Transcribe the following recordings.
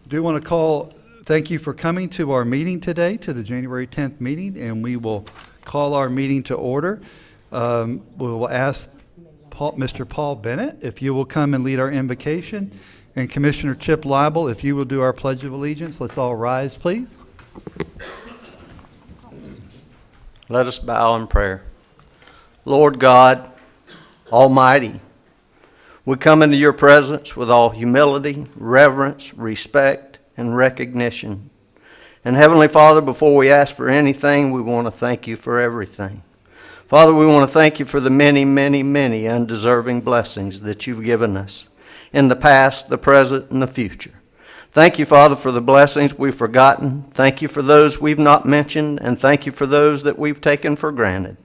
do want to thank you for coming to our meeting today, to the January 10th meeting, and we will call our meeting to order. We will ask Mr. Paul Bennett if you will come and lead our invocation, and Commissioner Chip Lible, if you will do our Pledge of Allegiance. Let's all rise, please. Let us bow in prayer. Lord God, Almighty, we come into your presence with all humility, reverence, respect, and recognition. And Heavenly Father, before we ask for anything, we want to thank you for everything. Father, we want to thank you for the many, many, many undeserving blessings that you've given us in the past, the present, and the future. Thank you, Father, for the blessings we've forgotten. Thank you for those we've not mentioned, and thank you for those that we've taken for granted.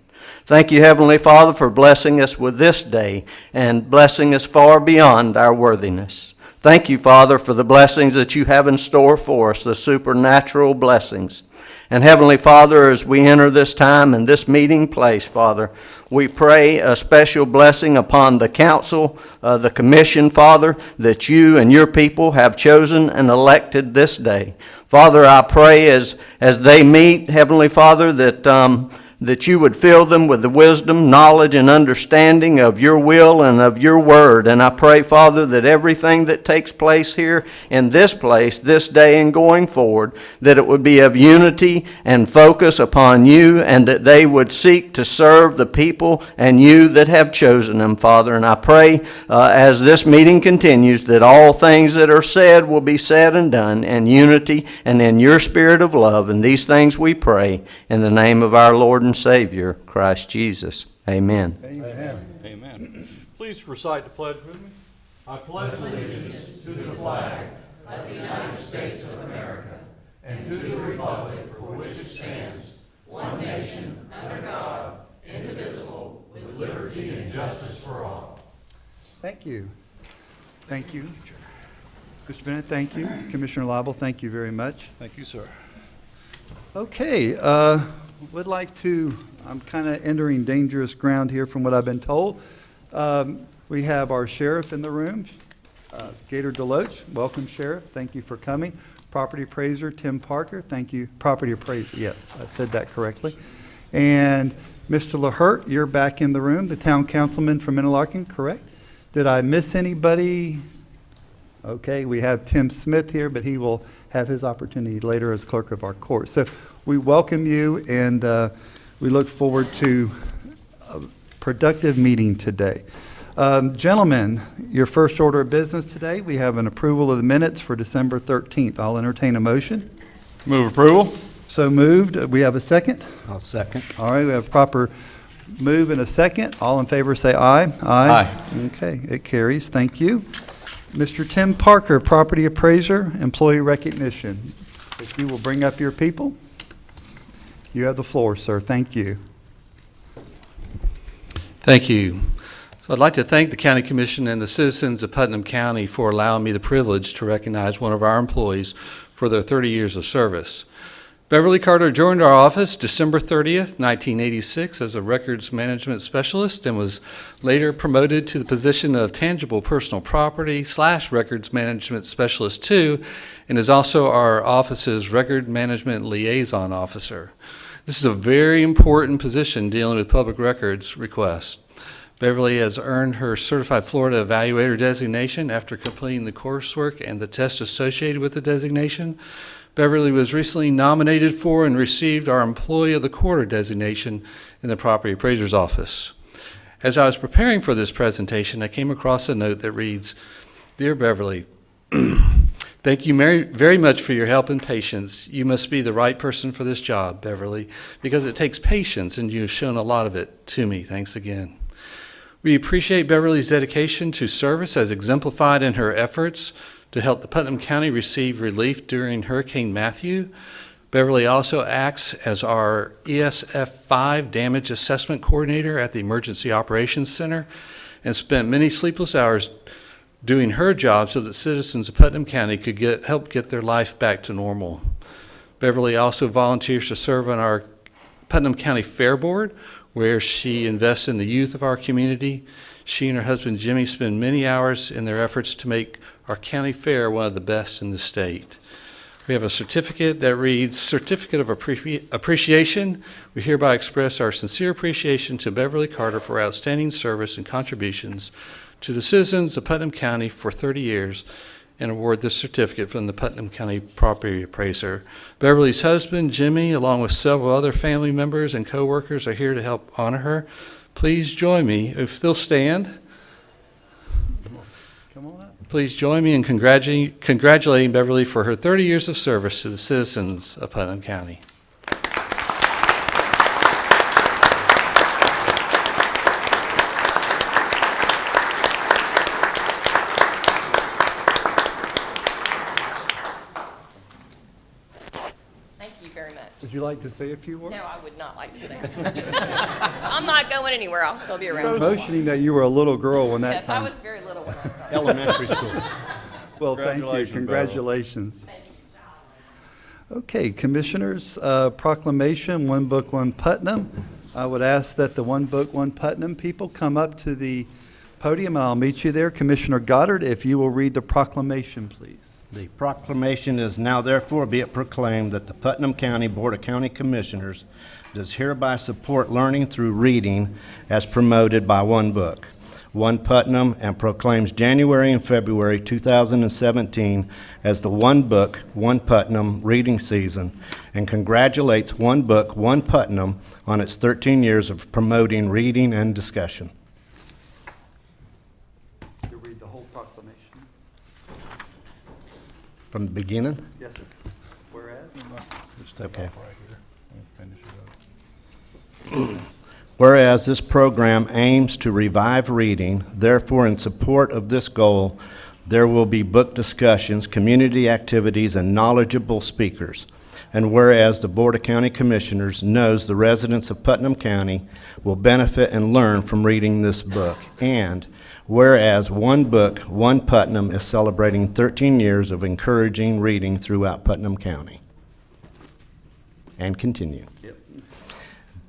Thank you, Heavenly Father, for blessing us with this day and blessing us far beyond our worthiness. Thank you, Father, for the blessings that you have in store for us, the supernatural blessings. And Heavenly Father, as we enter this time and this meeting place, Father, we pray a special blessing upon the council, the commission, Father, that you and your people have chosen and elected this day. Father, I pray as they meet, Heavenly Father, that you would fill them with the wisdom, knowledge, and understanding of your will and of your word. And I pray, Father, that everything that takes place here in this place, this day and going forward, that it would be of unity and focus upon you, and that they would seek to serve the people and you that have chosen them, Father. And I pray as this meeting continues that all things that are said will be said and done in unity and in your spirit of love. And these things we pray in the name of our Lord and Savior, Christ Jesus. Amen. Amen. Amen. Please recite the pledge with me. I pledge allegiance to the flag of the United States of America and to the republic for which it stands, one nation, under God, indivisible, with liberty and justice for all. Thank you. Thank you. Mr. Bennett, thank you. Commissioner Lible, thank you very much. Thank you, sir. Okay, I'm kind of entering dangerous ground here from what I've been told. We have our sheriff in the room, Gator Deloach. Welcome, Sheriff. Thank you for coming. Property appraiser, Tim Parker. Thank you. Property appraiser, yes, I said that correctly. And Mr. LaHurt, you're back in the room, the town councilman from Interlaken, correct? Did I miss anybody? Okay, we have Tim Smith here, but he will have his opportunity later as clerk of our court. So we welcome you, and we look forward to a productive meeting today. Gentlemen, your first order of business today, we have an approval of the minutes for December 13th. I'll entertain a motion. Move approval. So moved. We have a second? I'll second. All right, we have proper move and a second. All in favor say aye. Aye. Okay, it carries. Thank you. Mr. Tim Parker, property appraiser, employee recognition. If you will bring up your people. You have the floor, sir. Thank you. Thank you. So I'd like to thank the County Commission and the citizens of Putnam County for allowing me the privilege to recognize one of our employees for their 30 years of service. Beverly Carter joined our office December 30th, 1986 as a records management specialist and was later promoted to the position of tangible personal property / records management specialist 2 and is also our office's record management liaison officer. This is a very important position dealing with public records requests. Beverly has earned her Certified Florida Evaluator designation after completing the coursework and the test associated with the designation. Beverly was recently nominated for and received our Employee of the Quarter designation in the Property Appraiser's Office. As I was preparing for this presentation, I came across a note that reads, "Dear Beverly, thank you very much for your help and patience. You must be the right person for this job, Beverly, because it takes patience and you've shown a lot of it to me. Thanks again." We appreciate Beverly's dedication to service as exemplified in her efforts to help the Putnam County receive relief during Hurricane Matthew. Beverly also acts as our ESF5 Damage Assessment Coordinator at the Emergency Operations Center and spent many sleepless hours doing her job so that citizens of Putnam County could help get their life back to normal. Beverly also volunteers to serve on our Putnam County Fair Board, where she invests in the youth of our community. She and her husband Jimmy spend many hours in their efforts to make our county fair one of the best in the state. We have a certificate that reads, Certificate of Appreciation. We hereby express our sincere appreciation to Beverly Carter for outstanding service and contributions to the citizens of Putnam County for 30 years, and award this certificate from the Putnam County Property Appraiser. Beverly's husband, Jimmy, along with several other family members and co-workers are here to help honor her. Please join me, if they'll stand. Come on up. Please join me in congratulating Beverly for her 30 years of service to the citizens of Putnam County. Thank you very much. Would you like to say a few words? No, I would not like to say that. I'm not going anywhere. I'll still be around. Motioning that you were a little girl when that Yes, I time. was very little when I started. Elementary school. Well, thank you. Congratulations, Congratulations. Okay, Commissioners, proclamation, One Book, One Putnam. I would ask that the One Book, One Putnam people come up to the podium, and I'll meet you there. Commissioner Goddard, if you will read the proclamation, please. The proclamation is now therefore be it proclaimed that the Putnam County Board of County Commissioners does hereby support learning through reading as promoted by One Book, One Putnam, and proclaims January and February 2017 as the One Book, One Putnam reading season, and congratulates One Book, One Putnam on its 13 years of promoting reading and discussion. You read the whole proclamation. From the beginning? Yes, sir. Whereas? Okay. Whereas this program aims to revive reading, therefore in support of this goal, there will be book discussions, community activities, and knowledgeable speakers. And whereas the Board of County Commissioners knows the residents of Putnam County will benefit and learn from reading this book. And whereas One Book, One Putnam is celebrating 13 years of encouraging reading throughout Putnam County. And continue. Yep.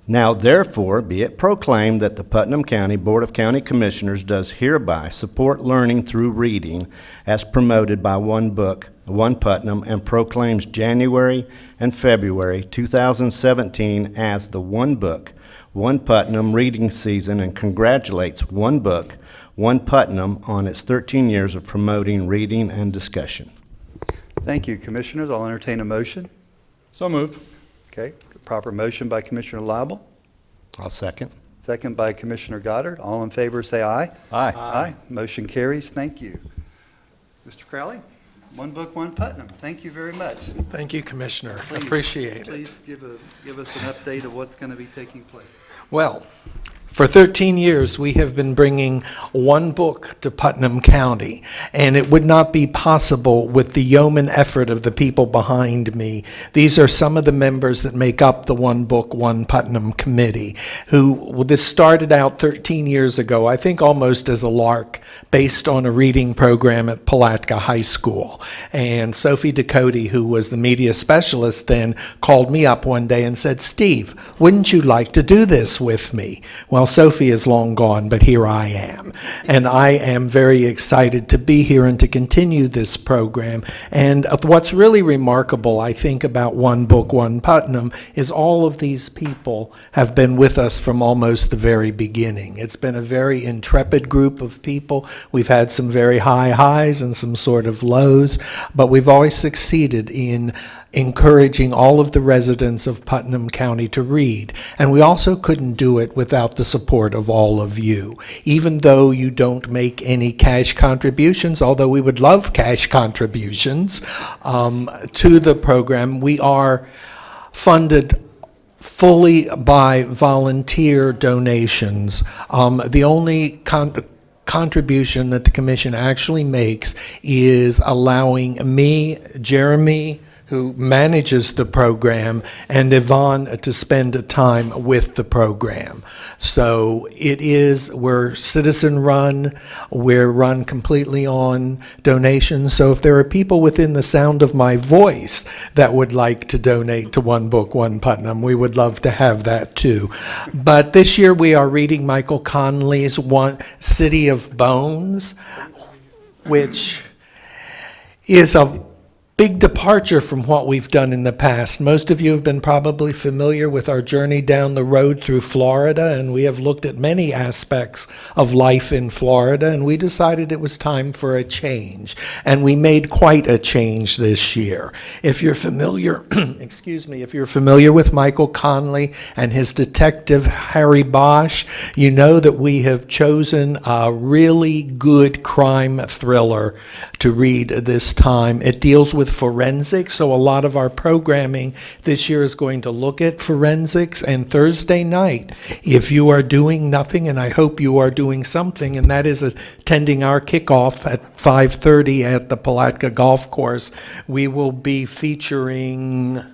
Now therefore be it proclaimed that the Putnam County Board of County Commissioners does hereby support learning through reading as promoted by One Book, One Putnam, and proclaims January and February 2017 as the One Book, One Putnam reading season, and congratulates One Book, One Putnam on its 13 years of promoting reading and discussion. Thank you, Commissioners. I'll entertain a motion. So moved. Okay, proper motion by Commissioner Lible, I'll second. second by Commissioner Goddard. All in favor, say aye. Aye. Aye. Motion carries. Thank you. Mr. Crowley, One Book, One Putnam. Thank you very much. Thank you, Commissioner. Please- Appreciate it. Please give us an update of what's going to be taking place. Well, for 13 years, we have been bringing one book to Putnam County, and it would not be possible with the yeoman effort of the people behind me. These are some of the members that make up the One Book, One Putnam Committee, this started out 13 years ago, I think almost as a lark, based on a reading program at Palatka High School. And Sophie Ducote, who was the media specialist then, called me up one day and said, "Steve, wouldn't you like to do this with me?" Well, Sophie is long gone, but here I am. And I am very excited to be here and to continue this program. And what's really remarkable, I think, about One Book, One Putnam is all of these people have been with us from almost the very beginning. It's been a very intrepid group of people. We've had some very high highs and some sort of lows, but we've always succeeded in encouraging all of the residents of Putnam County to read. And we also couldn't do it without the support of all of you. Even though you don't make any cash contributions, although we would love cash contributions to the program, we are funded fully by volunteer donations. The only contribution that the commission actually makes is allowing me, Jeremy, who manages the program, and Yvonne to spend time with the program. So we're citizen run, we're run completely on donations. So if there are people within the sound of my voice that would like to donate to One Book, One Putnam, we would love to have that too. But this year we are reading Michael Conley's City of Bones, which is a big departure from what we've done in the past. Most of you have been probably familiar with our journey down the road through Florida, and we have looked at many aspects of life in Florida, and we decided it was time for a change. And we made quite a change this year. If you're familiar, excuse me, if you're familiar with Michael Conley and his detective Harry Bosch, you know that we have chosen a really good crime thriller to read this time. It deals with forensics, so a lot of our programming this year is going to look at forensics. And Thursday night, if you are doing nothing, and I hope you are doing something, and that is attending our kickoff at 5:30 at the Palatka Golf Course, we will be featuring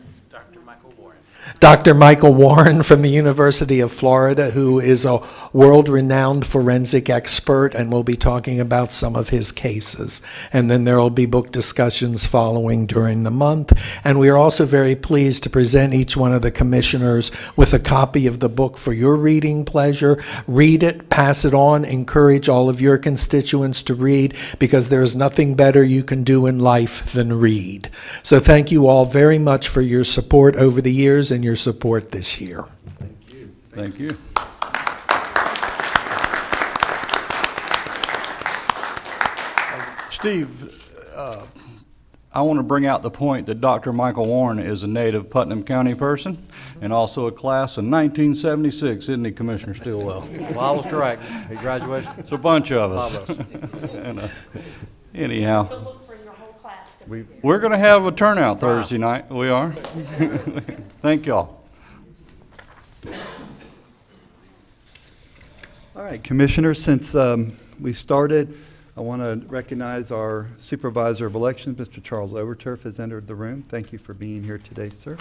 Dr. Michael Warren from the University of Florida, who is a world-renowned forensic expert, and will be talking about some of his cases. And then there will be book discussions following during the month. And we are also very pleased to present each one of the commissioners with a copy of the book for your reading pleasure. Read it, pass it on, encourage all of your constituents to read, because there is nothing better you can do in life than read. So thank you all very much for your support over the years and your support this year. Thank you. Steve, I want to bring out the point that Dr. Michael Warren is a native Putnam County person and also a class of 1976, isn't he, Commissioner Stillwell? Well, I was correct. He graduated. It's a bunch of us. All of And, anyhow, Look for your whole class to we're going to have a turnout Thursday night. We are. Thank y'all. All right, Commissioners, since we started, I want to recognize our Supervisor of Elections, Mr. Charles Overturf, has entered the room. Thank you for being here today, sir.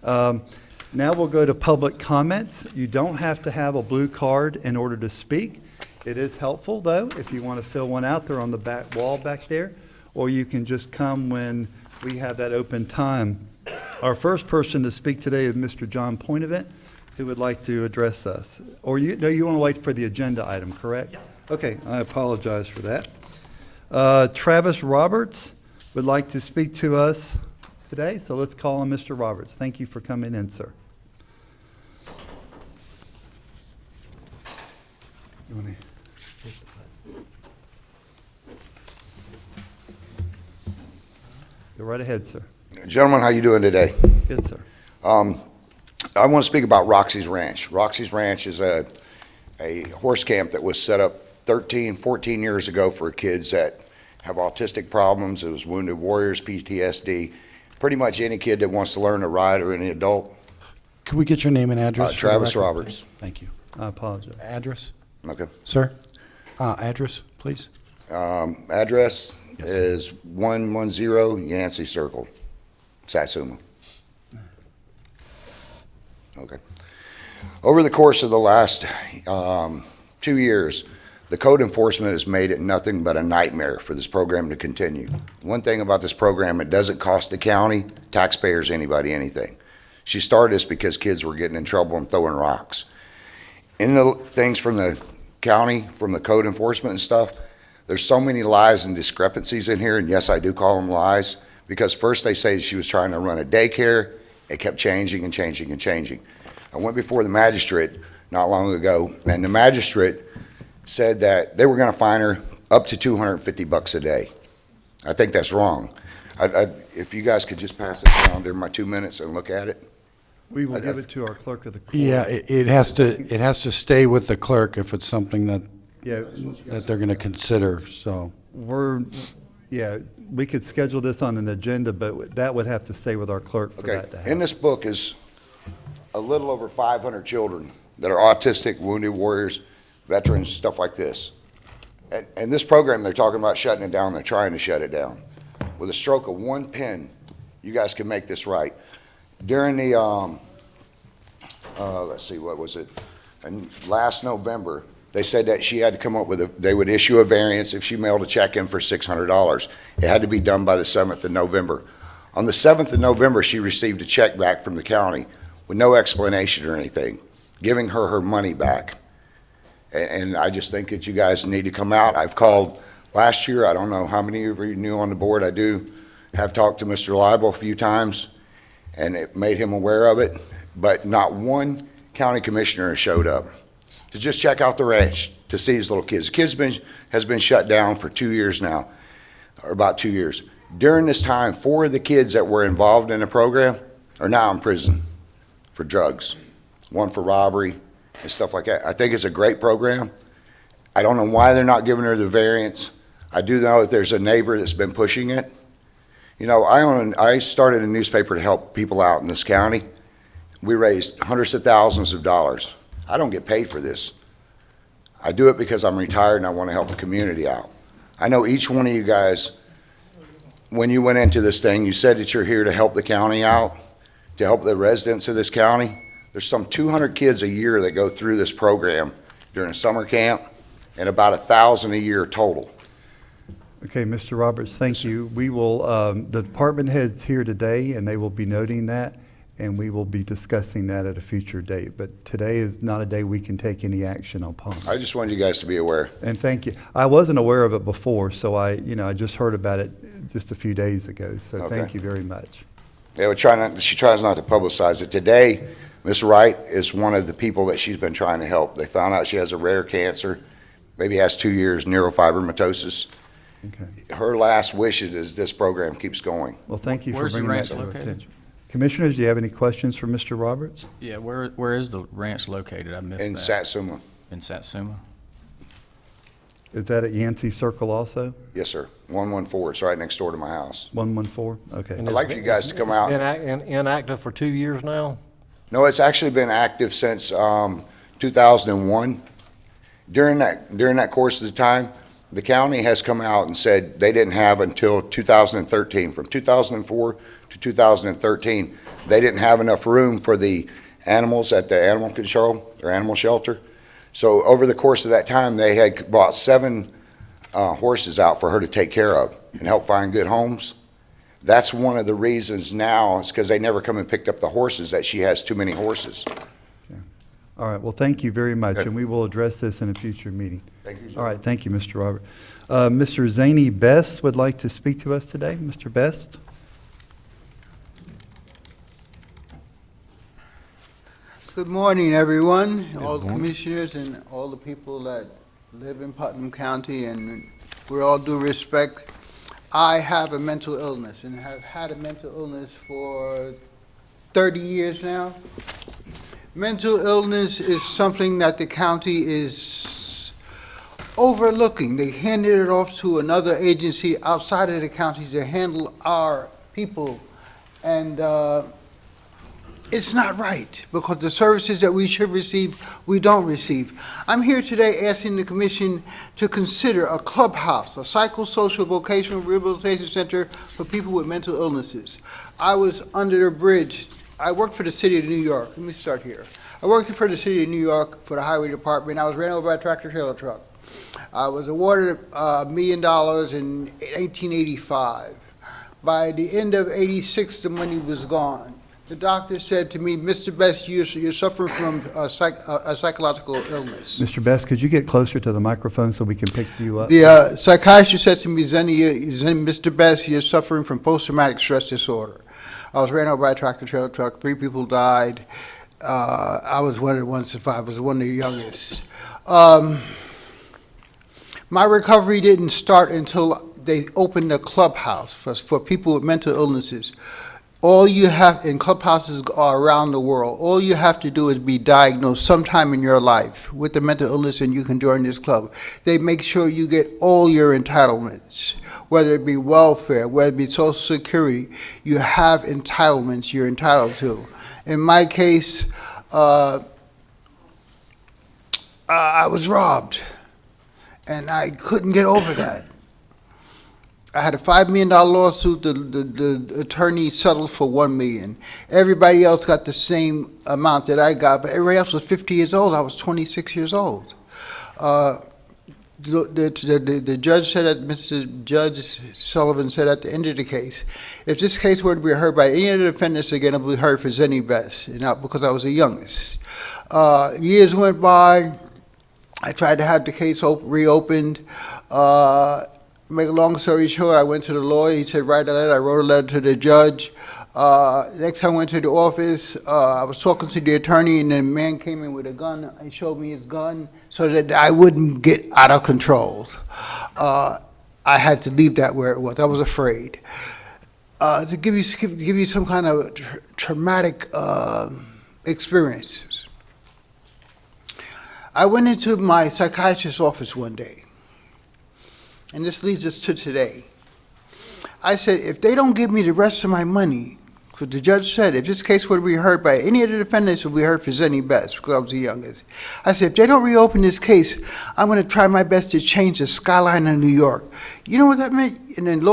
Now we'll go to public comments. You don't have to have a blue card in order to speak. It is helpful, though, if you want to fill one out there on the back wall back there, or you can just come when we have that open time. Our first person to speak today is Mr. John Pointevent, who would like to address us. Or you want to wait for the agenda item, correct? Yeah. Okay, I apologize for that. Travis Roberts would like to speak to us today, so let's call on Mr. Roberts. Thank you for coming in, sir. You want to go right ahead, sir. Gentlemen, how you doing today? Good, sir. I want to speak about Roxy's Ranch. Roxy's Ranch is a horse camp that was set up 13, 14 years ago for kids that have autistic problems. It was wounded warriors, PTSD, pretty much any kid that wants to learn to ride or any adult. Could we get your name and address? for the Travis record, Roberts. please? Thank you. I apologize. Address, Okay. sir? Address, please. Address is 110 Yancey Circle, Satsuma. Okay. Over the course of the last 2 years, the code enforcement has made it nothing but a nightmare for this program to continue. One thing about this program, it doesn't cost the county, taxpayers, anybody, anything. She started this because kids were getting in trouble and throwing rocks. In the things from the county, from the code enforcement and stuff, there's so many lies and discrepancies in here, and yes, I do call them lies, because first they say she was trying to run a daycare. It kept changing and changing and changing. I went before the magistrate not long ago, and the magistrate said that they were going to fine her up to $250 a day. I think that's wrong. If you guys could just pass it down during my 2 minutes and look at it. We will give it to our clerk of the court. Yeah, it has to stay with the clerk if it's something that Yeah, they're going to consider, so. we could schedule this on an agenda, but that would have to stay with our clerk for Okay, that to happen. in this book is a little over 500 children that are autistic, wounded warriors, veterans, stuff like this. And this program, they're talking about shutting it down, they're trying to shut it down. With a stroke of one pen, you guys can make this right. During the, let's see, what was it? And last November, they said that she had to come up with they would issue a variance if she mailed a check in for $600. It had to be done by the 7th of November. On the 7th of November, she received a check back from the county with no explanation or anything, giving her her money back. And I just think that you guys need to come out. I've called Last year, I don't know how many of you knew on the board, I do have talked to Mr. Lible a few times, and it made him aware of it, but not one county commissioner showed up to just check out the ranch, to see his little kids. Has been shut down for 2 years now, or about 2 years. During this time, 4 of the kids that were involved in the program are now in prison for drugs, 1 for robbery and stuff like that. I think it's a great program. I don't know why they're not giving her the variance. I do know that there's a neighbor that's been pushing it. You know, I started a newspaper to help people out in this county. We raised hundreds of thousands of dollars. I don't get paid for this. I do it because I'm retired and I want to help the community out. I know each one of you guys, when you went into this thing, you said that you're here to help the county out, to help the residents of this county. There's some 200 kids a year that go through this program during a summer camp, and about 1,000 a year total. Okay, Mr. Roberts, thank you. We will, the department head's here today, and they will be noting that, and we will be discussing that at a future date. But today is not a day we can take any action upon. I just wanted you guys to be aware. And thank you. I wasn't aware of it before, so I just heard about it just a few days ago, so Okay. thank you very much. She tries not to publicize it. Today, Ms. Wright is one of the people that she's been trying to help. They found out she has a rare cancer, maybe has 2 years, neurofibromatosis. Okay. Her last wish is this program keeps going. Well, thank you for Where's the bringing that ranch to our located? attention. Commissioners, do you have any questions for Mr. Roberts? Yeah, where is the ranch located? I missed In that. Satsuma. In Satsuma? Is that at Yancey Circle also? Yes, sir. 114. It's right next door to my house. 114? Okay. I'd like for you guys to come out. It's been inactive for 2 years now? No, it's actually been active since 2001. During that course of the time, the county has come out and said they didn't have until 2013. From 2004 to 2013, they didn't have enough room for the animals at the animal control or animal shelter. So over the course of that time, they had bought 7 horses out for her to take care of and help find good homes. That's one of the reasons now, is because they never come and picked up the horses, that she has too many horses. All right, well, thank you very much, Good. and we will address this in a future meeting. Thank you, sir. All right, thank you, Mr. Robert. Mr. Zany Best would like to speak to us today. Mr. Best? Good morning, everyone, all the commissioners and all the people that live in Putnam County, and with all due respect, I have a mental illness and have had a mental illness for 30 years now. Mental illness is something that the county is overlooking. They handed it off to another agency outside of the county to handle our people, and it's not right, because the services that we should receive, we don't receive. I'm here today asking the commission to consider a clubhouse, a psychosocial vocational rehabilitation center for people with mental illnesses. I was under a bridge. I worked for the city of New York. Let me start here. I worked for the city of New York for the highway department. I was ran over by a tractor trailer truck. I was awarded $1 million in 1885. By the end of '86, the money was gone. The doctor said to me, "Mr. Best, you're suffering from a psychological illness." Mr. Best, could you get closer to the microphone so we can pick you up? The psychiatrist said to me, "Mr. Best, you're suffering from post-traumatic stress disorder." I was ran over by a tractor trailer truck. 3 people died. I was one of the ones that survived. I was one of the youngest. My recovery didn't start until they opened a clubhouse for people with mental illnesses. All you have, in clubhouses are around the world, all you have to do is be diagnosed sometime in your life with a mental illness and you can join this club. They make sure you get all your entitlements, whether it be welfare, whether it be Social Security. You have entitlements you're entitled to. In my case, I was robbed, and I couldn't get over that. I had a $5 million lawsuit. The attorney settled for $1 million. Everybody else got the same amount that I got, but everybody else was 50 years old. I was 26 years old. The judge said, Mr. Judge Sullivan said at the end of the case, if this case were to be heard by any of the defendants again, it would be heard for Zenny Best, because I was the youngest. Years went by. I tried to have the case reopened. make a long story short, I went to the lawyer. He said, write a letter. I wrote a letter to the judge. Next time I went to the office, I was talking to the attorney, and the man came in with a gun and showed me his gun so that I wouldn't get out of control. I had to leave that where it was. I was afraid. To give you some kind of traumatic experiences. I went into my psychiatrist's office one day, and this leads us to today. I said, if they don't give me the rest of my money, because the judge said if this case were to be heard by any of the defendants, it would be heard for Zenny Best, because I was the youngest. I said, if they don't reopen this case, I'm going to try my best to change the skyline of New York. You know what that meant? And then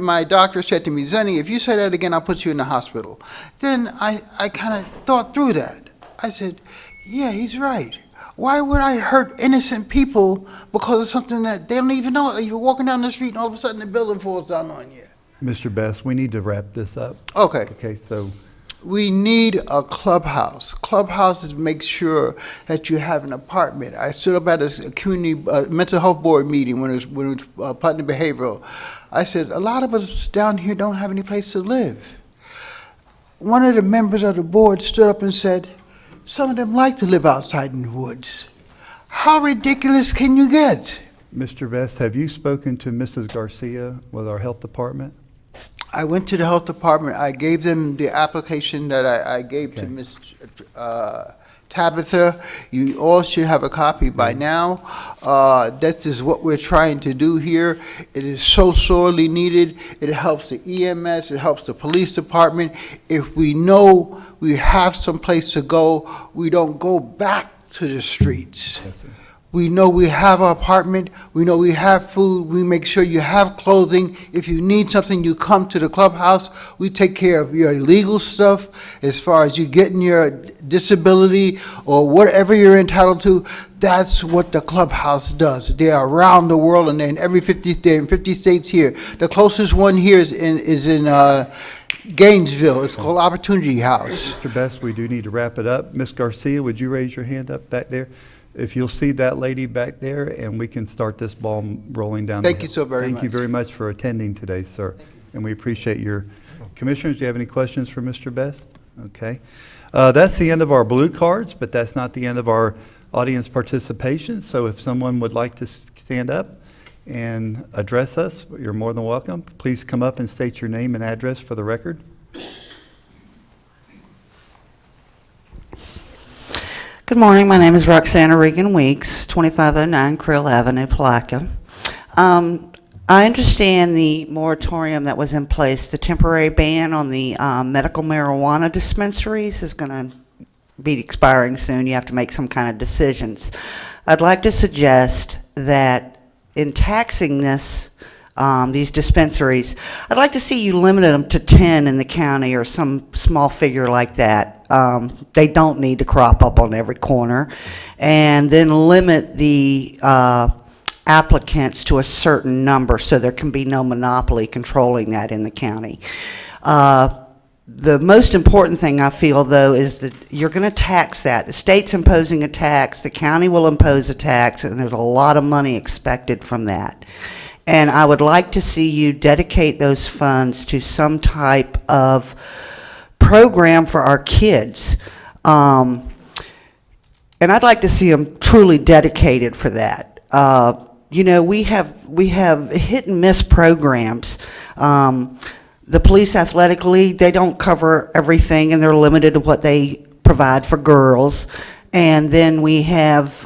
my doctor said to me, Zenny, if you say that again, I'll put you in the hospital. Then I kind of thought through that. I said, yeah, he's right. Why would I hurt innocent people because of something that they don't even know? You're walking down the street and all of a sudden the building falls down on you. Mr. Best, we need to wrap this up. Okay. Okay, so We need a clubhouse. Clubhouses make sure that you have an apartment. I stood up at a community mental health board meeting when it was Putnam Behavioral. I said, a lot of us down here don't have any place to live. One of the members of the board stood up and said, some of them like to live outside in the woods. How ridiculous can you get? Mr. Best, have you spoken to Mrs. Garcia with our health department? I went to the health department. I gave them the application that I gave to Okay. Ms. Tabitha. You all should have a copy by now. This is what we're trying to do here. It is so sorely needed. It helps the EMS. It helps the police department. If we know we have some place to go, we don't go back to the streets. Yes, sir. We know we have an apartment, we know we have food, we make sure you have clothing. If you need something, you come to the clubhouse. We take care of your illegal stuff as far as you getting your disability or whatever you're entitled to. That's what the clubhouse does. They're around the world, and they're in every 50 states here. The closest one here is in Gainesville. It's called Opportunity House. Mr. Best, we do need to wrap it up. Ms. Garcia, would you raise your hand up back there? If you'll see that lady back there, and we can start this ball rolling down the Thank you hill. so very Thank you much. very much for attending today, sir. And we appreciate your, commissioners, do you have any questions for Mr. Best? Okay. That's the end of our blue cards, but that's not the end of our audience participation. So if someone would like to stand up and address us, you're more than welcome. Please come up and state your name and address for the record. Good morning. My name is Roxana Regan Weeks, 2509 Krill Avenue, Palaca. I understand the moratorium that was in place, the temporary ban on the medical marijuana dispensaries is going to be expiring soon. You have to make some kind of decisions. I'd like to suggest that in taxing this, these dispensaries, I'd like to see you limit them to 10 in the county or some small figure like that. They don't need to crop up on every corner. And then limit the applicants to a certain number so there can be no monopoly controlling that in the county. The most important thing I feel, though, is that you're going to tax that. The state's imposing a tax, the county will impose a tax, and there's a lot of money expected from that. And I would like to see you dedicate those funds to some type of program for our kids. And I'd like to see them truly dedicated for that. You know, we have hit and miss programs. The Police Athletic League, they don't cover everything, and they're limited to what they provide for girls. And then we have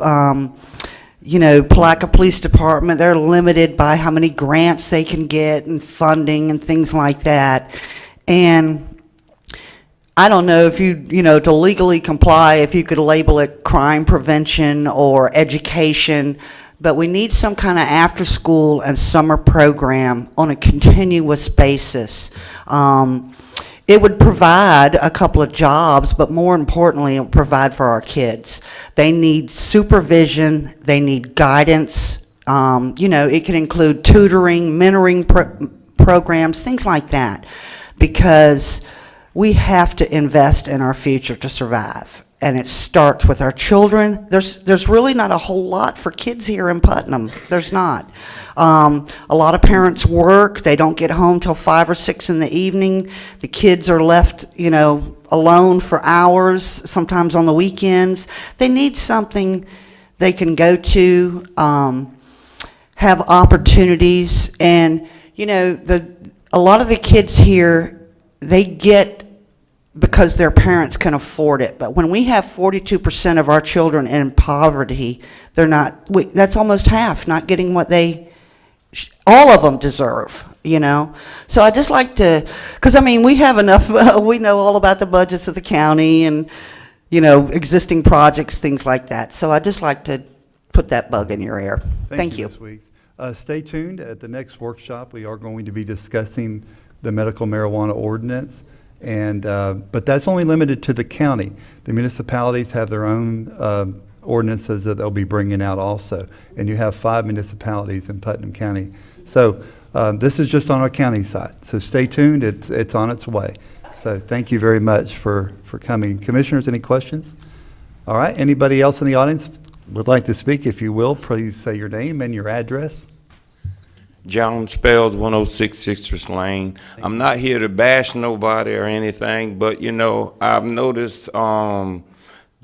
you know, Palaca Police Department, they're limited by how many grants they can get and funding and things like that. And I don't know if you know, to legally comply, if you could label it crime prevention or education, but we need some kind of after-school and summer program on a continuous basis. It would provide a couple of jobs, but more importantly, it would provide for our kids. They need supervision, they need guidance. You know, it can include tutoring, mentoring programs, things like that, because we have to invest in our future to survive. and it starts with our children. There's really not a whole lot for kids here in Putnam. There's not. A lot of parents work. They don't get home till 5 or 6 in the evening. The kids are left, alone for hours, sometimes on the weekends. They need something they can go to, have opportunities, and, a lot of the kids here, they get because their parents can afford it. But when we have 42% of our children in poverty, that's almost half not getting what all of them deserve, So I just like to, because we have enough, we know all about the budgets of the county and, existing projects, things like that. So I just like to put that bug in your ear. Thank you. Ms. Weeks. Stay tuned. At the next workshop, we are going to be discussing the medical marijuana ordinance. But that's only limited to the county. The municipalities have their own ordinances that they'll be bringing out also. And you have 5 municipalities in Putnam County. So this is just on our county side. So stay tuned. It's on its way. So thank you very much for coming. Commissioners, any questions? All right. Anybody else in the audience would like to speak? If you will, please say your name and your address. John Spells, 106 Citrus Lane. I'm not here to bash nobody or anything, but I've noticed the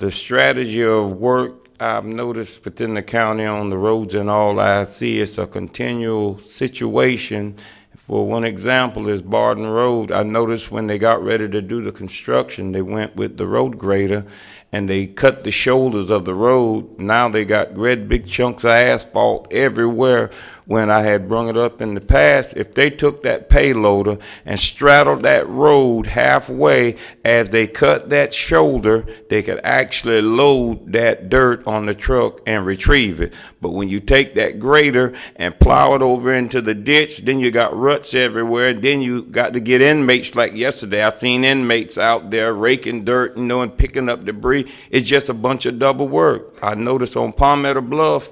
strategy of work. I've noticed within the county on the roads and all, I see it's a continual situation. For one example is Barton Road. I noticed when they got ready to do the construction, they went with the road grader and they cut the shoulders of the road. Now they got red big chunks of asphalt everywhere. When I had brung it up in the past, if they took that payloader and straddled that road halfway as they cut that shoulder, they could actually load that dirt on the truck and retrieve it. But when you take that grader and plow it over into the ditch, then you got ruts everywhere, and then you got to get inmates. Like yesterday, I seen inmates out there raking dirt, and picking up debris. It's just a bunch of double work. I noticed on Palmetto Bluff,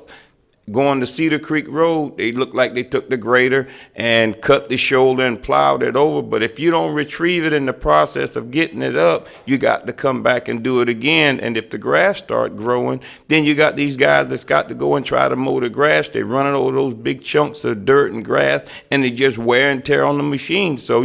going to Cedar Creek Road, they look like they took the grader and cut the shoulder and plowed it over. But if you don't retrieve it in the process of getting it up, you got to come back and do it again. And if the grass start growing, then you got these guys that's got to go and try to mow the grass. They running over those big chunks of dirt and grass, and they just wear and tear on the machine. So,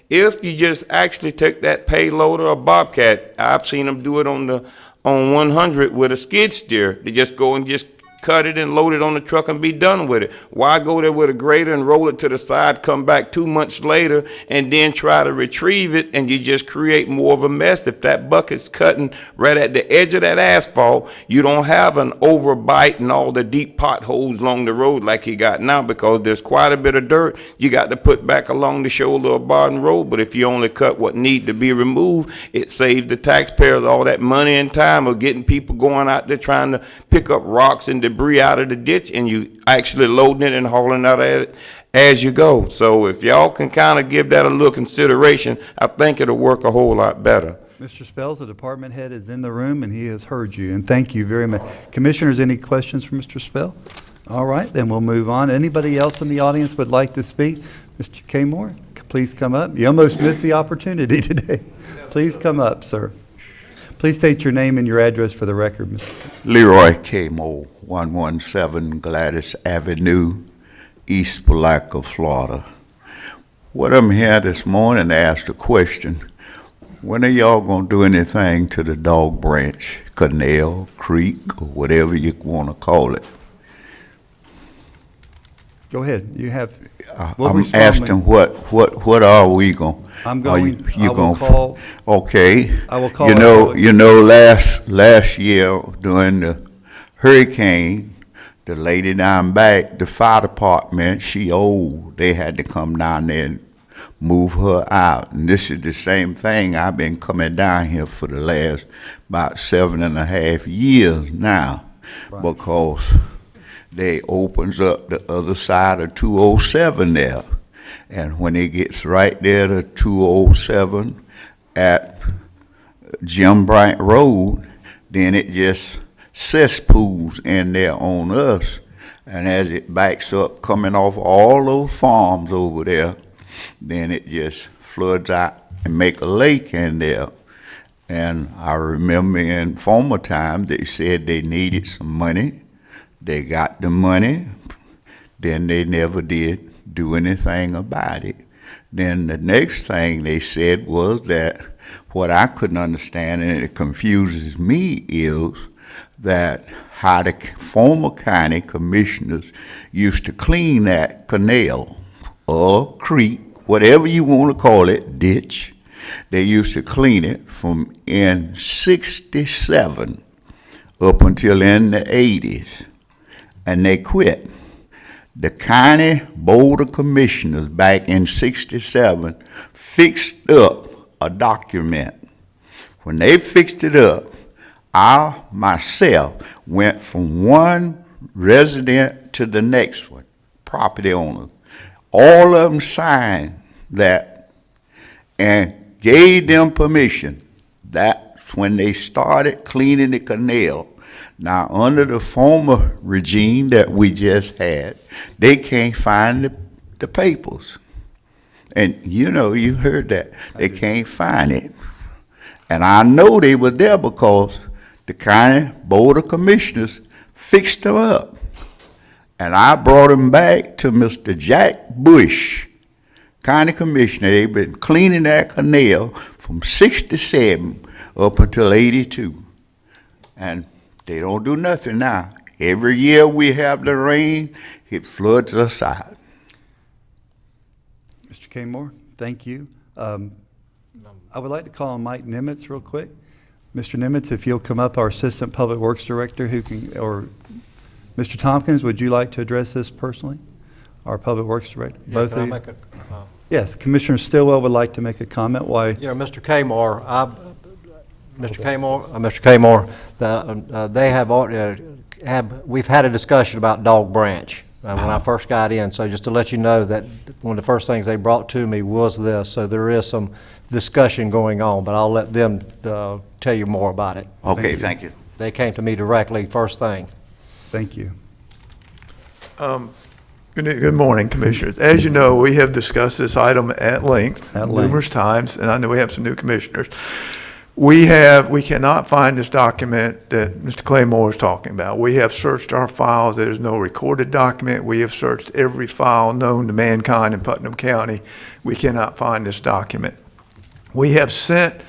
if you just actually take that payloader or Bobcat, I've seen them do it on 100 with a skid steer. They just go and just cut it and load it on the truck and be done with it. Why go there with a grader and roll it to the side, come back 2 months later, and then try to retrieve it, and you just create more of a mess? If that bucket's cutting right at the edge of that asphalt, you don't have an overbite and all the deep potholes along the road like you got now, because there's quite a bit of dirt you got to put back along the shoulder of Barton Road. But if you only cut what need to be removed, it saves the taxpayers all that money and time of getting people going out there trying to pick up rocks and debris out of the ditch, and you actually loading it and hauling out at it as you go. So if y'all can kind of give that a little consideration, I think it'll work a whole lot better. Mr. Spells, the department head, is in the room, and he has heard you, and thank you very much. Commissioners, any questions for Mr. Spell? All right, then we'll move on. Anybody else in the audience would like to speak? Mr. K. Moore, please come up. You almost missed the opportunity today. Please come up, sir. Please state your name and your address for the record, Mr. Leroy K. Moore, 117 Gladys Avenue, East Palatka, Florida. What I'm here this morning to ask the question, when are y'all going to do anything to the Dog Branch, Canal, Creek, or whatever you want to call it? Go ahead. You have. I'm asking what are we going? I'm going. You I will going? call. Okay. I will call. You know, last year during the hurricane, the lady down back, the fire department, she old. They had to come down there and move her out. And this is the same thing. I've been coming down here for the last about 7.5 years now, right, because they opens up the other side of 207 there. And when it gets right there to 207 at Jim Bryant Road, then it just cesspools in there on us. And as it backs up, coming off all those farms over there, then it just floods out and make a lake in there. And I remember in former time, they said they needed some money. They got the money, then they never did do anything about it. Then the next thing they said was that what I couldn't understand, and it confuses me, is that how the former county commissioners used to clean that canal or creek, whatever you want to call it, ditch. They used to clean it from in 67 up until in the 80s, and they quit. The county board of commissioners back in 67 fixed up a document. When they fixed it up, I myself went from one resident to the next one, property owners. All of them signed that and gave them permission. That's when they started cleaning the canal. Now, under the former regime that we just had, they can't find the papers. And you know, you heard that. They can't find it. And I know they were there because the county board of commissioners fixed them up. And I brought them back to Mr. Jack Bush, county commissioner. They've been cleaning that canal from 67 up until 82. And they don't do nothing now. Every year we have the rain, it floods us out. Mr. Kmore, thank you. I would like to call on Mike Nimitz real quick. Mr. Nimitz, if you'll come up, our Assistant Public Works Director, who can, or Mr. Tompkins, would you like to address this personally? Our Public Works Director, both of you? Yes, Commissioner Stillwell would like to make a comment. Why? Yeah, Mr. Kmore, Mr. Kmore, we've had a discussion about Dog Branch when I first got in. So just to let you know that one of the first things they brought to me was this. So there is some discussion going on, but I'll let them tell you more about it. Okay, thank you. They came to me directly first thing. Thank you. Good morning, Commissioners. As you know, we have discussed this item at length numerous times, and I know we have some new commissioners. We cannot find this document that Mr. Claymore is talking about. We have searched our files. There's no recorded document. We have searched every file known to mankind in Putnam County. We cannot find this document. We have sent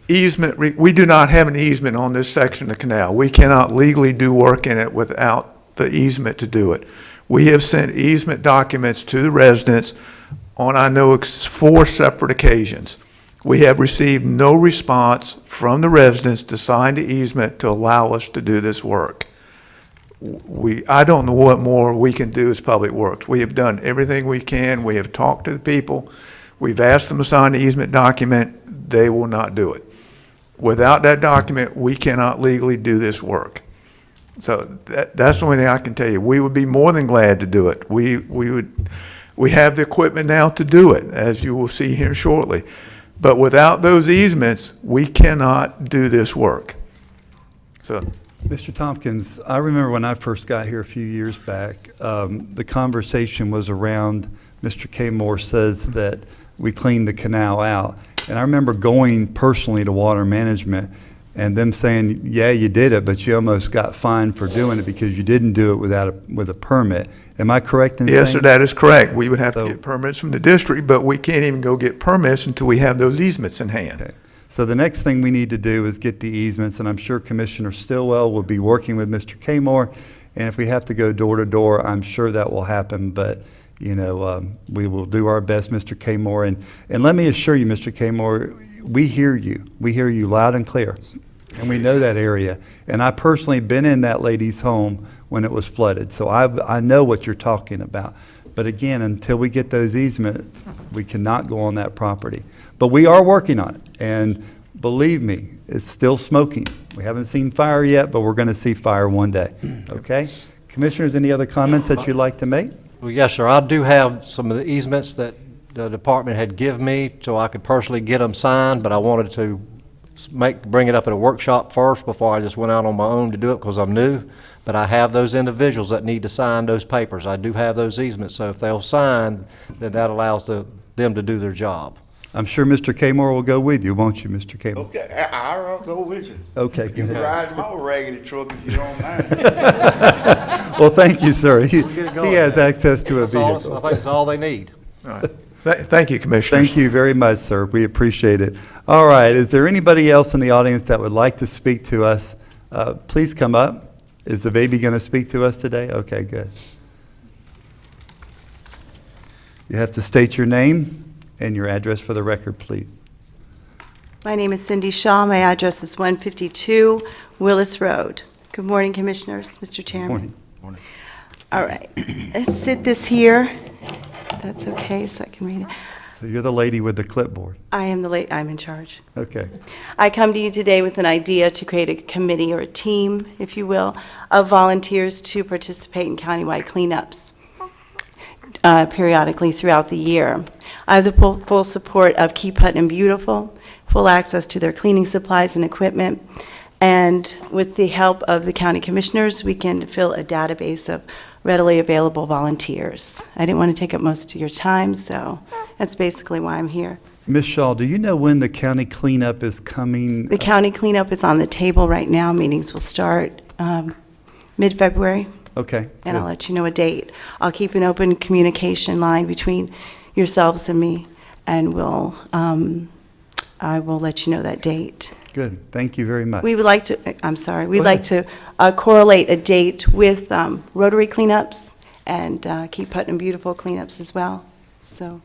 easement. We do not have an easement on this section of the canal. We cannot legally do work in it without the easement to do it. We have sent easement documents to the residents on, I know, 4 separate occasions. We have received no response from the residents to sign the easement to allow us to do this work. I don't know what more we can do as Public Works. We have done everything we can. We have talked to the people. We've asked them to sign the easement document. They will not do it. Without that document, we cannot legally do this work. So that's the only thing I can tell you. We would be more than glad to do it. We have the equipment now to do it, as you will see here shortly. But without those easements, we cannot do this work. So, Mr. Tompkins, I remember when I first got here a few years back, the conversation was around, Mr. Kmore says that we cleaned the canal out. And I remember going personally to Water Management and them saying, yeah, you did it, but you almost got fined for doing it because you didn't do it with a permit. Am I correct in saying? Yes, sir, that is correct. We would have to get permits from the district, but we can't even go get permits until we have those easements in hand. Okay. So the next thing we need to do is get the easements, and I'm sure Commissioner Stillwell will be working with Mr. Kmore, and if we have to go door to door, I'm sure that will happen, but you know, we will do our best, Mr. Kmore, and let me assure you, Mr. Kmore, we hear you. We hear you loud and clear, and we know that area. And I personally been in that lady's home when it was flooded, so I know what you're talking about. But again, until we get those easements, we cannot go on that property. But we are working on it, and believe me, it's still smoking. We haven't seen fire yet, but we're going to see fire one day. Okay? Commissioners, any other comments that you'd like to make? Well, yes, sir. I do have some of the easements that the department had given me so I could personally get them signed, but I wanted to bring it up at a workshop first before I just went out on my own to do it because I'm new. But I have those individuals that need to sign those papers. I do have those easements, so if they'll sign, then that allows them to do their job. I'm sure Mr. Kmore will go with you, won't you, Mr. Kmore? Okay, I'll go with you. Okay, You can good. ride my raggedy truck if you don't mind. Well, thank you, sir. He get it going. he has access to a That's all, vehicle. I think it's all they need. Thank you, Commissioners. Thank you very much, sir. We appreciate it. All right, is there anybody else in the audience that would like to speak to us? Please come up. Is the baby going to speak to us today? Okay, good. You have to state your name and your address for the record, please. My name is Cindy Shaw. My address is 152 Willis Road. Good morning, Commissioners, Mr. Chairman. Morning. All right, let's sit this here. That's okay, so I can read it. So you're the lady with the clipboard. I'm in charge. Okay. I come to you today with an idea to create a committee or a team, if you will, of volunteers to participate in countywide cleanups periodically throughout the year. I have the full support of Keep Putnam Beautiful, full access to their cleaning supplies and equipment, and with the help of the county commissioners, we can fill a database of readily available volunteers. I didn't want to take up most of your time, so that's basically why I'm here. Ms. Shaw, do you know when the county cleanup is coming? The county cleanup is on the table right now. Meetings will start mid-February, Okay. and I'll good. let you know a date. I'll keep an open communication line between yourselves and me, and I will let you know that date. Good. Thank you very much. We would like to, I'm sorry, we'd Go like to correlate a date with Rotary cleanups and Keep Putnam Beautiful cleanups as well. So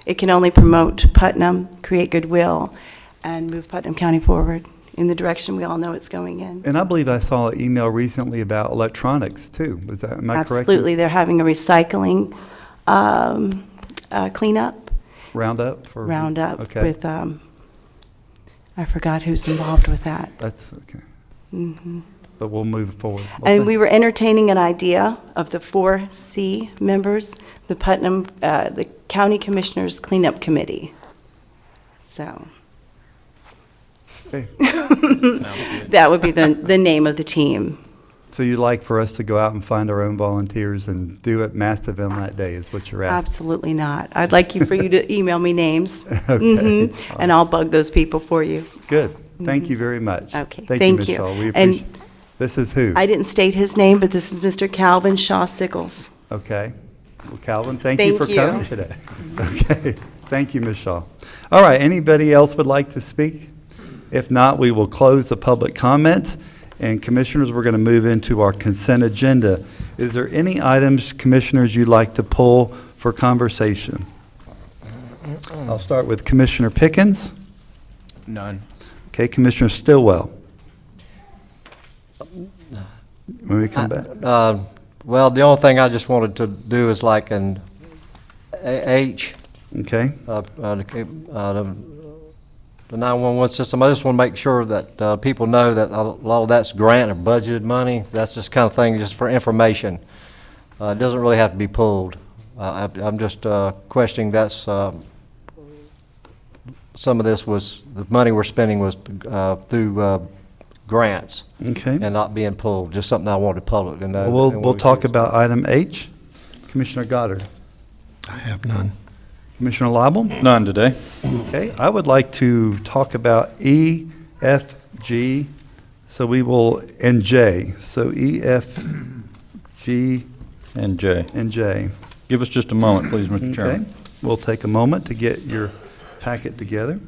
it can only promote Putnam, create goodwill, and move Putnam County forward in the direction we all know it's going in. And I believe I saw an email recently about electronics too. Am I correct? Absolutely. They're having a recycling cleanup. Roundup for? Roundup Okay. with, I forgot who's involved with that. That's okay. Mhm. But we'll move forward. And we were entertaining an idea of the 4C members, the Putnam, the County Commissioners Cleanup Committee. So Okay. that would be the name of the team. So you'd like for us to go out and find our own volunteers and do it massive on that day is what you're asking? Absolutely not. I'd like for you to email me names. Okay. Mhm. And I'll bug those people for you. Good. Thank you very much. Okay, Thank you, thank Ms. you. Shaw. We And appreciate. This is who? I didn't state his name, but this is Mr. Calvin Shaw Sickles. Okay. Well, Calvin, thank you for Thank you. coming today. Okay. Thank you, Ms. Shaw. All right. Anybody else would like to speak? If not, we will close the public comments. And Commissioners, we're going to move into our consent agenda. Is there any items, Commissioners, you'd like to pull for conversation? I'll start with Commissioner Pickens. None. Okay, Commissioner Stillwell. When we come back. Well, the only thing I just wanted to do is like an H, Okay. the 911 system. I just want to make sure that people know that a lot of that's grant or budgeted money. That's just kind of thing just for information. It doesn't really have to be pulled. I'm just questioning that's, some of this was, the money we're spending was through grants Okay. and not being pulled, just something I wanted to public to know. We'll, And when we'll we talk see- about item H. Commissioner Goddard. I have none. Commissioner Lible? None today. Okay, I would like to talk about E, F, G, so we will, and J. So E, F, G, And Jay, and J. give us just a moment, please, Mr. Okay, Chairman. we'll take a moment to get your packet together.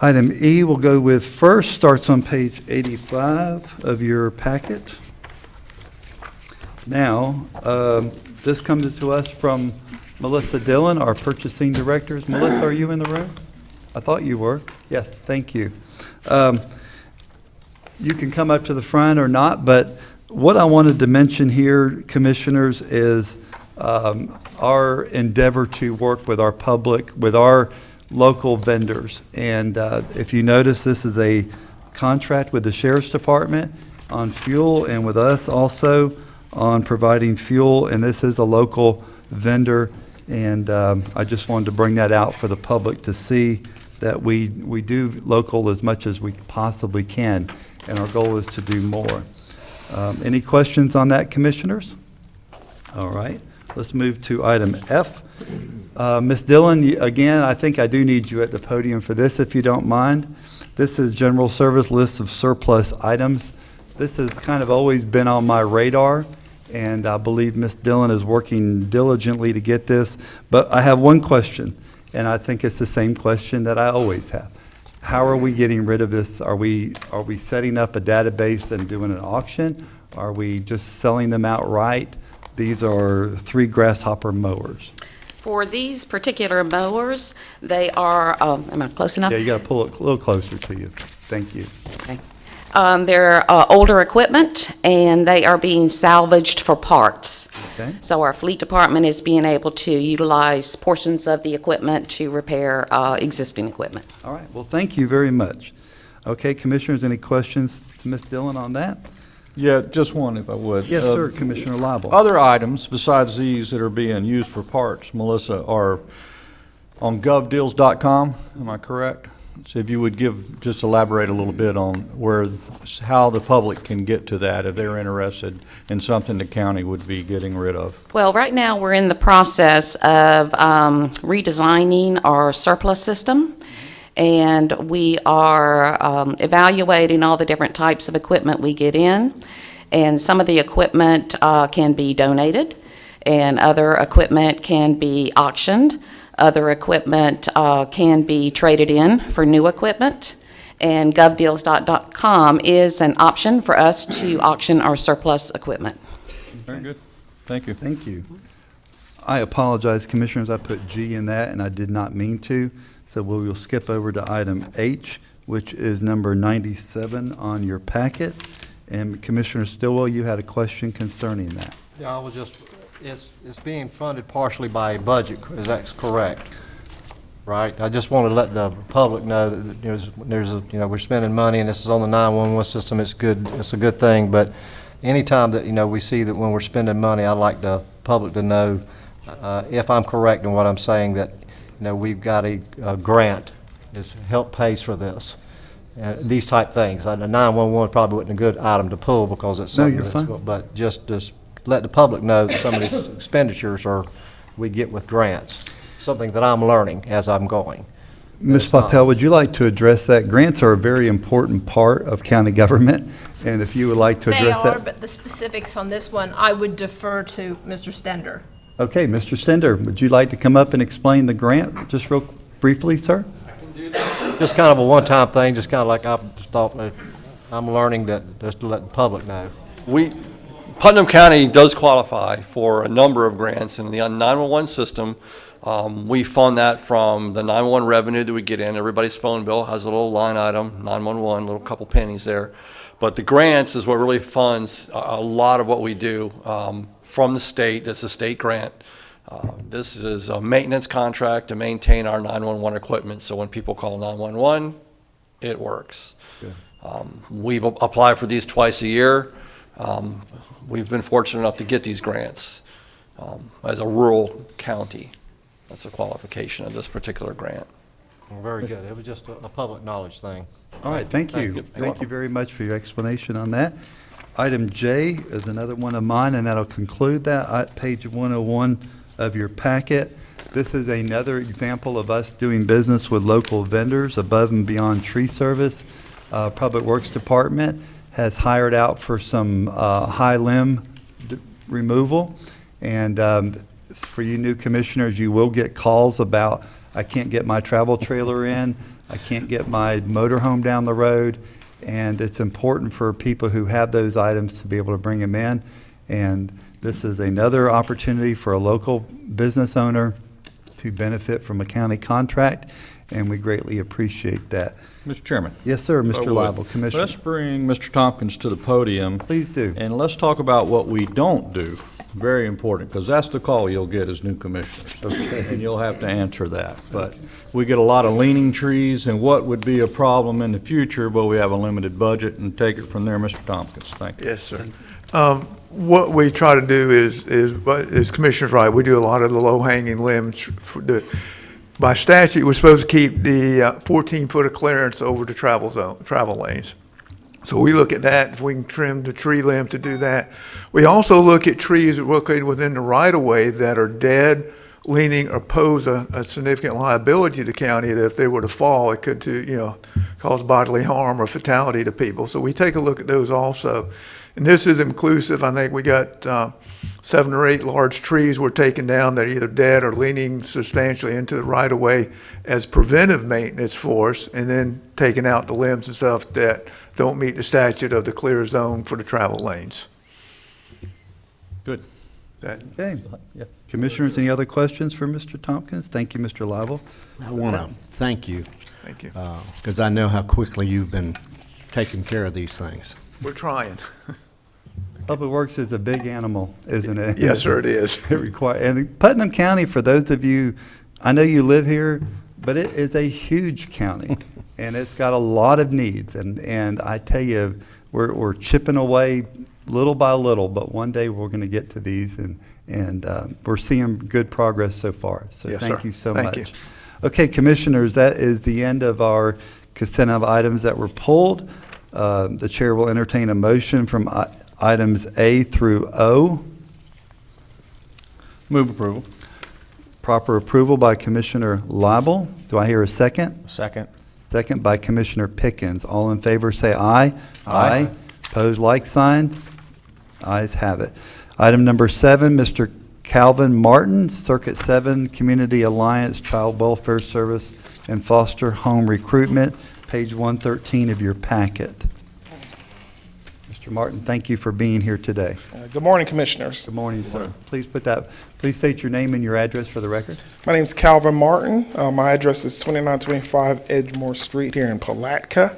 Item E we'll go with first, starts on page 85 of your packet. Now, this comes to us from Melissa Dillon, our purchasing director. Melissa, are you in the room? I thought you were. Yes, thank you. You can come up to the front or not, but what I wanted to mention here, Commissioners, is our endeavor to work with our public, with our local vendors. And if you notice, this is a contract with the Sheriff's Department on fuel and with us also on providing fuel. And this is a local vendor. And I just wanted to bring that out for the public to see that we do local as much as we possibly can. And our goal is to do more. Any questions on that, Commissioners? All right, let's move to item F. Ms. Dillon, again, I think I do need you at the podium for this, if you don't mind. This is general service list of surplus items. This has kind of always been on my radar, and I believe Ms. Dillon is working diligently to get this. But I have one question, and I think it's the same question that I always have. How are we getting rid of this? Are we setting up a database and doing an auction? Are we just selling them outright? These are 3 grasshopper mowers. For these particular mowers, they are, am I close enough? Yeah, you got to pull it a little closer to you. Thank you. Okay. They're older equipment, and they are being salvaged for parts. Okay. So our fleet department is being able to utilize portions of the equipment to repair existing equipment. All right, well, thank you very much. Okay, Commissioners, any questions to Ms. Dillon on that? Yeah, just one if I would. Yes, sir, Commissioner Lible. Other items besides these that are being used for parts, Melissa, are on govdeals.com, am I correct? So if you would just elaborate a little bit on how the public can get to that if they're interested in something the county would be getting rid of. Well, right now, we're in the process of redesigning our surplus system, and we are evaluating all the different types of equipment we get in, and some of the equipment can be donated, and other equipment can be auctioned. Other equipment can be traded in for new equipment, and govdeals.com is an option for us to auction our surplus equipment. Very good. Thank you. Thank you. I apologize, Commissioners, I put G in that, and I did not mean to, so we will skip over to item H, which is number 97 on your packet. And Commissioner Stillwell, you had a question concerning that. Yeah, I was just, it's being funded partially by a budget, is that correct? Right? I just want to let the public know that we're spending money and this is on the 911 system. It's good, it's a good thing, but anytime that, we see that when we're spending money, I'd like the public to know, if I'm correct in what I'm saying, that, we've got a grant is help pays for this. These type things. The 911 probably wasn't a good item to pull because it's something you're fine. But just let the public know that some of these expenditures we get with grants, something that I'm learning as I'm going. Ms. Papel, would you like to address that? Grants are a very important part of county government, and if you would like to address that. They are, but the specifics on this one, I would defer to Mr. Stender. Okay, Mr. Stender, would you like to come up and explain the grant just real briefly, sir? Just kind of a one-time thing, just kind of like I thought, I'm learning that, just to let the public know. Putnam County does qualify for a number of grants in the 911 system. We fund that from the 911 revenue that we get in. Everybody's phone bill has a little line item, 911, little couple pennies there. But the grants is what really funds a lot of what we do from the state. It's a state grant. This is a maintenance contract to maintain our 911 equipment. So when people call 911, it works. We apply for these twice a year. We've been fortunate enough to get these grants as a rural county. That's a qualification of this particular grant. Well, very good. It was just a public knowledge thing. All right, thank you. Thank you very much for your explanation on that. Item J is another one of mine, and that'll conclude that. Page 101 of your packet. This is another example of us doing business with local vendors above and beyond tree service. Public Works Department has hired out for some high limb removal. And for you new commissioners, you will get calls about, I can't get my travel trailer in, I can't get my motorhome down the road. And it's important for people who have those items to be able to bring them in. And this is another opportunity for a local business owner to benefit from a county contract, and we greatly appreciate that. Mr. Chairman. Yes, sir, Mr. Lible, Commissioner. Let's bring Mr. Tompkins to the podium. Please do. And let's talk about what we don't do. Very important, because that's the call you'll get as new commissioners. Okay. And you'll have to answer that. But we get a lot of leaning trees and what would be a problem in the future, but we have a limited budget, and take it from there, Mr. Tompkins. Thank you. Yes, sir. What we try to do is Commissioner's right, we do a lot of the low-hanging limbs. By statute, we're supposed to keep the 14-foot of clearance over the travel lanes. So we look at that, if we can trim the tree limb to do that. We also look at trees that are located within the right-of-way that are dead leaning or pose a significant liability to the county, that if they were to fall, it could, cause bodily harm or fatality to people. So we take a look at those also. And this is inclusive. I think we got 7 or 8 large trees were taken down that are either dead or leaning substantially into the right-of-way as preventive maintenance for us, and then taking out the limbs and stuff that don't meet the statute of the clear zone for the travel lanes. Good. Okay. Commissioners, any other questions for Mr. Tompkins? Thank you, Mr. Lible. I want to thank you. Thank you. Because I know how quickly you've been taking care of these things. We're trying. Public Works is a big animal, isn't it? Yes, sir, it is. And Putnam County, for those of you, I know you live here, but it is a huge county, and it's got a lot of needs. And I tell you, we're chipping away little by little, but one day we're going to get to these, and we're seeing good progress so far. So Yes, thank sir. you so Thank much. you. Okay, Commissioners, that is the end of our consent of items that were pulled. The chair will entertain a motion from items A through O. Move approval. Proper approval by Commissioner Lible. Do I hear a second? Second. Second by Commissioner Pickens. All in favor say aye. Aye. Opposed, like sign. Ayes have it. Item number 7, Mr. Calvin Martin, Circuit 7 Community Alliance Child Welfare Service and Foster Home Recruitment, page 113 of your packet. Mr. Martin, thank you for being here today. Good morning, Commissioners. Good morning, sir. Please state your name and your address for the record. My name is Calvin Martin. My address is 2925 Edgemore Street here in Palatka.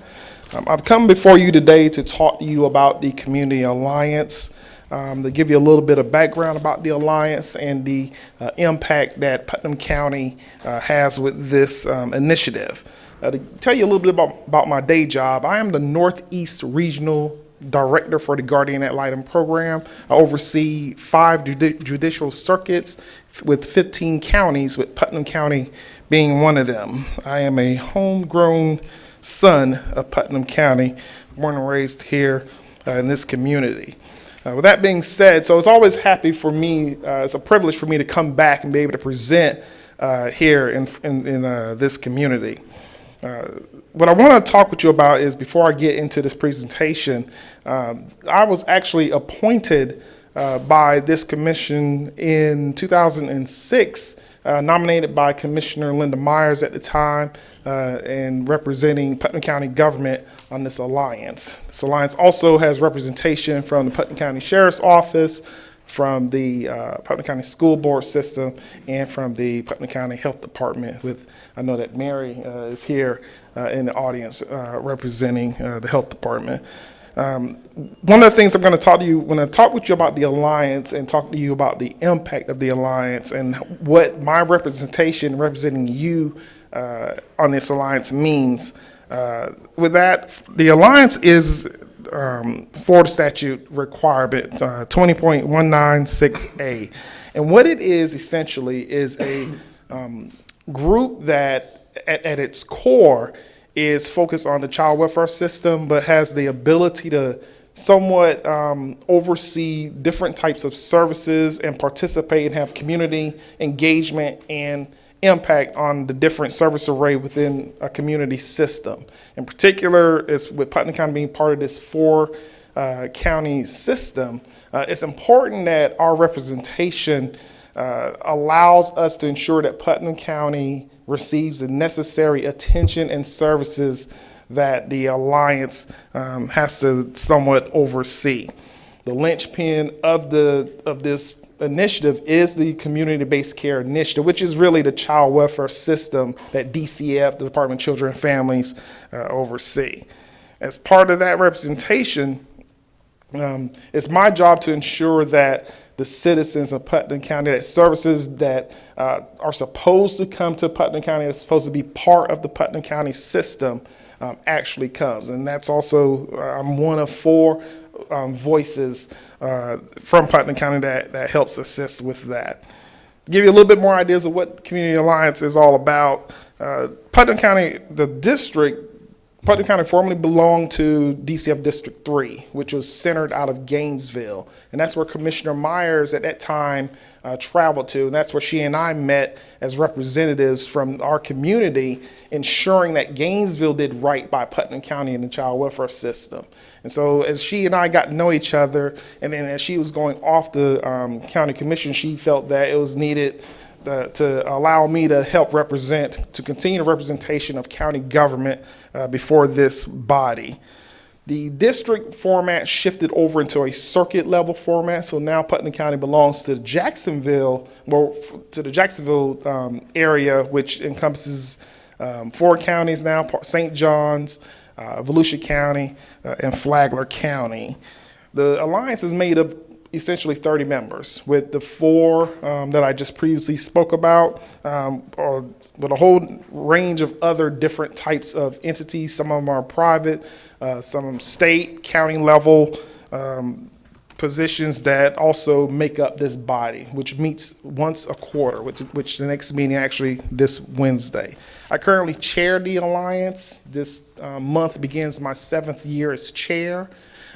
I've come before you today to talk to you about the Community Alliance, to give you a little bit of background about the Alliance and the impact that Putnam County has with this initiative. To tell you a little bit about my day job, I am the Northeast Regional Director for the Guardian Ad Litem program. I oversee 5 judicial circuits with 15 counties, with Putnam County being one of them. I am a homegrown son of Putnam County, born and raised here in this community. With that being said, so it's always happy for me, it's a privilege for me to come back and be able to present here in this community. What I want to talk with you about is, before I get into this presentation, I was actually appointed by this commission in 2006, nominated by Commissioner Linda Myers at the time, and representing Putnam County government on this alliance. This alliance also has representation from the Putnam County Sheriff's Office, from the Putnam County School Board system, and from the Putnam County Health Department. I know that Mary is here in the audience representing the Health Department. One of the things I'm going to talk to you, when I talk with you about the Alliance and talk to you about the impact of the Alliance and what my representation representing you on this Alliance means, with that, the Alliance is Florida statute requirement 20.196A. And what it is essentially is a group that at its core is focused on the child welfare system, but has the ability to somewhat oversee different types of services and participate and have community engagement and impact on the different service array within a community system. In particular, it's with Putnam County being part of this 4 county system, it's important that our representation allows us to ensure that Putnam County receives the necessary attention and services that the Alliance has to somewhat oversee. The linchpin of this initiative is the community-based care initiative, which is really the child welfare system that DCF, the Department of Children and Families, oversee. As part of that representation, it's my job to ensure that the citizens of Putnam County, that services that are supposed to come to Putnam County, that's supposed to be part of the Putnam County system, actually comes. And that's also, I'm one of 4 voices from Putnam County that helps assist with that. To give you a little bit more ideas of what Community Alliance is all about, Putnam County, the district, Putnam County formerly belonged to DCF District 3, which was centered out of Gainesville. And that's where Commissioner Myers at that time traveled to. And that's where she and I met as representatives from our community, ensuring that Gainesville did right by Putnam County and the child welfare system. And so as she and I got to know each other, and then as she was going off the county commission, she felt that it was needed to allow me to help to continue the representation of county government before this body. The district format shifted over into a circuit level format, so now Putnam County belongs to Jacksonville, area, which encompasses 4 counties now: St. John's, Volusia County, and Flagler County. The alliance is made up essentially 30 members, with the 4 that I just previously spoke about, or with a whole range of other different types of entities. Some of them are private, some of them state, county level positions that also make up this body, which meets once a quarter, which the next meeting actually this Wednesday. I currently chair the alliance. This month begins my 7th year as chair.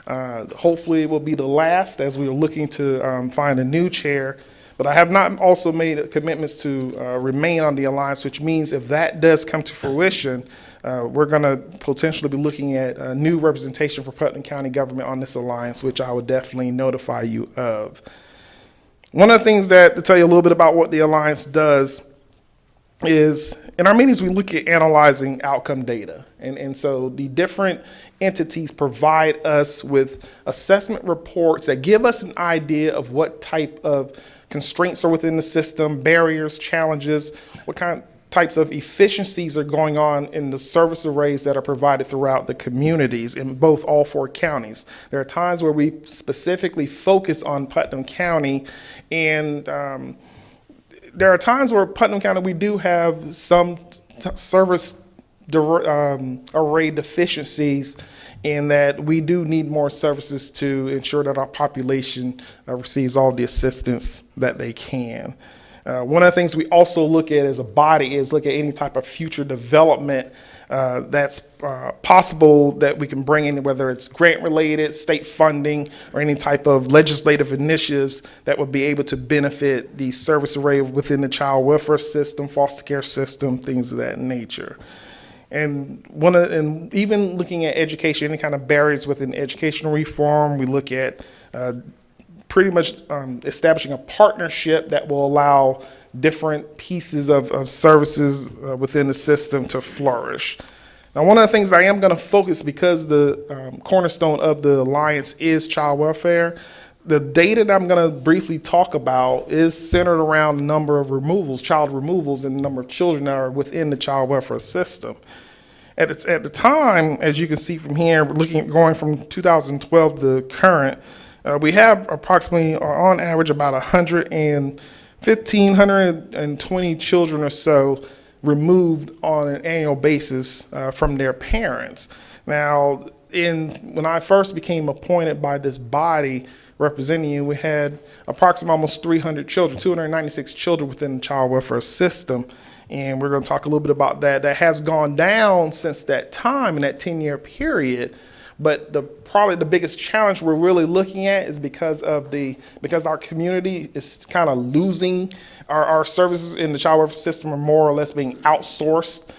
Hopefully it will be the last, as we are looking to find a new chair. But I have not also made commitments to remain on the alliance, which means if that does come to fruition, we're going to potentially be looking at a new representation for Putnam County government on this alliance, which I would definitely notify you of. One of the things to tell you a little bit about what the alliance does is, in our meetings, we look at analyzing outcome data. And so the different entities provide us with assessment reports that give us an idea of what type of constraints are within the system, barriers, challenges, what types of efficiencies are going on in the service arrays that are provided throughout the communities in all 4 counties. There are times where we specifically focus on Putnam County, and there are times where Putnam County, we do have some service array deficiencies, in that we do need more services to ensure that our population receives all the assistance that they can. One of the things we also look at as a body is look at any type of future development that's possible that we can bring in, whether it's grant related, state funding, or any type of legislative initiatives that would be able to benefit the service array within the child welfare system, foster care system, things of that nature. And even looking at education, any kind of barriers within educational reform, we look at pretty much establishing a partnership that will allow different pieces of services within the system to flourish. Now, one of the things I am going to focus, because the cornerstone of the alliance is child welfare, the data that I'm going to briefly talk about is centered around the number of child removals, and the number of children that are within the child welfare system. At the time, as you can see from here, going from 2012 to current, we have approximately, on average, about 120 children or so removed on an annual basis from their parents. Now, when I first became appointed by this body representing you, we had approximately almost 300 children, 296 children within the child welfare system. And we're going to talk a little bit about that. That has gone down since that time, in that 10-year period. But probably the biggest challenge we're really looking at is because our community is kind of losing our services in the child welfare system are more or less being outsourced.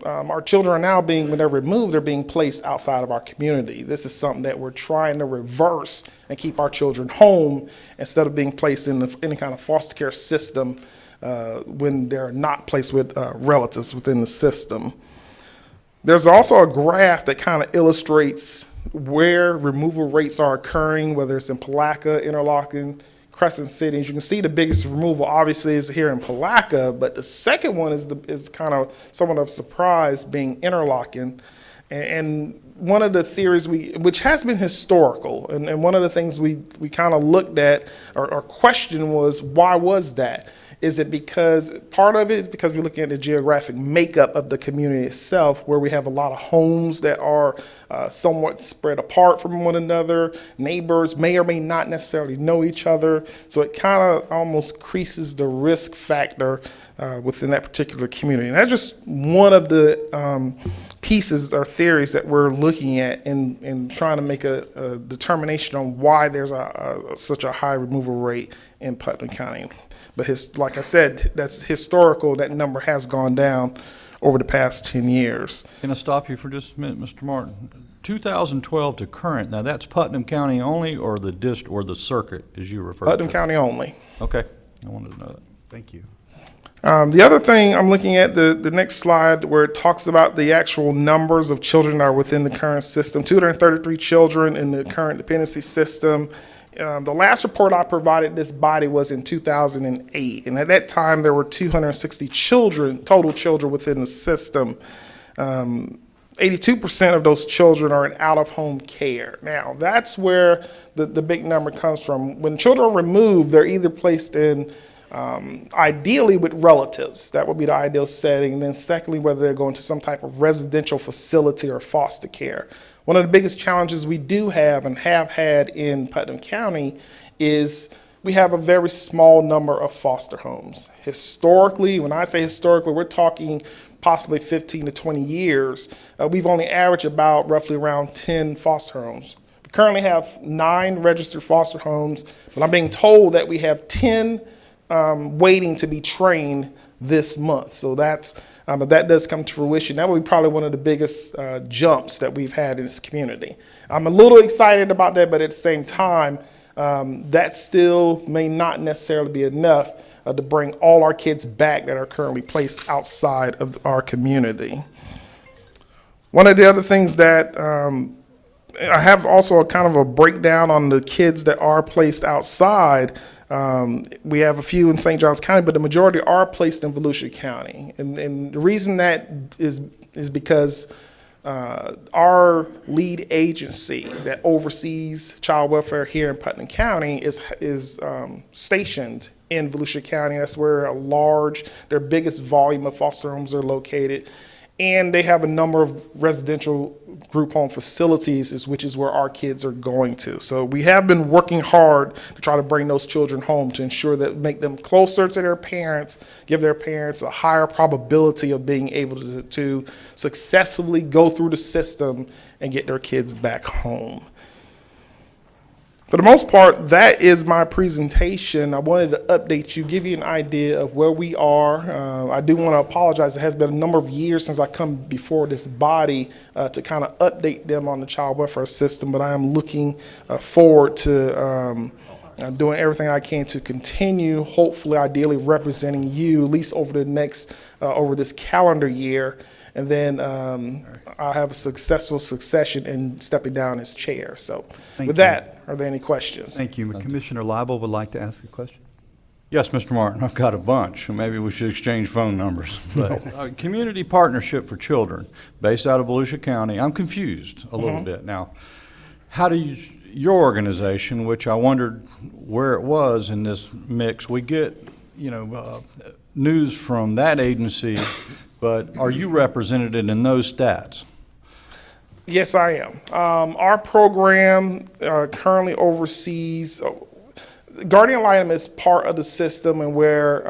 Our children are now when they're removed, they're being placed outside of our community. This is something that we're trying to reverse and keep our children home instead of being placed in any kind of foster care system when they're not placed with relatives within the system. There's also a graph that kind of illustrates where removal rates are occurring, whether it's in Palatka, Interlochen, Crescent City. As you can see, the biggest removal obviously is here in Palatka, but the second one is kind of somewhat of a surprise, being Interlochen. And one of the theories which has been historical, and one of the things we kind of looked at or questioned was, why was that? Is it because part of it is because we're looking at the geographic makeup of the community itself, where we have a lot of homes that are somewhat spread apart from one another. Neighbors may or may not necessarily know each other. So it kind of almost increases the risk factor within that particular community. And that's just one of the pieces or theories that we're looking at and trying to make a determination on why there's such a high removal rate in Putnam County. But like I said, that's historical. That number has gone down over the past 10 years. Can I stop you for just a minute, Mr. Martin? 2012 to current, now that's Putnam County only, or the circuit, as you refer to it? Putnam County only. Okay, I wanted to know that. Thank you. The other thing I'm looking at, the next slide, where it talks about the actual numbers of children that are within the current system, 233 children in the current dependency system. The last report I provided this body was in 2008, and at that time there were 260 children, total children within the system. 82% of those children are in out-of-home care. Now, that's where the big number comes from. When children are removed, they're either placed in ideally with relatives. That would be the ideal setting. And then secondly, whether they're going to some type of residential facility or foster care. One of the biggest challenges we do have and have had in Putnam County is we have a very small number of foster homes. Historically, when I say historically, we're talking possibly 15 to 20 years. We've only averaged about roughly around 10 foster homes. We currently have 9 registered foster homes, but I'm being told that we have 10 waiting to be trained this month. So if that does come to fruition, that would be probably one of the biggest jumps that we've had in this community. I'm a little excited about that, but at the same time, that still may not necessarily be enough to bring all our kids back that are currently placed outside of our community. One of the other things that I have also a kind of a breakdown on the kids that are placed outside. We have a few in St. Johns County, but the majority are placed in Volusia County. And the reason that is because our lead agency that oversees child welfare here in Putnam County is stationed in Volusia County. That's where their biggest volume of foster homes are located. And they have a number of residential group home facilities, which is where our kids are going to. So we have been working hard to try to bring those children home to ensure that make them closer to their parents, give their parents a higher probability of being able to successfully go through the system and get their kids back home. For the most part, that is my presentation. I wanted to update you, give you an idea of where we are. I do want to apologize. It has been a number of years since I come before this body to kind of update them on the child welfare system, but I am looking forward to doing everything I can to continue, hopefully, ideally representing you, at least over this calendar year. And then I'll have a successful succession in stepping down as chair. So with that, are there any questions? Thank you. Commissioner Lible would like to ask a question. Yes, Mr. Martin, I've got a bunch. Maybe we should exchange phone numbers. But Community Partnership for Children, based out of Volusia County. I'm confused a little bit. Now, how do your organization, which I wondered where it was in this mix, we get, news from that agency, but are you represented in those stats? Yes, I am. Our program currently oversees, guardian ad litem is part of the system, and where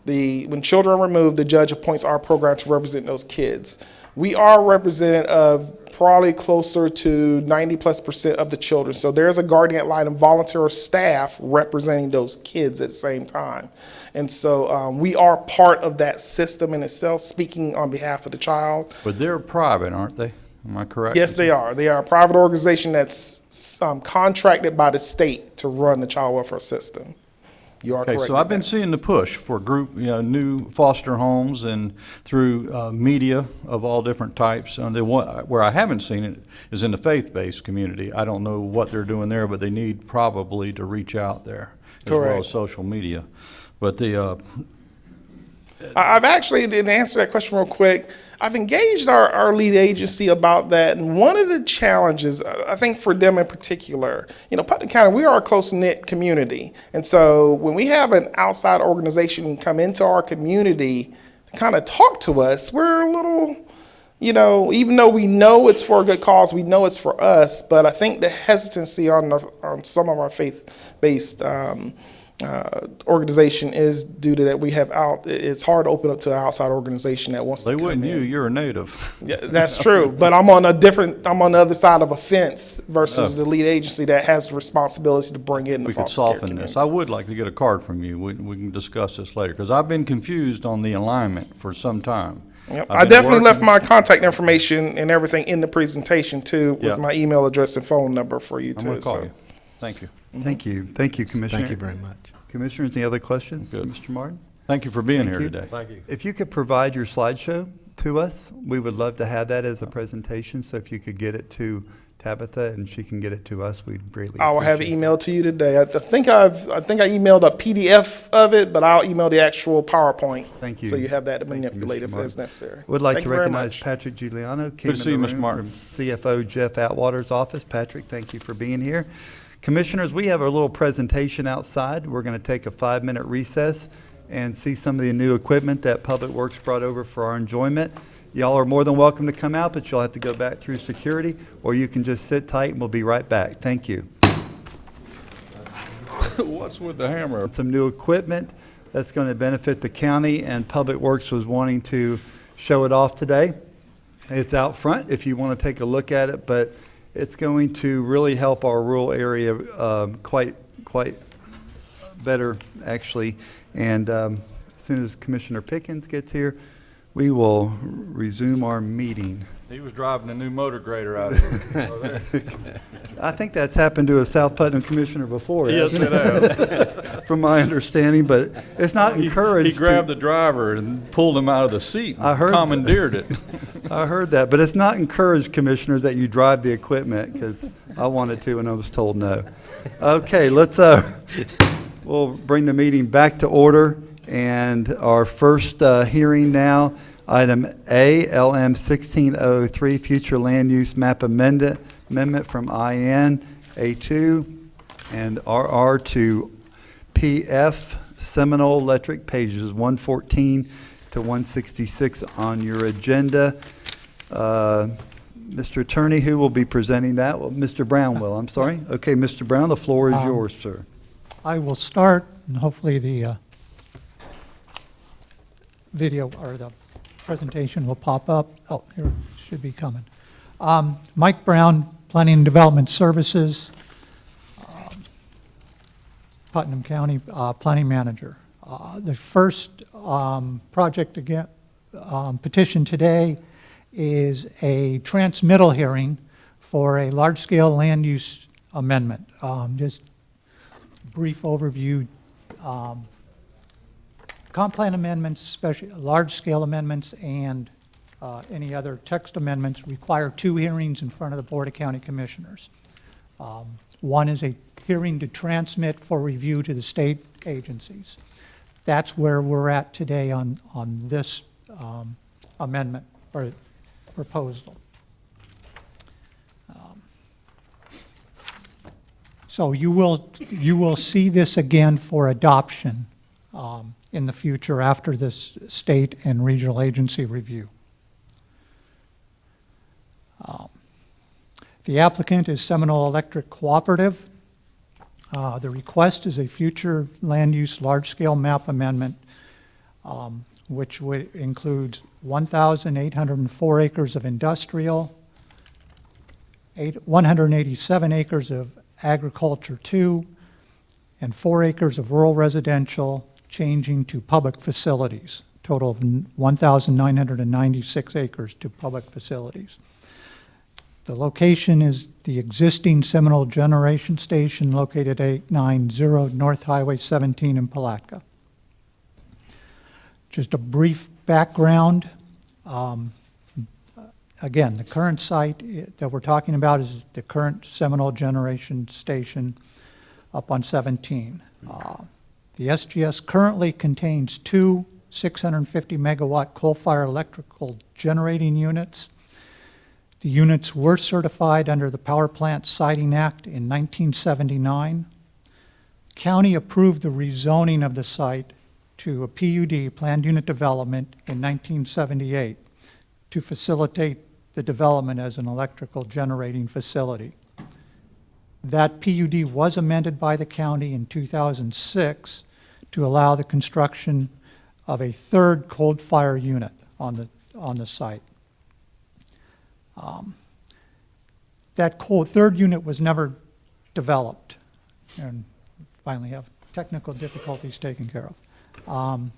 when children are removed, the judge appoints our program to represent those kids. We are represented of probably closer to 90+% of the children. So there's a guardian ad litem volunteer or staff representing those kids at the same time. And so we are part of that system in itself, speaking on behalf of the child. But they're private, aren't they? Am I correct? Yes, they are. They are a private organization that's contracted by the state to run the child welfare system. You are correct. Okay, so I've been seeing the push for new foster homes and through media of all different types. And where I haven't seen it is in the faith-based community. I don't know what they're doing there, but they need probably to reach out there as well as social media. But I've actually, to answer that question real quick, I've engaged our lead agency about that, and one of the challenges, I think for them in particular, Putnam County, we are a close-knit community, and so when we have an outside organization come into our community to kind of talk to us, we're a little, even though we know it's for a good cause, we know it's for us, but I think the hesitancy on some of our faith-based organization is due to that we have it's hard to open up to an outside organization that wants They to come wouldn't in. you're a native. Yeah, that's true, but I'm on the other side of a fence versus the lead agency that has the responsibility to bring in the We could foster care soften community. this. I would like to get a card from you. We can discuss this later, because I've been confused on the alignment for some time. Yep. I've I been definitely left working- my contact information and everything in the presentation too, with Yeah. my email address and phone number for you I'm too. going to call so. you. Thank you. Thank you. Thank you, Commissioner. Thank you very much. Commissioners, any other questions? Good. Mr. Martin? Thank you for being Thank here you. today. Thank you. If you could provide your slideshow to us, we would love to have that as a presentation. So if you could get it to Tabitha and she can get it to us, we'd greatly I will have it appreciate emailed to you today. I think I emailed a PDF of it, but I'll email the actual PowerPoint. Thank you. So you have that to Thank you, manipulate Mr. if Martin. it's necessary. Would like Thank to you very recognize much. Patrick Giuliano. Good to see you, Mr. Martin. From CFO Jeff Atwater's office. Patrick, thank you for being here. Commissioners, we have a little presentation outside. We're going to take a 5-minute recess and see some of the new equipment that Public Works brought over for our enjoyment. Y'all are more than welcome to come out, but you'll have to go back through security, or you can just sit tight and we'll be right back. Thank you. What's with the hammer? Some new equipment that's going to benefit the county, and Public Works was wanting to show it off today. It's out front if you want to take a look at it, but it's going to really help our rural area quite better, actually. And as soon as Commissioner Pickens gets here, we will resume our meeting. He was driving a new motor grader out here. I think that's happened to a South Putnam commissioner before. Yes, hasn't it has. From my understanding, but it's not encouraged. He grabbed the driver and pulled him out of the seat and I heard- commandeered it. I heard that, but it's not encouraged, commissioners, that you drive the equipment, because I wanted to and I was told no. Okay, we'll bring the meeting back to order, and our first hearing now, item A, LM 1603, Future Land Use Map Amendment from IN A2 and RR to PF Seminole Electric, pages 114 to 166 on your agenda. Mr. Attorney, who will be presenting that? Well, Mr. Brown will, I'm sorry. Okay, Mr. Brown, the floor is yours, sir. I will start, and hopefully the video or the presentation will pop up. Oh, here it should be coming. Mike Brown, Planning and Development Services, Putnam County Planning Manager. The first project again, petition today is a transmittal hearing for a large-scale land use amendment. Just brief overview. Comp plan amendments, especially large-scale amendments, and any other text amendments require 2 hearings in front of the Board of County Commissioners. One is a hearing to transmit for review to the state agencies. That's where we're at today on this amendment or proposal. So you will see this again for adoption in the future after this state and regional agency review. The applicant is Seminole Electric Cooperative. The request is a future land use large-scale map amendment, which includes 1,804 acres of industrial, 187 acres of agriculture 2, and 4 acres of rural residential, changing to public facilities, total of 1,996 acres to public facilities. The location is the existing Seminole Generation Station located at 890 North Highway 17 in Palatka. Just a brief background. Again, the current site that we're talking about is the current Seminole Generation Station up on 17. The SGS currently contains 2 650 megawatt coal-fired electrical generating units. The units were certified under the Power Plant Siting Act in 1979. County approved the rezoning of the site to a PUD, Planned Unit Development, in 1978 to facilitate the development as an electrical generating facility. That PUD was amended by the county in 2006 to allow the construction of a third cold fire unit on the site. That third unit was never developed, and finally have technical difficulties taken care of.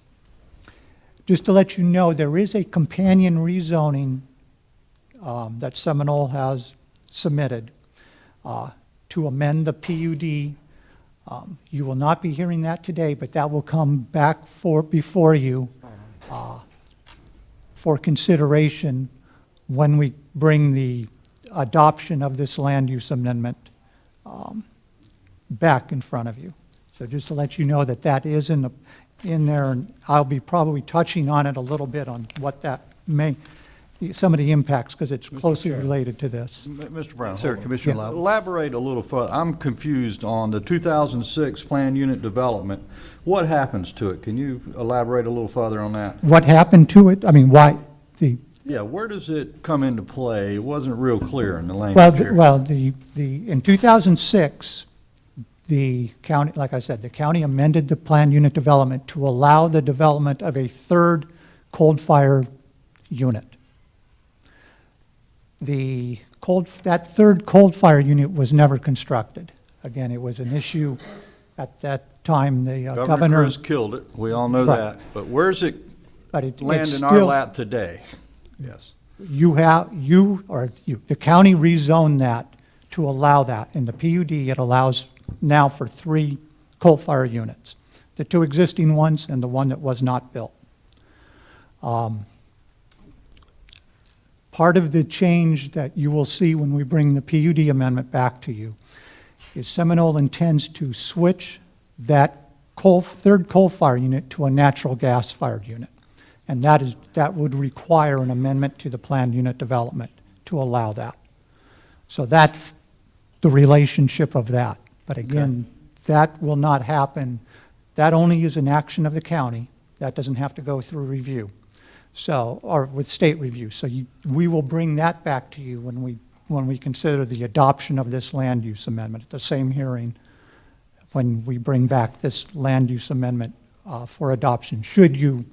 Just to let you know, there is a companion rezoning that Seminole has submitted to amend the PUD. You will not be hearing that today, but that will come back before you for consideration when we bring the adoption of this land use amendment back in front of you. So just to let you know that that is in there, and I'll be probably touching on it a little bit on what that some of the impacts, because it's closely related to this. Mr. Brown. Sir, hold on. Commissioner Lowell. Elaborate a little further. I'm confused on the 2006 plan unit development. What happens to it? Can you elaborate a little further on that? What happened to it? I mean, why? Yeah, where does it come into play? It wasn't real clear in the language here. In 2006, the county, like I said, the county amended the plan unit development to allow the development of a third cold fire unit. That third cold fire unit was never constructed. Again, it was an issue at that time. The governor Chris killed it. We all know Right. that. But where's it But land it's in our still- lap today? Yes. the county rezoned that to allow that. In the PUD, it allows now for 3 coal fire units, the 2 existing ones and the one that was not built. Part of the change that you will see when we bring the PUD amendment back to you is Seminole intends to switch that third coal fire unit to a natural gas fired unit. And that would require an amendment to the planned unit development to allow that. So that's the relationship of that. But again, that will not happen. That only is an action of the county. That doesn't have to go through review. So, or with state review. So we will bring that back to you when we consider the adoption of this land use amendment at the same hearing, when we bring back this land use amendment for adoption, should you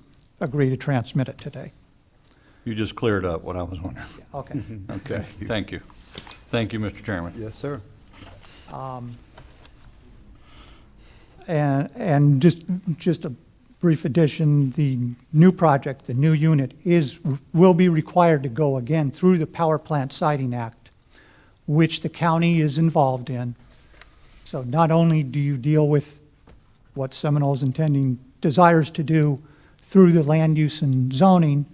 agree to transmit it today. You just cleared up what I was wondering. Okay. Okay, thank you. Thank you, Mr. Chairman. Yes, sir. And just a brief addition, the new project, the new unit will be required to go again through the Power Plant Siting Act, which the county is involved in. So not only do you deal with what Seminole's desires to do through the land use and zoning,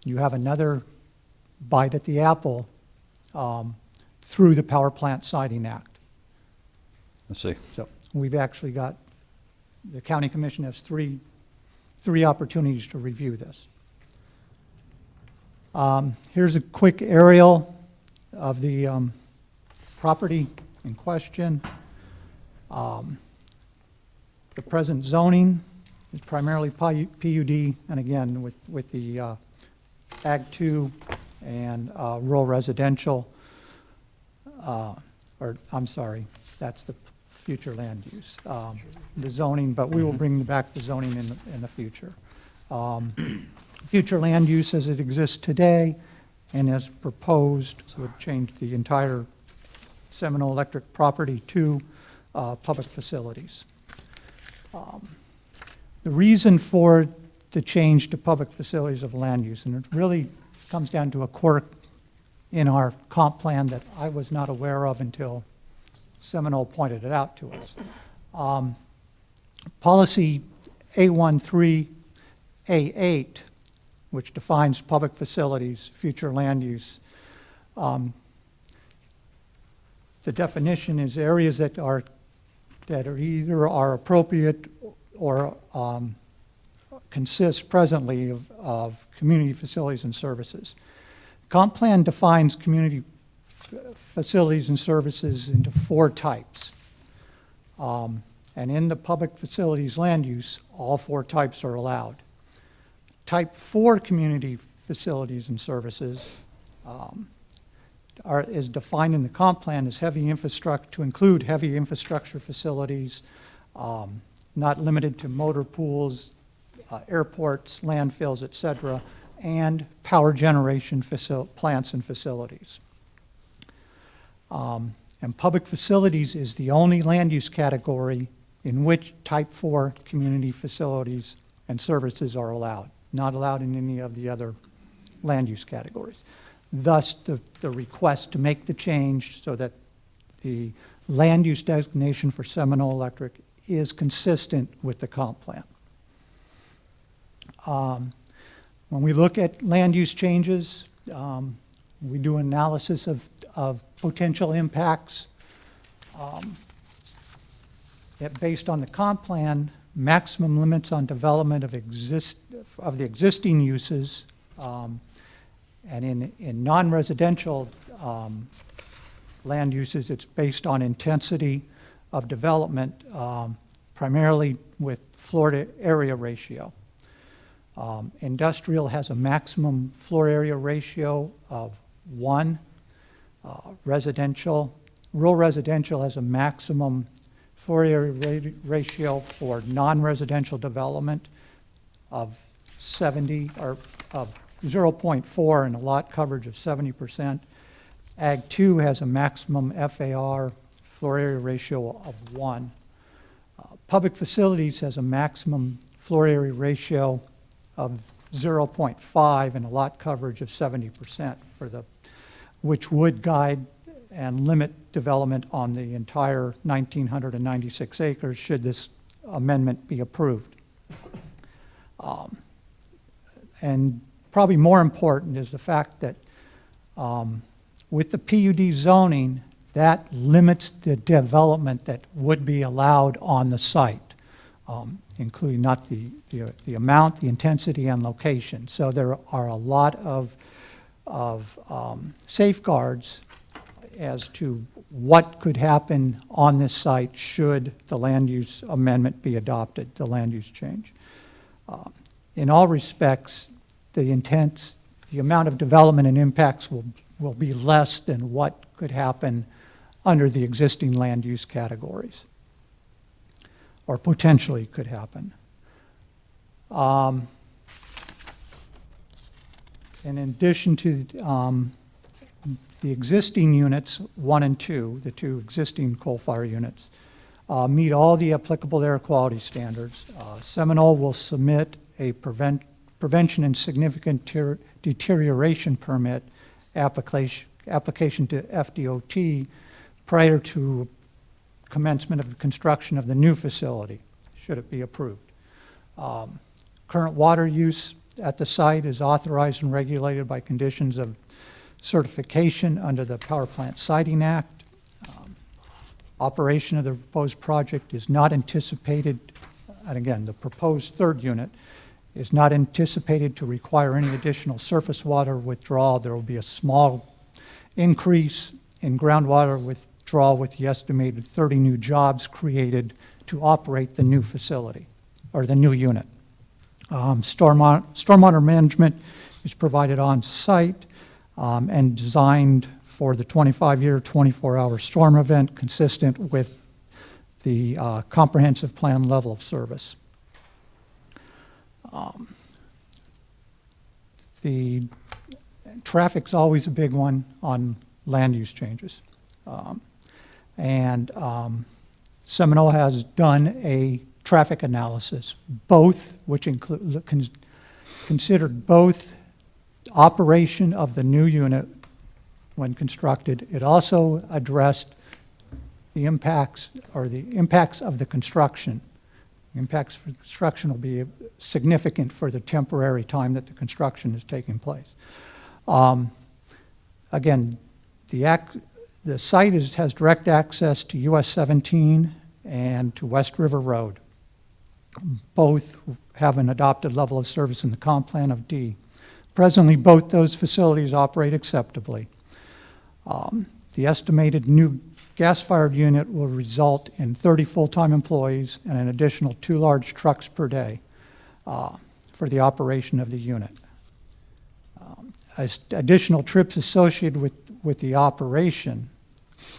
you have another bite at the apple through the Power Plant Siting Act. Let's see. So we've actually got, the county commission has three opportunities to review this. Here's a quick aerial of the property in question. The present zoning is primarily PUD, and again, with the Ag 2 and rural residential, or I'm sorry, that's the future land use, the zoning, but we will bring back the zoning in the future. Future land use as it exists today and as proposed would change the entire Seminole Electric property to public facilities. The reason for the change to public facilities of land use, and it really comes down to a quirk in our comp plan that I was not aware of until Seminole pointed it out to us. Policy A13A8, which defines public facilities, future land use, the definition is areas that either are appropriate or consist presently of community facilities and services. Comp plan defines community facilities and services into 4 types. And in the public facilities land use, all 4 types are allowed. Type 4 community facilities and services is defined in the comp plan as heavy infrastructure, to include heavy infrastructure facilities, not limited to motor pools, airports, landfills, et cetera, and power generation plants and facilities. And public facilities is the only land use category in which type 4 community facilities and services are allowed, not allowed in any of the other land use categories. Thus, the request to make the change so that the land use designation for Seminole Electric is consistent with the comp plan. When we look at land use changes, we do analysis of potential impacts. Based on the comp plan, maximum limits on development of the existing uses, and in non-residential land uses, it's based on intensity of development, primarily with floor to area ratio. Industrial has a maximum floor area ratio of 1. Rural residential has a maximum floor area ratio for non-residential development of 70, or of 0.4, and a lot coverage of 70%. Ag 2 has a maximum FAR floor area ratio of 1. Public facilities has a maximum floor area ratio of 0.5 and a lot coverage of 70% which would guide and limit development on the entire 1,996 acres should this amendment be approved. And probably more important is the fact that with the PUD zoning, that limits the development that would be allowed on the site, including not the amount, the intensity, and location. So there are a lot of safeguards as to what could happen on this site should the land use amendment be adopted, the land use change. In all respects, the amount of development and impacts will be less than what could happen under the existing land use categories, or potentially could happen. In addition to the existing units, 1 and 2, the 2 existing coal-fired units, meet all the applicable air quality standards. Seminole will submit a prevention and significant deterioration permit application to FDOT prior to commencement of the construction of the new facility, should it be approved. Current water use at the site is authorized and regulated by conditions of certification under the Power Plant Siting Act. Operation of the proposed project is not anticipated, and again, the proposed third unit is not anticipated to require any additional surface water withdrawal. There will be a small increase in groundwater withdrawal with the estimated 30 new jobs created to operate the new facility, or the new unit. Stormwater management is provided on site and designed for the 25-year, 24-hour storm event consistent with the comprehensive plan level of service. The traffic's always a big one on land use changes. Seminole has done a traffic analysis, which considered both operation of the new unit when constructed. It also addressed the impacts of the construction. The impacts for construction will be significant for the temporary time that the construction is taking place. Again, the site has direct access to US 17 and to West River Road. Both have an adopted level of service in the comp plan of D. Presently, both those facilities operate acceptably. The estimated new gas-fired unit will result in 30 full-time employees and an additional 2 large trucks per day for the operation of the unit. Additional trips associated with the operation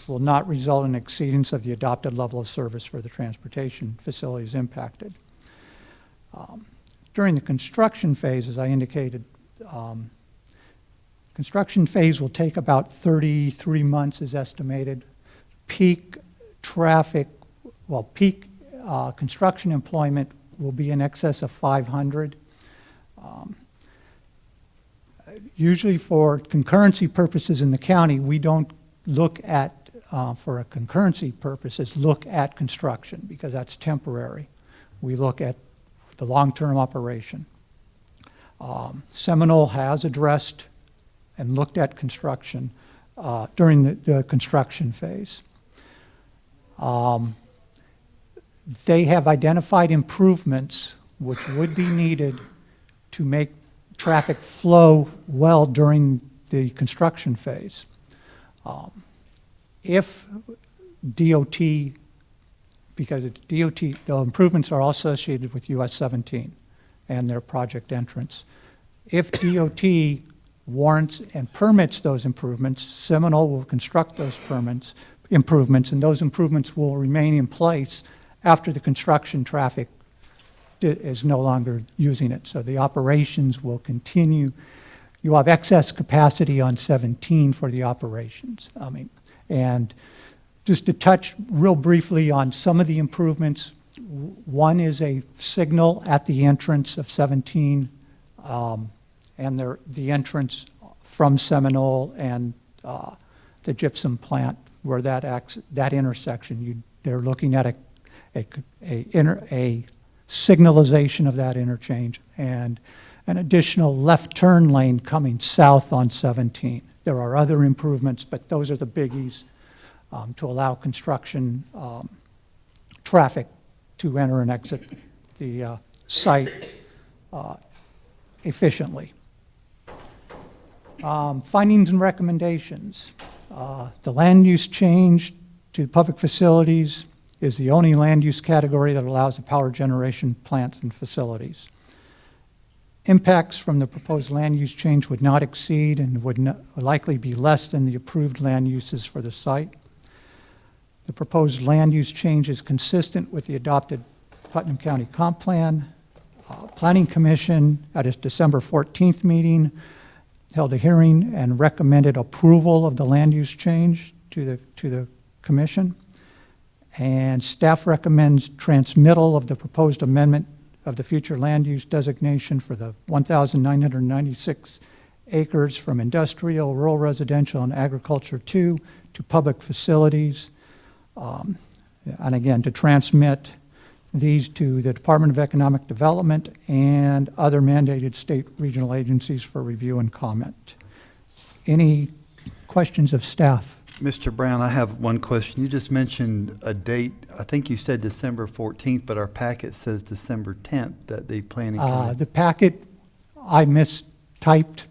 will not result in exceedance of the adopted level of service for the transportation facilities impacted. During the construction phase, as I indicated, construction phase will take about 33 months is estimated. Peak traffic, well, peak construction employment will be in excess of 500. Usually for concurrency purposes in the county, we don't look at, for a concurrency purposes, look at construction because that's temporary. We look at the long-term operation. Seminole has addressed and looked at construction during the construction phase. They have identified improvements which would be needed to make traffic flow well during the construction phase. If DOT, because it's DOT, the improvements are all associated with US 17 and their project entrance. If DOT warrants and permits those improvements, Seminole will construct those improvements, and those improvements will remain in place after the construction traffic is no longer using it. So the operations will continue. You have excess capacity on 17 for the operations. And just to touch real briefly on some of the improvements, one is a signal at the entrance of 17 and the entrance from Seminole and the gypsum plant where that intersection, they're looking at a signalization of that interchange and an additional left turn lane coming south on 17. There are other improvements, but those are the biggies to allow construction traffic to enter and exit the site efficiently. Findings and recommendations. The land use change to public facilities is the only land use category that allows the power generation plants and facilities. Impacts from the proposed land use change would not exceed and would likely be less than the approved land uses for the site. The proposed land use change is consistent with the adopted Putnam County Comp Plan. Planning Commission at its December 14th meeting held a hearing and recommended approval of the land use change to the commission. And staff recommends transmittal of the proposed amendment of the future land use designation for the 1,996 acres from industrial, rural residential, and agriculture 2 to public facilities. And again, to transmit these to the Department of Economic Development and other mandated state regional agencies for review and comment. Any questions of staff? Mr. Brown, I have one question. You just mentioned a date. I think you said December 14th, but our packet says December 10th that the planning committee. The packet, I mistyped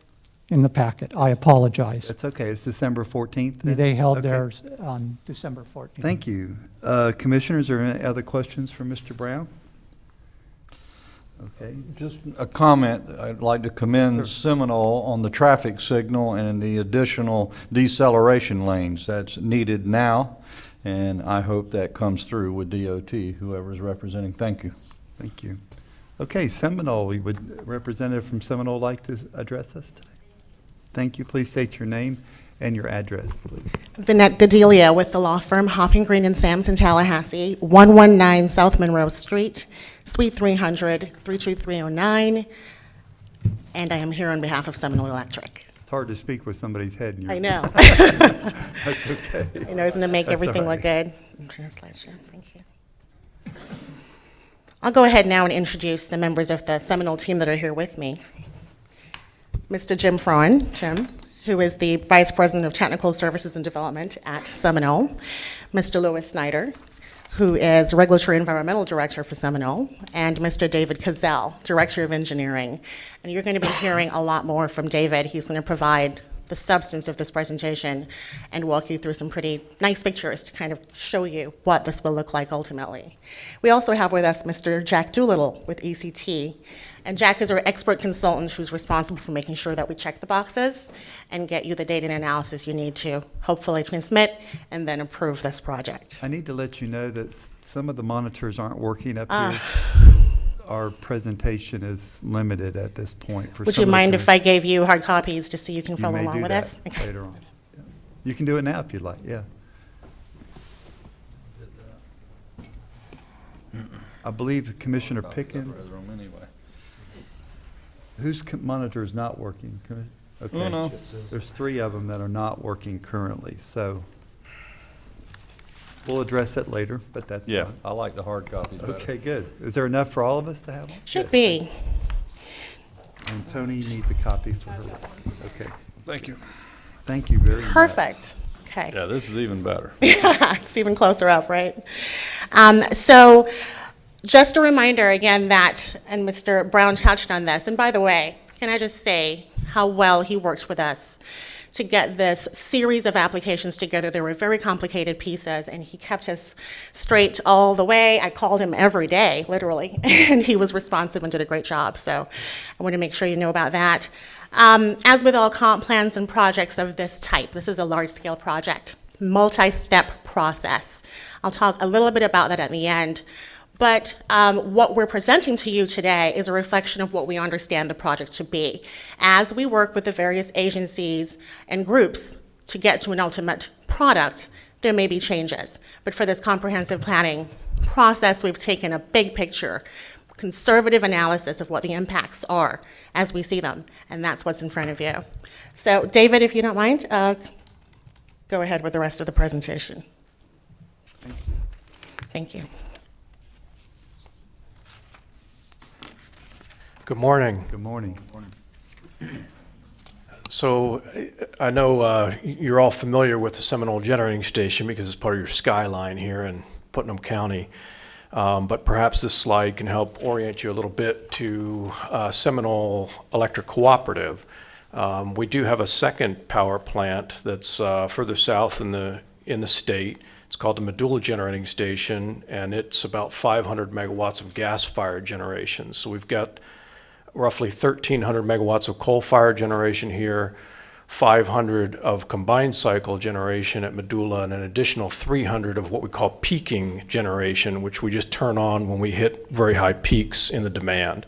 in the packet. I apologize. That's okay. It's December 14th then? They held Okay. theirs on December 14th. Thank you. Commissioners, are there any other questions for Mr. Brown? Okay. Just a comment. I'd like to commend Seminole on the traffic signal and the additional deceleration lanes that's needed now, and I hope that comes through with DOT, whoever is representing. Thank you. Thank you. Okay, Seminole, would representative from Seminole like to address us today? Thank you. Please state your name and your address, please. Vinette Gadelia with the law firm Hopping Green and Sams in Tallahassee, 119 South Monroe Street, Suite 300, 32309, and I am here on behalf of Seminole Electric. It's hard to speak with somebody's head in your... I know. That's okay. I know, isn't it make That's everything all look right. good? Translation, thank you. I'll go ahead now and introduce the members of the Seminole team that are here with me. Mr. Jim Frauen, Jim, who is the Vice President of Technical Services and Development at Seminole. Mr. Louis Snyder, who is Regulatory Environmental Director for Seminole, and Mr. David Cazell, Director of Engineering. And you're going to be hearing a lot more from David. He's going to provide the substance of this presentation and walk you through some pretty nice pictures to kind of show you what this will look like ultimately. We also have with us Mr. Jack Doolittle with ECT. And Jack is our expert consultant who's responsible for making sure that we check the boxes and get you the data and analysis you need to hopefully transmit and then approve this project. I need to let you know that some of the monitors aren't working up here. Our presentation is limited at this point. Would you mind if I gave you hard copies just so you can follow along with us? Okay. Later on. Yeah. You can do it now if you'd like, yeah. I believe Commissioner Pickens. Whose monitor is not working? Okay. Oh, no. There's 3 of them that are not working currently, so we'll address it later, but that's Yeah, fine. I like the hard copy better. Okay, good. Is there enough for all of us to have one? Should be. And Tony needs a copy for her. Okay. Thank you. Thank you very much. Perfect. Okay. Yeah, this is even better. It's even closer up, right? So just a reminder again that, and Mr. Brown touched on this, and by the way, can I just say how well he worked with us to get this series of applications together. They were very complicated pieces, and he kept us straight all the way. I called him every day, literally, and he was responsive and did a great job. So I want to make sure you know about that. As with all comp plans and projects of this type, this is a large-scale project. It's a multi-step process. I'll talk a little bit about that at the end. But what we're presenting to you today is a reflection of what we understand the project to be. As we work with the various agencies and groups to get to an ultimate product, there may be changes. But for this comprehensive planning process, we've taken a big picture, conservative analysis of what the impacts are as we see them, and that's what's in front of you. So, David, if you don't mind, go ahead with the rest of the presentation. Thank you. Good morning. Good morning. So I know you're all familiar with the Seminole Generating Station because it's part of your skyline here in Putnam County. But perhaps this slide can help orient you a little bit to Seminole Electric Cooperative. We do have a second power plant that's further south in the state. It's called the Medulla Generating Station, and it's about 500 megawatts of gas-fired generation. So we've got roughly 1,300 megawatts of coal-fired generation here, 500 of combined cycle generation at Medulla, and an additional 300 of what we call peaking generation, which we just turn on when we hit very high peaks in the demand.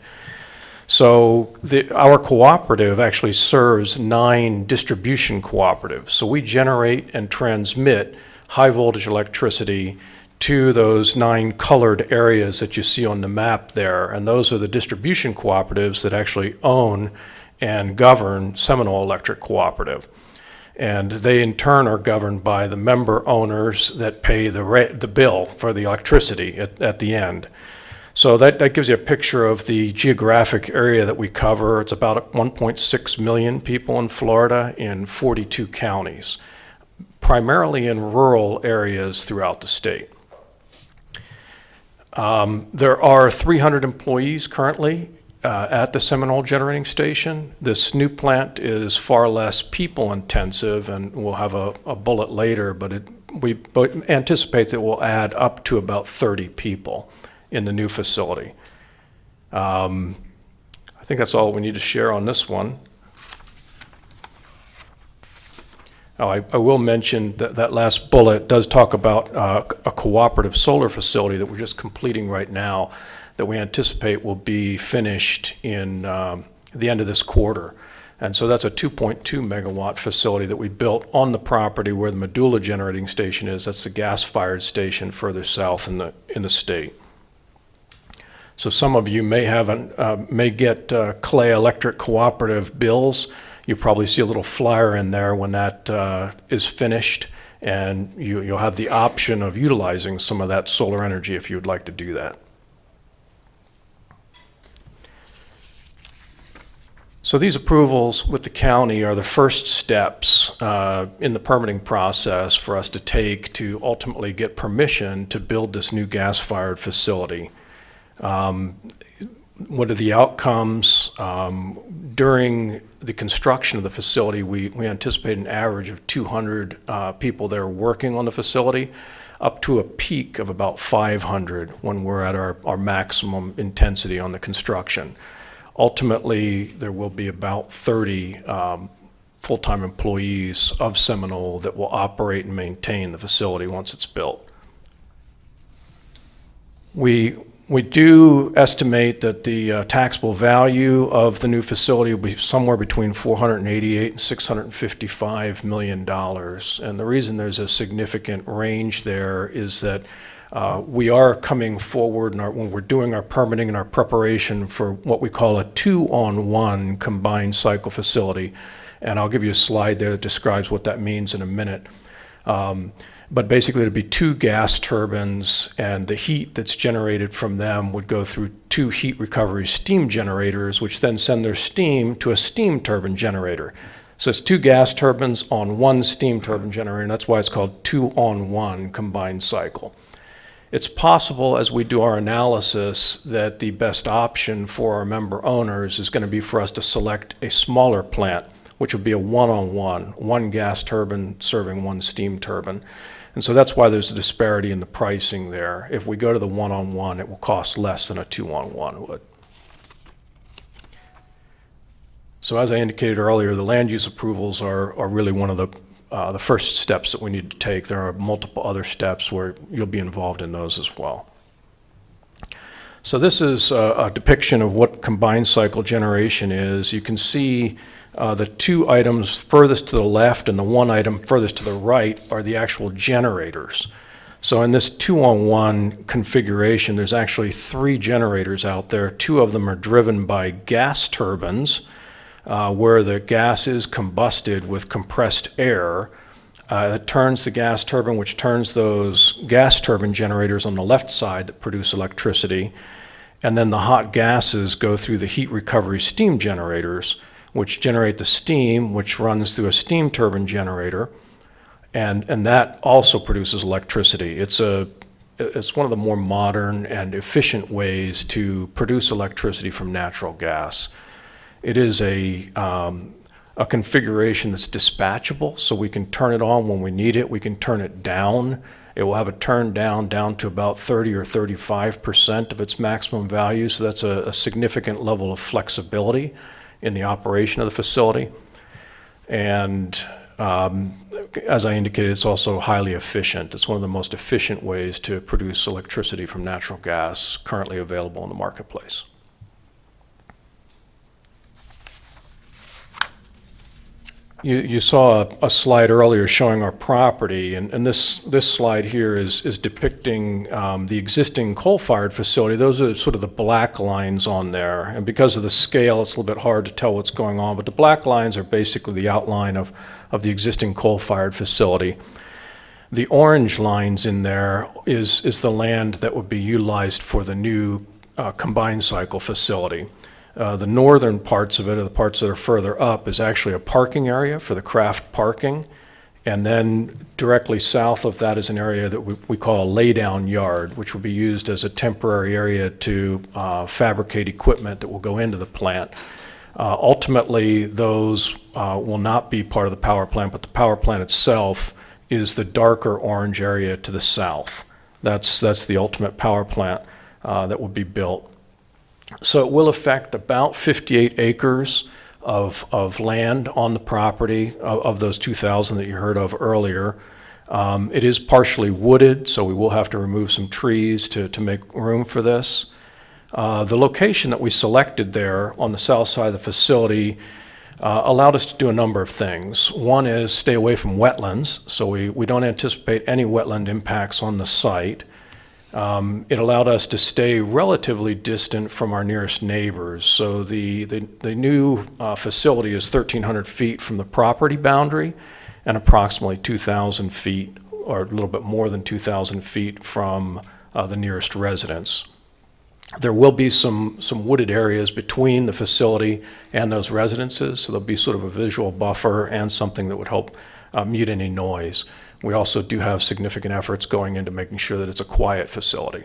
So our cooperative actually serves 9 distribution cooperatives. So we generate and transmit high voltage electricity to those 9 colored areas that you see on the map there. And those are the distribution cooperatives that actually own and govern Seminole Electric Cooperative. And they in turn are governed by the member owners that pay the bill for the electricity at the end. So that gives you a picture of the geographic area that we cover. It's about 1.6 million people in Florida in 42 counties, primarily in rural areas throughout the state. There are 300 employees currently at the Seminole Generating Station. This new plant is far less people intensive, and we'll have a bullet later, but we anticipate that we'll add up to about 30 people in the new facility. I think that's all we need to share on this one. Oh, I will mention that last bullet does talk about a cooperative solar facility that we're just completing right now that we anticipate will be finished in the end of this quarter. And so that's a 2.2 megawatt facility that we built on the property where the Medulla Generating Station is. That's the gas-fired station further south in the state. So some of you may get Clay Electric Cooperative bills. You probably see a little flyer in there when that is finished, and you'll have the option of utilizing some of that solar energy if you would like to do that. So these approvals with the county are the first steps in the permitting process for us to take to ultimately get permission to build this new gas-fired facility. What are the outcomes? During the construction of the facility, we anticipate an average of 200 people there working on the facility, up to a peak of about 500 when we're at our maximum intensity on the construction. Ultimately, there will be about 30 full-time employees of Seminole that will operate and maintain the facility once it's built. We do estimate that the taxable value of the new facility will be somewhere between $488 and $655 million. And the reason there's a significant range there is that we are coming forward when we're doing our permitting and our preparation for what we call a 2-on-1 combined cycle facility. And I'll give you a slide there that describes what that means in a minute. But basically, it'd be 2 gas turbines, and the heat that's generated from them would go through 2 heat recovery steam generators, which then send their steam to a steam turbine generator. So it's 2 gas turbines on 1 steam turbine generator, and that's why it's called 2-on-1 combined cycle. It's possible, as we do our analysis, that the best option for our member owners is going to be for us to select a smaller plant, which would be a 1-on-1, 1 gas turbine serving 1 steam turbine. And so that's why there's a disparity in the pricing there. If we go to the 1-on-1, it will cost less than a 2-on-1 would. So as I indicated earlier, the land use approvals are really one of the first steps that we need to take. There are multiple other steps where you'll be involved in those as well. So this is a depiction of what combined cycle generation is. You can see the 2 items furthest to the left and the 1 item furthest to the right are the actual generators. So in this 2-on-1 configuration, there's actually 3 generators out there. 2 of them are driven by gas turbines, where the gas is combusted with compressed air. It turns the gas turbine, which turns those gas turbine generators on the left side that produce electricity. And then the hot gases go through the heat recovery steam generators, which generate the steam, which runs through a steam turbine generator, and that also produces electricity. It's one of the more modern and efficient ways to produce electricity from natural gas. It is a configuration that's dispatchable, so we can turn it on when we need it. We can turn it down. It will have a turn down to about 30 or 35% of its maximum value, so that's a significant level of flexibility in the operation of the facility. And as I indicated, it's also highly efficient. It's one of the most efficient ways to produce electricity from natural gas currently available in the marketplace. You saw a slide earlier showing our property, and this slide here is depicting the existing coal-fired facility. Those are sort of the black lines on there, and because of the scale, it's a little bit hard to tell what's going on, but the black lines are basically the outline of the existing coal-fired facility. The orange lines in there is the land that would be utilized for the new combined cycle facility. The northern parts of it, or the parts that are further up, is actually a parking area for the craft parking. And then directly south of that is an area that we call a laydown yard, which will be used as a temporary area to fabricate equipment that will go into the plant. Ultimately, those will not be part of the power plant, but the power plant itself is the darker orange area to the south. That's the ultimate power plant that will be built. So it will affect about 58 acres of land on the property of those 2,000 that you heard of earlier. It is partially wooded, so we will have to remove some trees to make room for this. The location that we selected there on the south side of the facility allowed us to do a number of things. One is stay away from wetlands, so we don't anticipate any wetland impacts on the site. It allowed us to stay relatively distant from our nearest neighbors. So the new facility is 1,300 feet from the property boundary and approximately 2,000 feet, or a little bit more than 2,000 feet from the nearest residence. There will be some wooded areas between the facility and those residences, so there'll be sort of a visual buffer and something that would help mute any noise. We also do have significant efforts going into making sure that it's a quiet facility.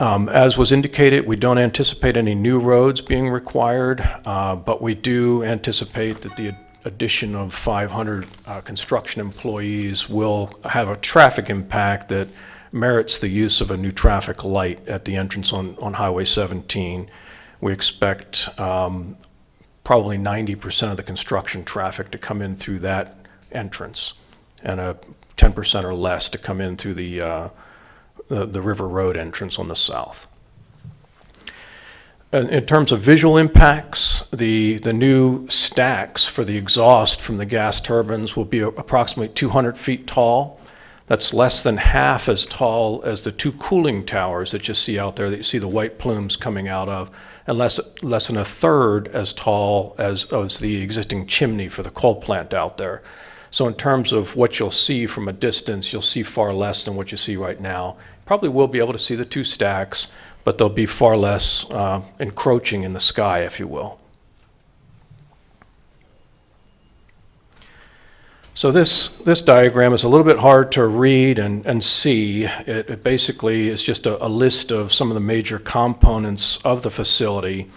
As was indicated, we don't anticipate any new roads being required, but we do anticipate that the addition of 500 construction employees will have a traffic impact that merits the use of a new traffic light at the entrance on Highway 17. We expect probably 90% of the construction traffic to come in through that entrance, and 10% or less to come in through the River Road entrance on the south. In terms of visual impacts, the new stacks for the exhaust from the gas turbines will be approximately 200 feet tall. That's less than half as tall as the two cooling towers that you see out there that you see the white plumes coming out of, and less than a third as tall as the existing chimney for the coal plant out there. So in terms of what you'll see from a distance, you'll see far less than what you see right now. Probably will be able to see the two stacks, but they'll be far less encroaching in the sky, if you will. So this diagram is a little bit hard to read and see. It basically is just a list of some of the major components of the facility.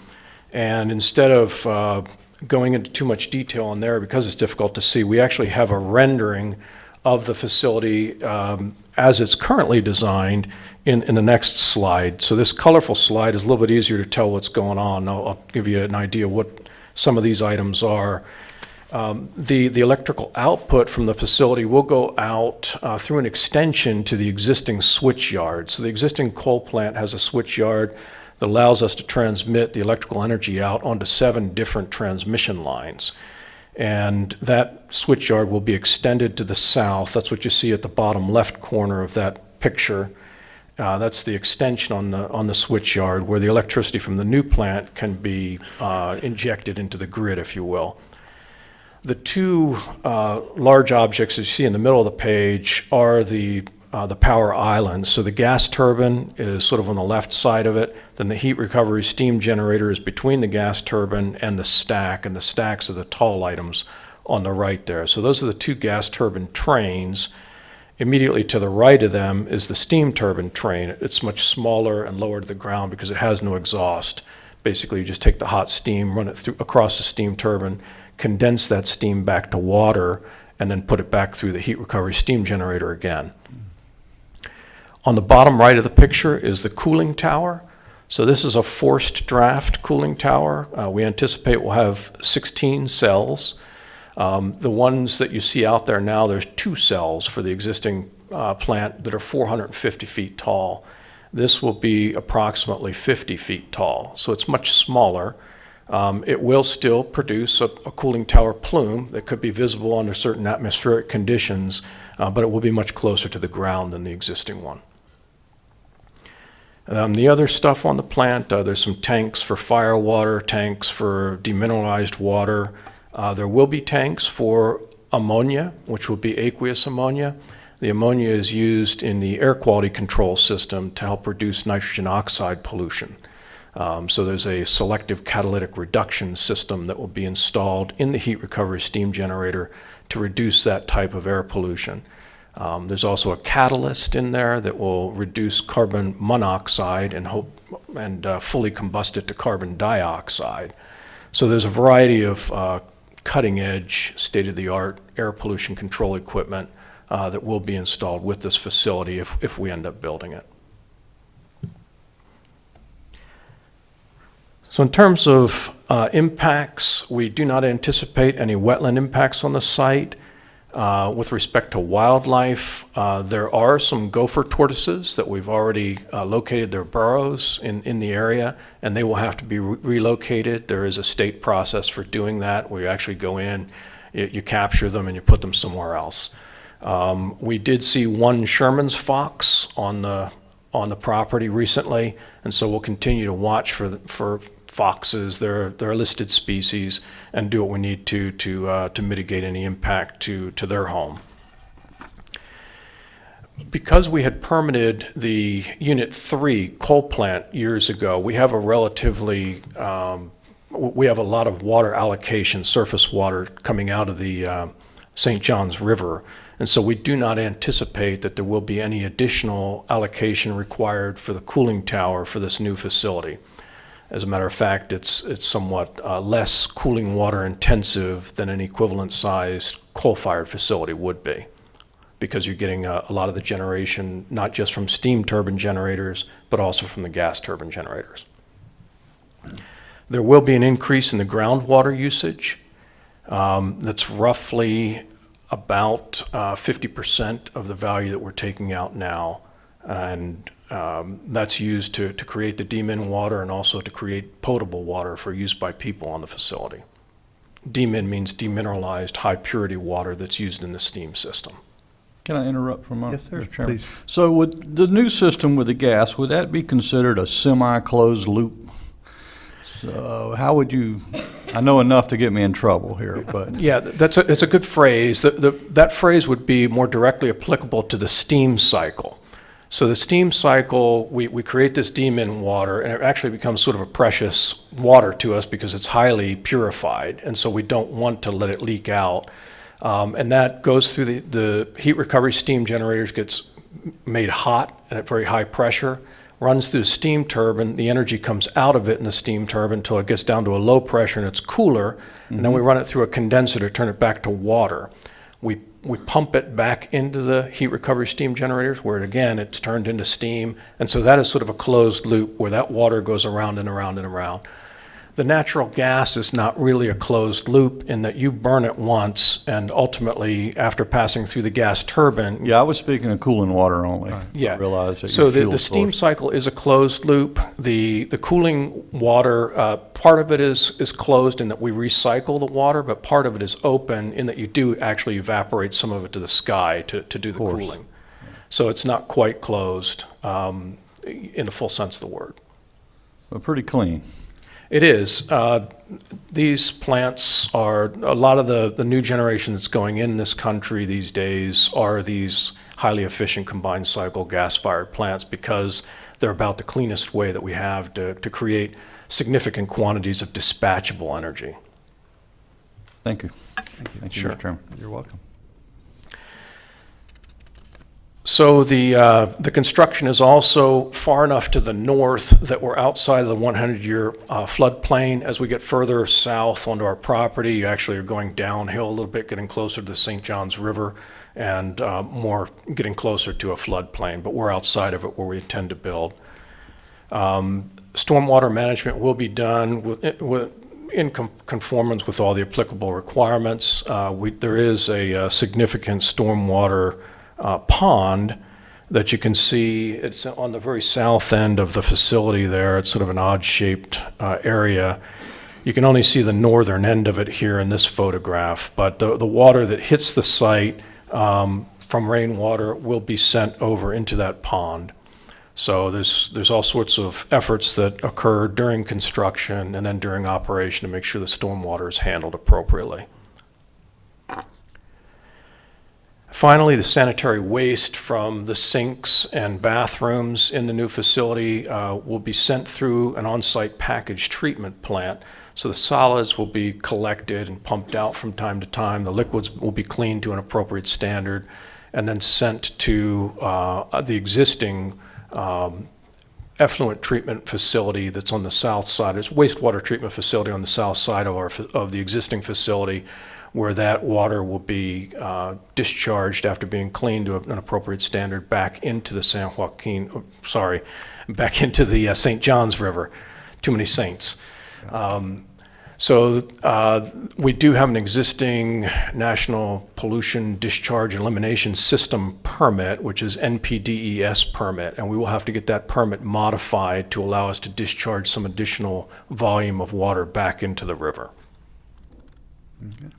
And instead of going into too much detail on there, because it's difficult to see, we actually have a rendering of the facility as it's currently designed in the next slide. So this colorful slide is a little bit easier to tell what's going on. I'll give you an idea what some of these items are. The electrical output from the facility will go out through an extension to the existing switch yard. So the existing coal plant has a switch yard that allows us to transmit the electrical energy out onto 7 different transmission lines. And that switch yard will be extended to the south. That's what you see at the bottom left corner of that picture. That's the extension on the switch yard where the electricity from the new plant can be injected into the grid, if you will. The two large objects that you see in the middle of the page are the power islands. So the gas turbine is sort of on the left side of it. Then the heat recovery steam generator is between the gas turbine and the stack, and the stacks are the tall items on the right there. So those are the two gas turbine trains. Immediately to the right of them is the steam turbine train. It's much smaller and lower to the ground because it has no exhaust. Basically, you just take the hot steam, run it through across the steam turbine, condense that steam back to water, and then put it back through the heat recovery steam generator again. On the bottom right of the picture is the cooling tower. So this is a forced draft cooling tower. We anticipate we'll have 16 cells. The ones that you see out there now, there's 2 cells for the existing plant that are 450 feet tall. This will be approximately 50 feet tall, so it's much smaller. It will still produce a cooling tower plume that could be visible under certain atmospheric conditions, but it will be much closer to the ground than the existing one. The other stuff on the plant, there's some tanks for fire water, tanks for demineralized water. There will be tanks for ammonia, which will be aqueous ammonia. The ammonia is used in the air quality control system to help reduce nitrogen oxide pollution. So there's a selective catalytic reduction system that will be installed in the heat recovery steam generator to reduce that type of air pollution. There's also a catalyst in there that will reduce carbon monoxide and fully combust it to carbon dioxide. So there's a variety of cutting-edge, state-of-the-art air pollution control equipment that will be installed with this facility if we end up building it. So in terms of impacts, we do not anticipate any wetland impacts on the site. With respect to wildlife, there are some gopher tortoises that we've already located their burrows in the area, and they will have to be relocated. There is a state process for doing that, where you actually go in, you capture them, and you put them somewhere else. We did see one Sherman's fox on the property recently, and so we'll continue to watch for foxes. They're a listed species, and do what we need to mitigate any impact to their home. Because we had permitted the Unit 3 coal plant years ago, we have a relatively we have a lot of water allocation, surface water coming out of the St. Johns River, And so we do not anticipate that there will be any additional allocation required for the cooling tower for this new facility. As a matter of fact, it's somewhat less cooling water intensive than an equivalent sized coal-fired facility would be, because you're getting a lot of the generation not just from steam turbine generators, but also from the gas turbine generators. There will be an increase in the groundwater usage. That's roughly about 50% of the value that we're taking out now. And that's used to create the demin water and also to create potable water for use by people on the facility. Demin means demineralized high purity water that's used in the steam system. Can I interrupt for a moment? Yes, sir, Mr. Chairman? please. So with the new system with the gas, would that be considered a semi-closed loop? So how would you, I know enough to get me in trouble here, but. Yeah, it's a good phrase. That phrase would be more directly applicable to the steam cycle. So the steam cycle, we create this demin water, and it actually becomes sort of a precious water to us because it's highly purified, and so we don't want to let it leak out. And that goes through the heat recovery steam generators, gets made hot and at very high pressure, runs through the steam turbine, the energy comes out of it in the steam turbine until it gets down to a low pressure and it's cooler, and then we run it through a condenser to turn it back to water. We pump it back into the heat recovery steam generators where, again, it's turned into steam, and so that is sort of a closed loop where that water goes around and around and around. The natural gas is not really a closed loop in that you burn it once, and ultimately, after passing through the gas turbine. Yeah, I was speaking of cooling water only. Yeah. I realized that So your fuel the steam source. cycle is a closed loop. The cooling water, part of it is closed in that we recycle the water, but part of it is open in that you do actually evaporate some of it to the sky to do the cooling. So it's not quite closed in the full sense of the word. But pretty clean. It is. These plants are, a lot of the new generation that's going in this country these days are these highly efficient combined cycle gas-fired plants because they're about the cleanest way that we have to create significant quantities of dispatchable energy. Thank you. Thank you, Sure. Mr. Chairman. You're welcome. So the construction is also far enough to the north that we're outside of the 100-year floodplain. As we get further south onto our property, you actually are going downhill a little bit, getting closer to the St. Johns River and more getting closer to a floodplain, but we're outside of it where we intend to build. Stormwater management will be done in conformance with all the applicable requirements. There is a significant stormwater pond that you can see. It's on the very south end of the facility there. It's sort of an odd-shaped area. You can only see the northern end of it here in this photograph, but the water that hits the site from rainwater will be sent over into that pond. So there's all sorts of efforts that occur during construction and then during operation to make sure the stormwater is handled appropriately. Finally, the sanitary waste from the sinks and bathrooms in the new facility will be sent through an on-site package treatment plant. So the solids will be collected and pumped out from time to time. The liquids will be cleaned to an appropriate standard and then sent to the existing effluent treatment facility that's on the south side. It's a wastewater treatment facility on the south side of the existing facility, where that water will be discharged after being cleaned to an appropriate standard back into the back into the St. Johns River. Too many saints. So we do have an existing National Pollution Discharge Elimination System permit, which is NPDES permit, and we will have to get that permit modified to allow us to discharge some additional volume of water back into the river. Okay.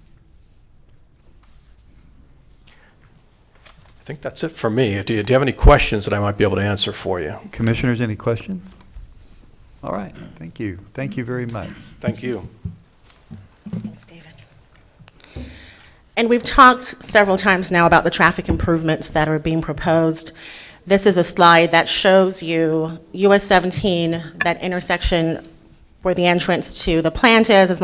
I think that's it for me. Do you have any questions that I might be able to answer for you? Commissioners, any questions? All right, thank you. Thank you very much. Thank you. Thanks, David. And we've talked several times now about the traffic improvements that are being proposed. This is a slide that shows you US 17, that intersection where the entrance to the plant is, as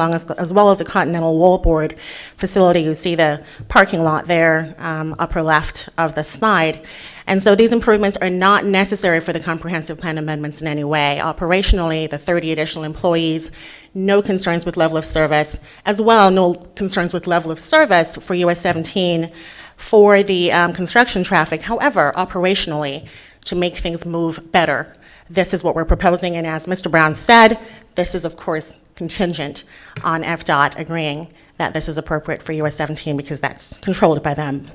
well as the Continental Wallboard facility. You see the parking lot there, upper left of the slide. And so these improvements are not necessary for the comprehensive plan amendments in any way. Operationally, the 30 additional employees, no concerns with level of service, as well, no concerns with level of service for US 17 for the construction traffic. However, operationally, to make things move better, this is what we're proposing. And as Mr. Brown said, this is, of course, contingent on FDOT agreeing that this is appropriate for US 17 because that's controlled by them.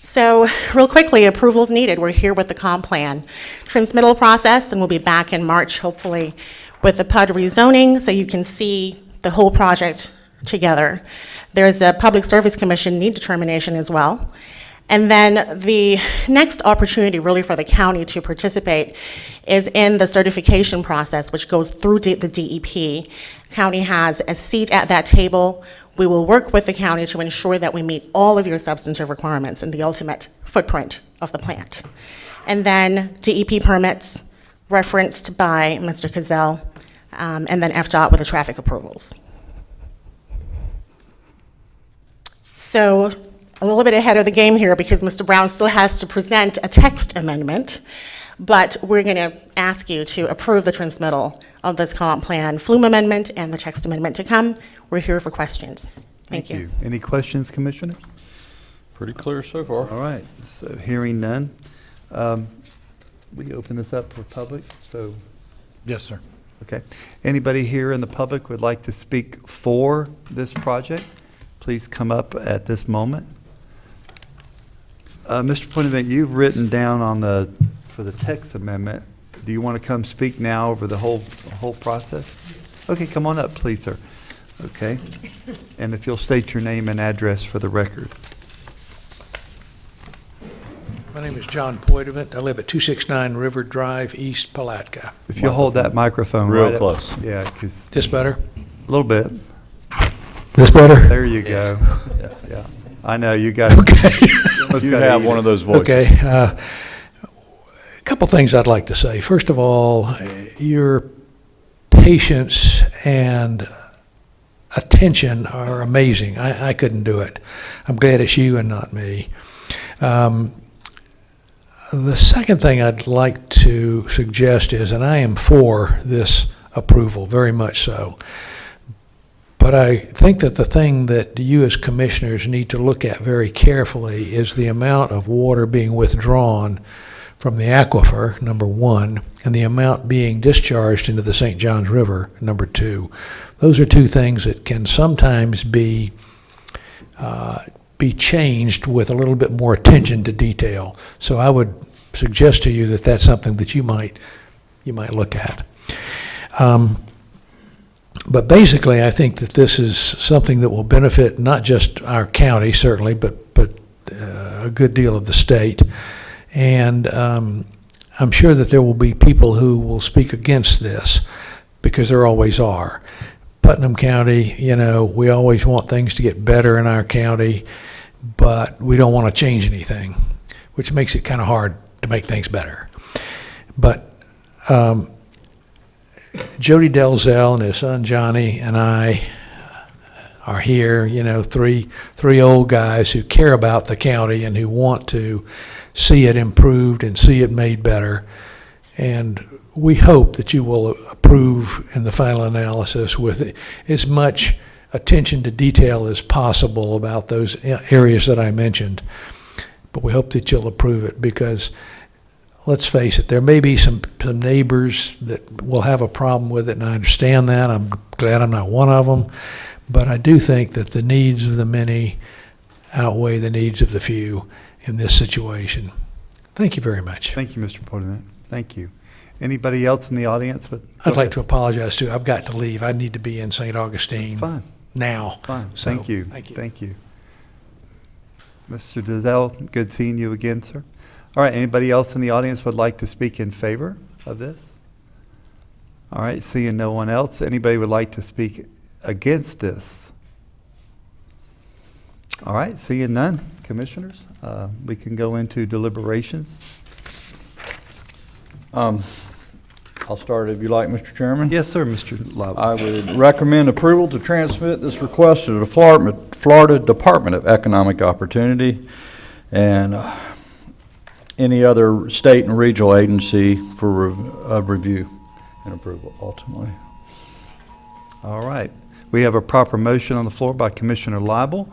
So real quickly, approvals needed. We're here with the comp plan. Transmittal process, and we'll be back in March, hopefully, with the PUD rezoning so you can see the whole project together. There's a Public Service Commission need determination as well. And then the next opportunity really for the county to participate is in the certification process, which goes through the DEP. County has a seat at that table. We will work with the county to ensure that we meet all of your substantive requirements and the ultimate footprint of the plant. And then DEP permits referenced by Mr. Cazell, and then FDOT with the traffic approvals. So a little bit ahead of the game here because Mr. Brown still has to present a text amendment, but we're going to ask you to approve the transmittal of this comp plan flume amendment and the text amendment to come. We're here for questions. Thank you. Any questions, Commissioners? Pretty clear so far. All right, so hearing none. We open this up for public, so. Yes, sir. Okay. Anybody here in the public would like to speak for this project? Please come up at this moment. Mr. Poinevent, you've written down on for the text amendment. Do you want to come speak now over the whole process? Okay, come on up, please, sir. Okay. And if you'll state your name and address for the record. My name is John Poitevent. I live at 269 River Drive, East Palatka. If you'll hold that microphone real right close. up. Yeah, because. This better? A little bit. This better? There you go. Yeah. I know, you got it. Okay. You have one of those voices. Okay. A couple things I'd like to say. First of all, your patience and attention are amazing. I couldn't do it. I'm glad it's you and not me. The second thing I'd like to suggest is, and I am for this approval, very much so, but I think that the thing that you as commissioners need to look at very carefully is the amount of water being withdrawn from the aquifer, number one, and the amount being discharged into the St. Johns River, number two. Those are two things that can sometimes be changed with a little bit more attention to detail. So I would suggest to you that that's something that you might look at. But basically, I think that this is something that will benefit not just our county, certainly, but a good deal of the state. And I'm sure that there will be people who will speak against this, because there always are. Putnam County, we always want things to get better in our county, but we don't want to change anything, which makes it kind of hard to make things better. But Jody Delzell and his son Johnny and I are here, three old guys who care about the county and who want to see it improved and see it made better. And we hope that you will approve in the final analysis with as much attention to detail as possible about those areas that I mentioned. But we hope that you'll approve it because, let's face it, there may be some neighbors that will have a problem with it, and I understand that. I'm glad I'm not one of them. But I do think that the needs of the many outweigh the needs of the few in this situation. Thank you very much. Thank you, Mr. Poitevent. Thank you. Anybody else in the audience? I'd like to apologize too. I've got to leave. I need to be in St. Augustine. That's fine. Now. Fine. So, Thank you. Thank you. Thank you. Mr. Dizelle, good seeing you again, sir. All right, anybody else in the audience would like to speak in favor of this? All right, seeing no one else, anybody would like to speak against this? All right, seeing none, commissioners, we can go into deliberations. I'll start if you like, Mr. Chairman. Yes, sir, Mr. Lible. I would recommend approval to transmit this request to the Florida Department of Economic Opportunity and any other state and regional agency for review and approval ultimately. All right. We have a proper motion on the floor by Commissioner Lible.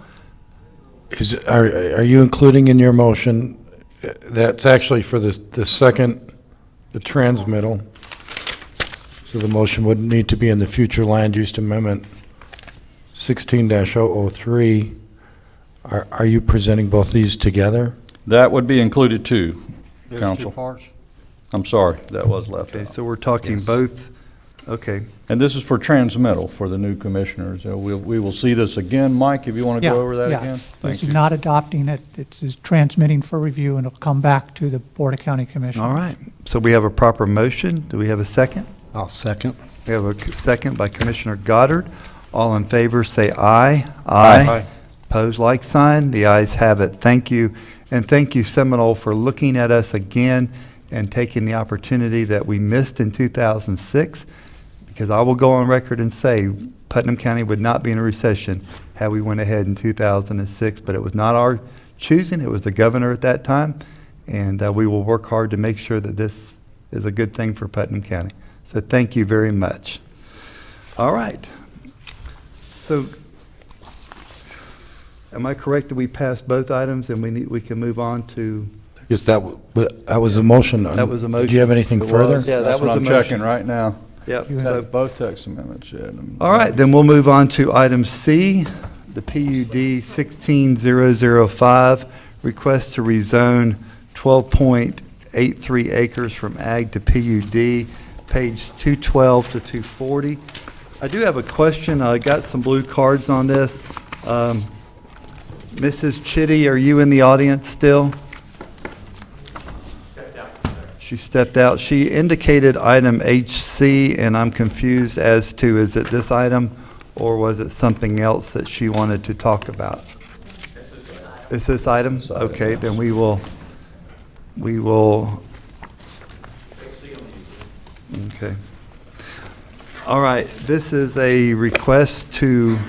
Are you including in your motion, that's actually for the second, the transmittal, so the motion would need to be in the future land use amendment 16-003. Are you presenting both these together? That would be included too, There's Council. 2 parts. I'm sorry, that was left Okay, out. so we're talking both, okay. And this is for transmittal for the new commissioners. We will see this again. Mike, if you want to go over that again? This Thank is you. not adopting it, it's transmitting for review, and it'll come back to the Board of County Commissioners. All right. So we have a proper motion. Do we have a second? I'll second. We have a second by Commissioner Goddard. All in favor, say aye. Aye. Pose like sign. The ayes have it. Thank you. And thank you, Seminole, for looking at us again and taking the opportunity that we missed in 2006, because I will go on record and say Putnam County would not be in a recession had we went ahead in 2006, but it was not our choosing. It was the governor at that time, and we will work hard to make sure that this is a good thing for Putnam County. So thank you very much. All right. So am I correct that we passed both items and we can move on to? Yes, that was a motion. That was a motion. Do you have anything It further? was. Yeah, That's that was what a I'm motion. checking right now. Yep. So both text amendments, yeah. All right, then we'll move on to item C, the PUD 16005, request to rezone 12.83 acres from ag to PUD, page 212 to 240. I do have a question. I got some blue cards on this. Mrs. Chitty, are you in the audience still? She stepped out. She indicated item HC, and I'm confused as to, is it this item or was it something else that she wanted to talk about? It's this item? Okay, then we will, okay. All right, this is a request to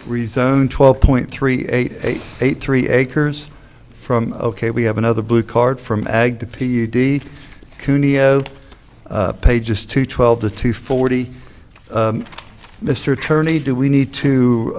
rezone 12.383 acres from, okay, we have another blue card, from ag to PUD, Cuneo, pages 212 to 240. Mr. Attorney, do we need to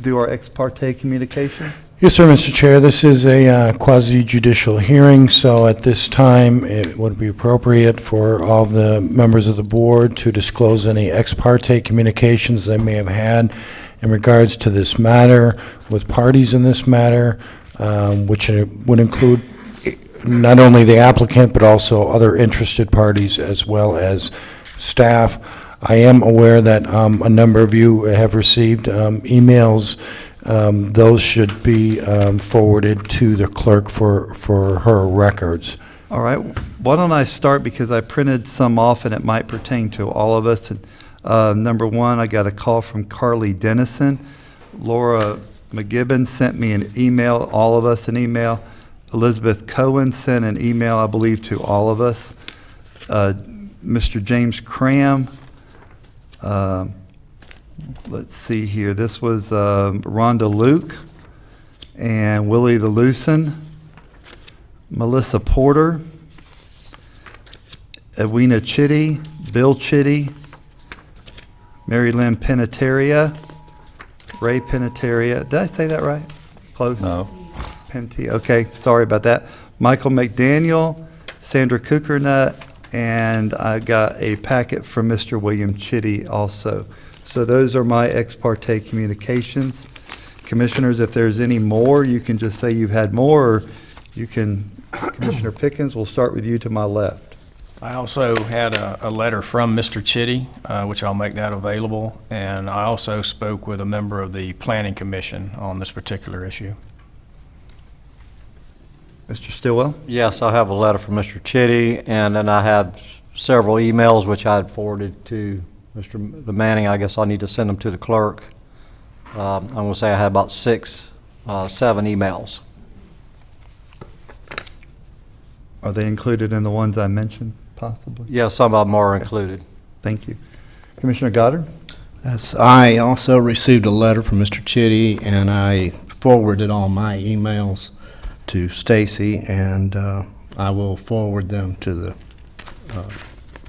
do our ex parte communication? Yes, sir, Mr. Chair. This is a quasi-judicial hearing, so at this time, it would be appropriate for all of the members of the board to disclose any ex parte communications they may have had in regards to this matter with parties in this matter, which would include not only the applicant, but also other interested parties as well as staff. I am aware that a number of you have received emails. Those should be forwarded to the clerk for her records. All right, why don't I start, because I printed some off and it might pertain to all of us. Number one, I got a call from Carly Dennison. Laura McGibbon sent me an email, all of us an email. Elizabeth Cohen sent an email, I believe, to all of us. Mr. James Cram, let's see here, this was Rhonda Luke and Willie the Lucen, Melissa Porter, Edwina Chitty, Bill Chitty, Mary Lynn Penetaria, Ray Penetaria. Did I say that right? Close? No. Penty, okay, sorry about that. Michael McDaniel, Sandra Kuckernut, and I got a packet from Mr. William Chitty also. So those are my ex parte communications. Commissioners, if there's any more, you can just say you've had more, or you can, Commissioner Pickens, we'll start with you to my left. I also had a letter from Mr. Chitty, which I'll make that available, and I also spoke with a member of the Planning Commission on this particular issue. Mr. Stillwell? Yes, I have a letter from Mr. Chitty, and then I have several emails which I had forwarded to Mr. Manning. I guess I need to send them to the clerk. I'm going to say I had about 7 emails. Are they included in the ones I mentioned? possibly? Yeah, some of them are included. Thank you. Commissioner Goddard? Yes, I also received a letter from Mr. Chitty, and I forwarded all my emails to Stacy, and I will forward them to the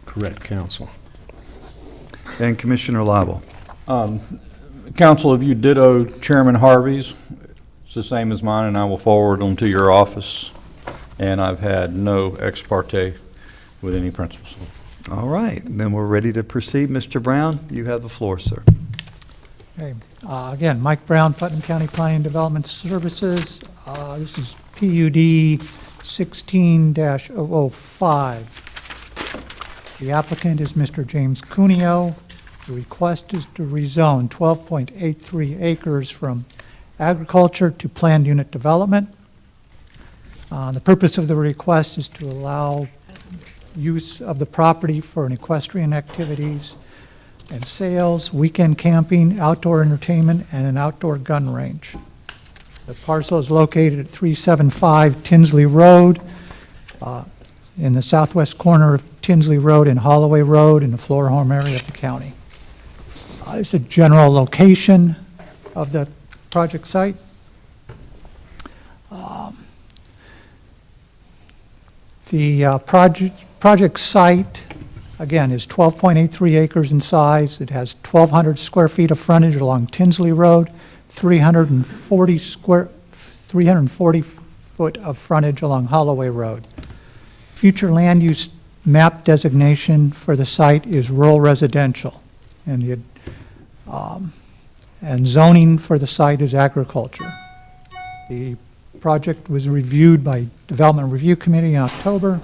correct council. And Commissioner Lible? Council, if you ditto Chairman Harvey's, it's the same as mine, and I will forward them to your office. And I've had no ex parte with any principals. All right, then we're ready to proceed. Mr. Brown, you have the floor, sir. Okay. Again, Mike Brown, Putnam County Planning and Development Services. This is PUD 16-005. The applicant is Mr. James Cuneo. The request is to rezone 12.83 acres from agriculture to planned unit development. The purpose of the request is to allow use of the property for an equestrian activities and sales, weekend camping, outdoor entertainment, and an outdoor gun range. The parcel is located at 375 Tinsley Road, in the southwest corner of Tinsley Road and Holloway Road in the Flora Home area of the county. It's a general location of the project site. The project site, again, is 12.83 acres in size. It has 1,200 square feet of frontage along Tinsley Road, 340 foot of frontage along Holloway Road. Future land use map designation for the site is rural residential, and zoning for the site is agriculture. The project was reviewed by Development Review Committee in October,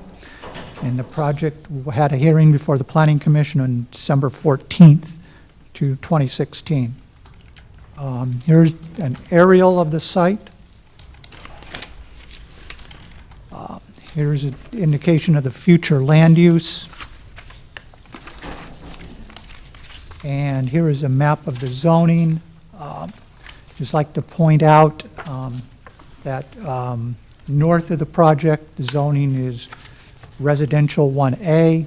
and the project had a hearing before the Planning Commission on December 14th, 2016. Here's an aerial of the site. Here's an indication of the future land use. And here is a map of the zoning. Just like to point out that north of the project, the zoning is residential 1A.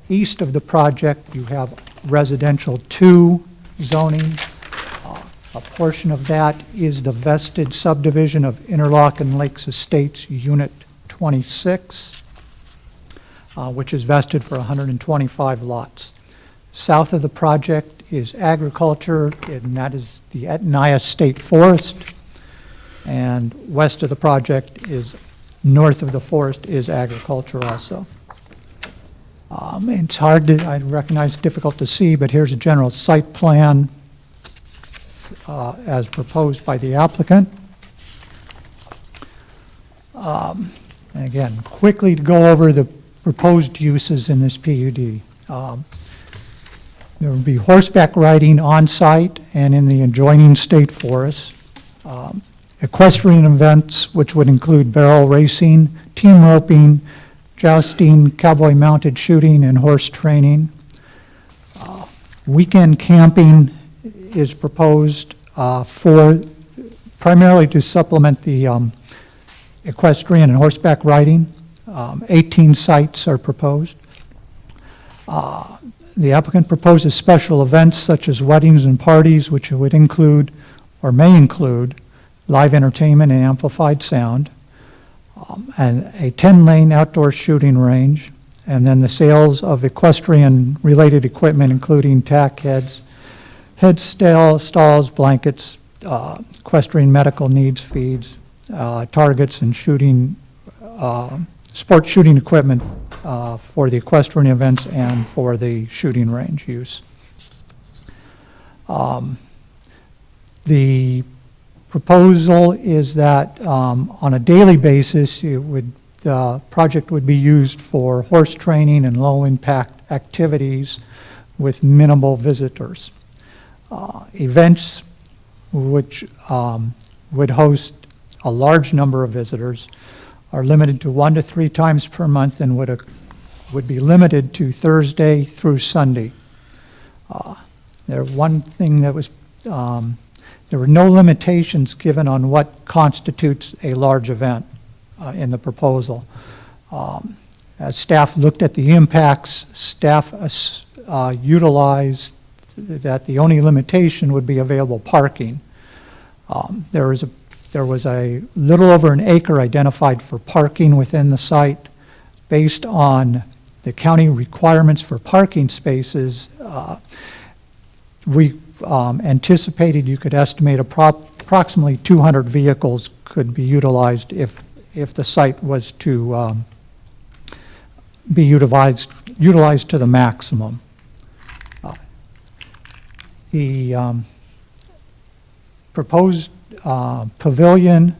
East of the project, you have residential 2 zoning. A portion of that is the vested subdivision of Interlochen Lakes Estates Unit 26, which is vested for 125 lots. South of the project is agriculture, and that is the Etnaya State Forest. And west of the project is, north of the forest is agriculture also. It's hard to, I recognize, difficult to see, but here's a general site plan as proposed by the applicant. And again, quickly to go over the proposed uses in this PUD. There will be horseback riding on site and in the adjoining state forest. Equestrian events, which would include barrel racing, team roping, jousting, cowboy mounted shooting, and horse training. Weekend camping is proposed for primarily to supplement the equestrian and horseback riding. 18 sites are proposed. The applicant proposes special events such as weddings and parties, which would include or may include live entertainment and amplified sound, and a 10-lane outdoor shooting range, and then the sales of equestrian-related equipment, including tack heads, stalls, blankets, equestrian medical needs feeds, targets, and shooting, sport shooting equipment for the equestrian events and for the shooting range use. The proposal is that on a daily basis, the project would be used for horse training and low-impact activities with minimal visitors. Events which would host a large number of visitors are limited to 1 to 3 times per month and would be limited to Thursday through Sunday. One thing that was there were no limitations given on what constitutes a large event in the proposal. As staff looked at the impacts, staff utilized that the only limitation would be available parking. There was a little over an acre identified for parking within the site. Based on the county requirements for parking spaces, we anticipated you could estimate approximately 200 vehicles could be utilized if the site was to be utilized to the maximum. The proposed pavilion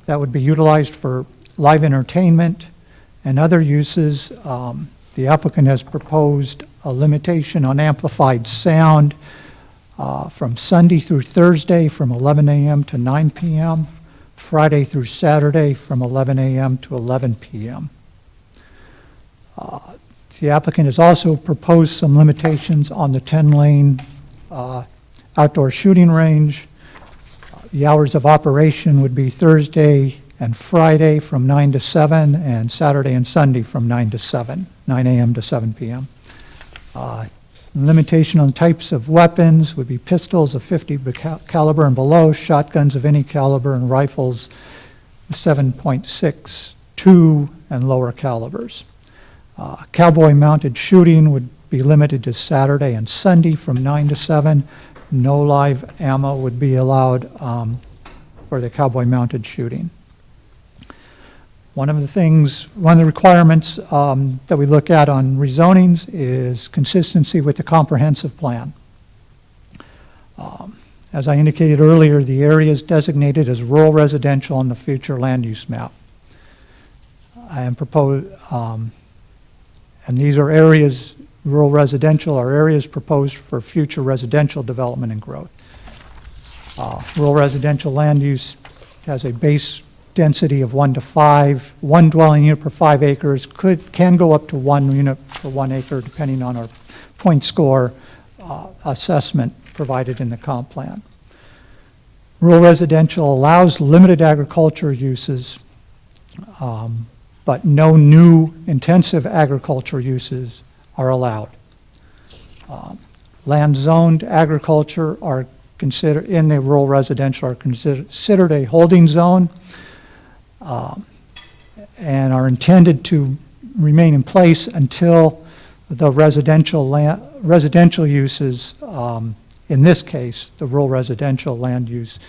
that would be utilized for live entertainment and other uses, the applicant has proposed a limitation on amplified sound from Sunday through Thursday from 11 a.m. to 9 p.m., Friday through Saturday from 11 a.m. to 11 p.m. The applicant has also proposed some limitations on the 10-lane outdoor shooting range. The hours of operation would be Thursday and Friday from 9 to 7, and Saturday and Sunday from 9 to 7, 9 a.m. to 7 p.m. Limitation on types of weapons would be pistols of 50 caliber and below, shotguns of any caliber, and rifles 7.62 and lower calibers. Cowboy mounted shooting would be limited to Saturday and Sunday from 9 to 7. No live ammo would be allowed for the cowboy mounted shooting. One of the requirements that we look at on rezonings is consistency with the comprehensive plan. As I indicated earlier, the area is designated as rural residential on the future land use map. And these are areas, rural residential are areas proposed for future residential development and growth. Rural residential land use has a base density of 1 to 5. One dwelling unit per 5 acres can go up to 1 unit per 1 acre depending on our point score assessment provided in the comp plan. Rural residential allows limited agriculture uses, but no new intensive agriculture uses are allowed. Land zoned agriculture are considered in the rural residential are considered a holding zone and are intended to remain in place until the residential uses, in this case, the rural residential land use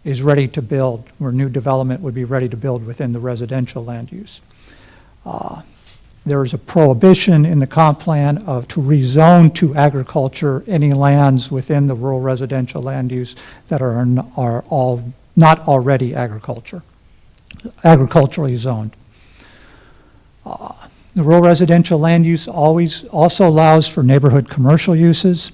is ready to build, where new development would be ready to build within the residential land use. There is a prohibition in the comp plan to rezone to agriculture any lands within the rural residential land use that are not already agriculturally zoned. The rural residential land use also allows for neighborhood commercial uses.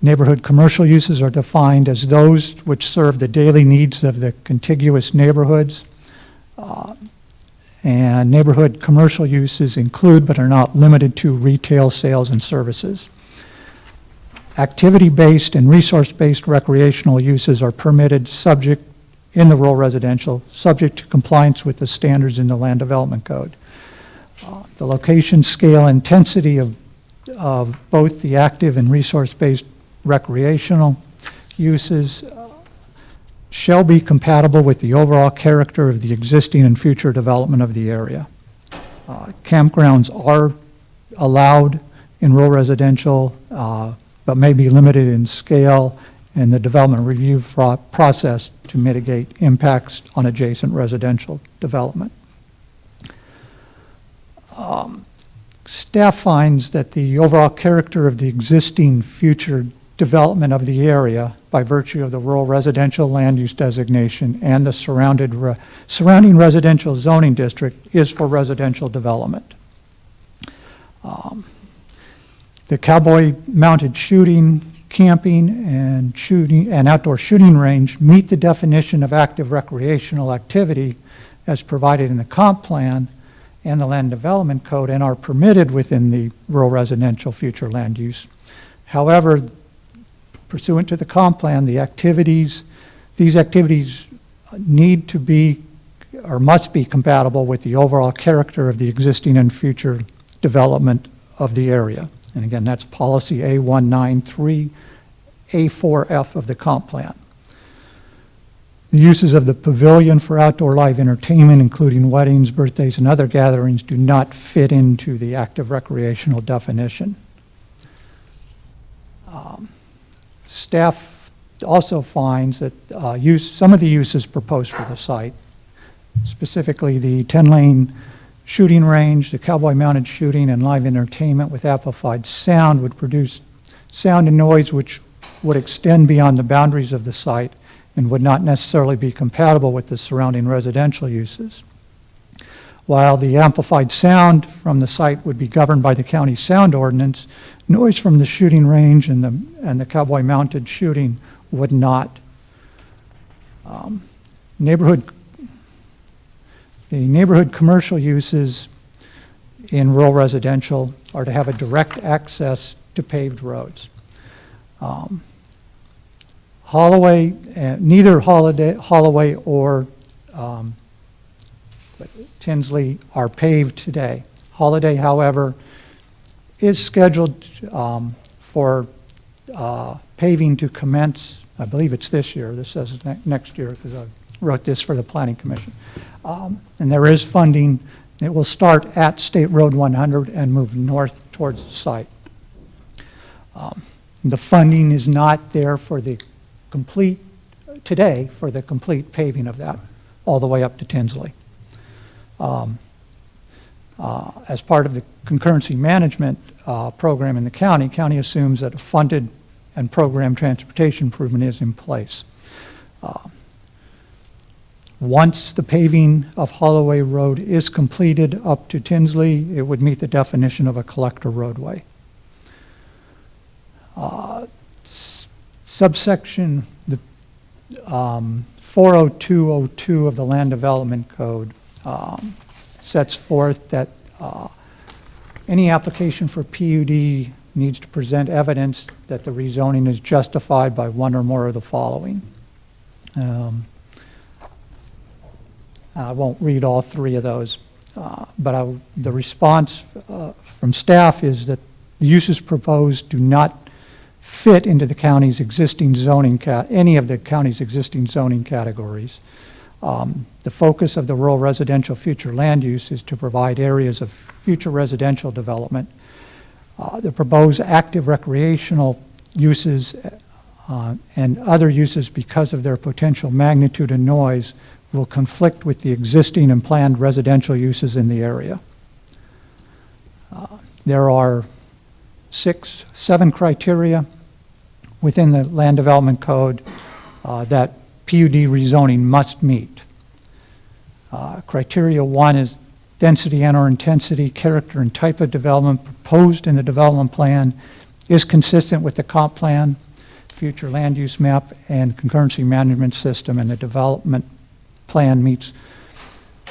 Neighborhood commercial uses are defined as those which serve the daily needs of the contiguous neighborhoods. And neighborhood commercial uses include but are not limited to retail sales and services. Activity-based and resource-based recreational uses are permitted in the rural residential, subject to compliance with the standards in the Land Development Code. The location, scale, intensity of both the active and resource-based recreational uses shall be compatible with the overall character of the existing and future development of the area. Campgrounds are allowed in rural residential, but may be limited in scale in the development review process to mitigate impacts on adjacent residential development. Staff finds that the overall character of the existing future development of the area by virtue of the rural residential land use designation and the surrounding residential zoning district is for residential development. The cowboy mounted shooting, camping, and outdoor shooting range meet the definition of active recreational activity as provided in the comp plan and the Land Development Code and are permitted within the rural residential future land use. However, pursuant to the comp plan, these activities need to be or must be compatible with the overall character of the existing and future development of the area. And again, that's policy A193, A4F of the comp plan. The uses of the pavilion for outdoor live entertainment, including weddings, birthdays, and other gatherings, do not fit into the active recreational definition. Staff also finds that some of the uses proposed for the site, specifically the 10-lane shooting range, the cowboy-mounted shooting, and live entertainment with amplified sound, would produce sound and noise which would extend beyond the boundaries of the site and would not necessarily be compatible with the surrounding residential uses. While the amplified sound from the site would be governed by the county sound ordinance, noise from the shooting range and the cowboy-mounted shooting would not. The neighborhood commercial uses in rural residential are to have a direct access to paved roads. Neither Holloway or Tinsley are paved today. Holiday, however, is scheduled for paving to commence, I believe it's this year. This says next year because I wrote this for the Planning Commission. And there is funding. It will start at State Road 100 and move north towards the site. The funding is not there for the complete, today, for the complete paving of that, all the way up to Tinsley. As part of the concurrency management program in the county assumes that a funded and programmed transportation improvement is in place. Once the paving of Holloway Road is completed up to Tinsley, it would meet the definition of a collector roadway. Subsection 40202 of the Land Development Code sets forth that any application for PUD needs to present evidence that the rezoning is justified by one or more of the following. I won't read all three of those, but the response from staff is that the uses proposed do not fit into the county's existing zoning, any of the county's existing zoning categories. The focus of the rural residential future land use is to provide areas of future residential development. The proposed active recreational uses and other uses, because of their potential magnitude and noise, will conflict with the existing and planned residential uses in the area. There are 7 criteria within the Land Development Code that PUD rezoning must meet. Criteria 1 is density and/or intensity, character, and type of development proposed in the development plan is consistent with the comp plan, future land use map, and concurrency management system, and the development plan meets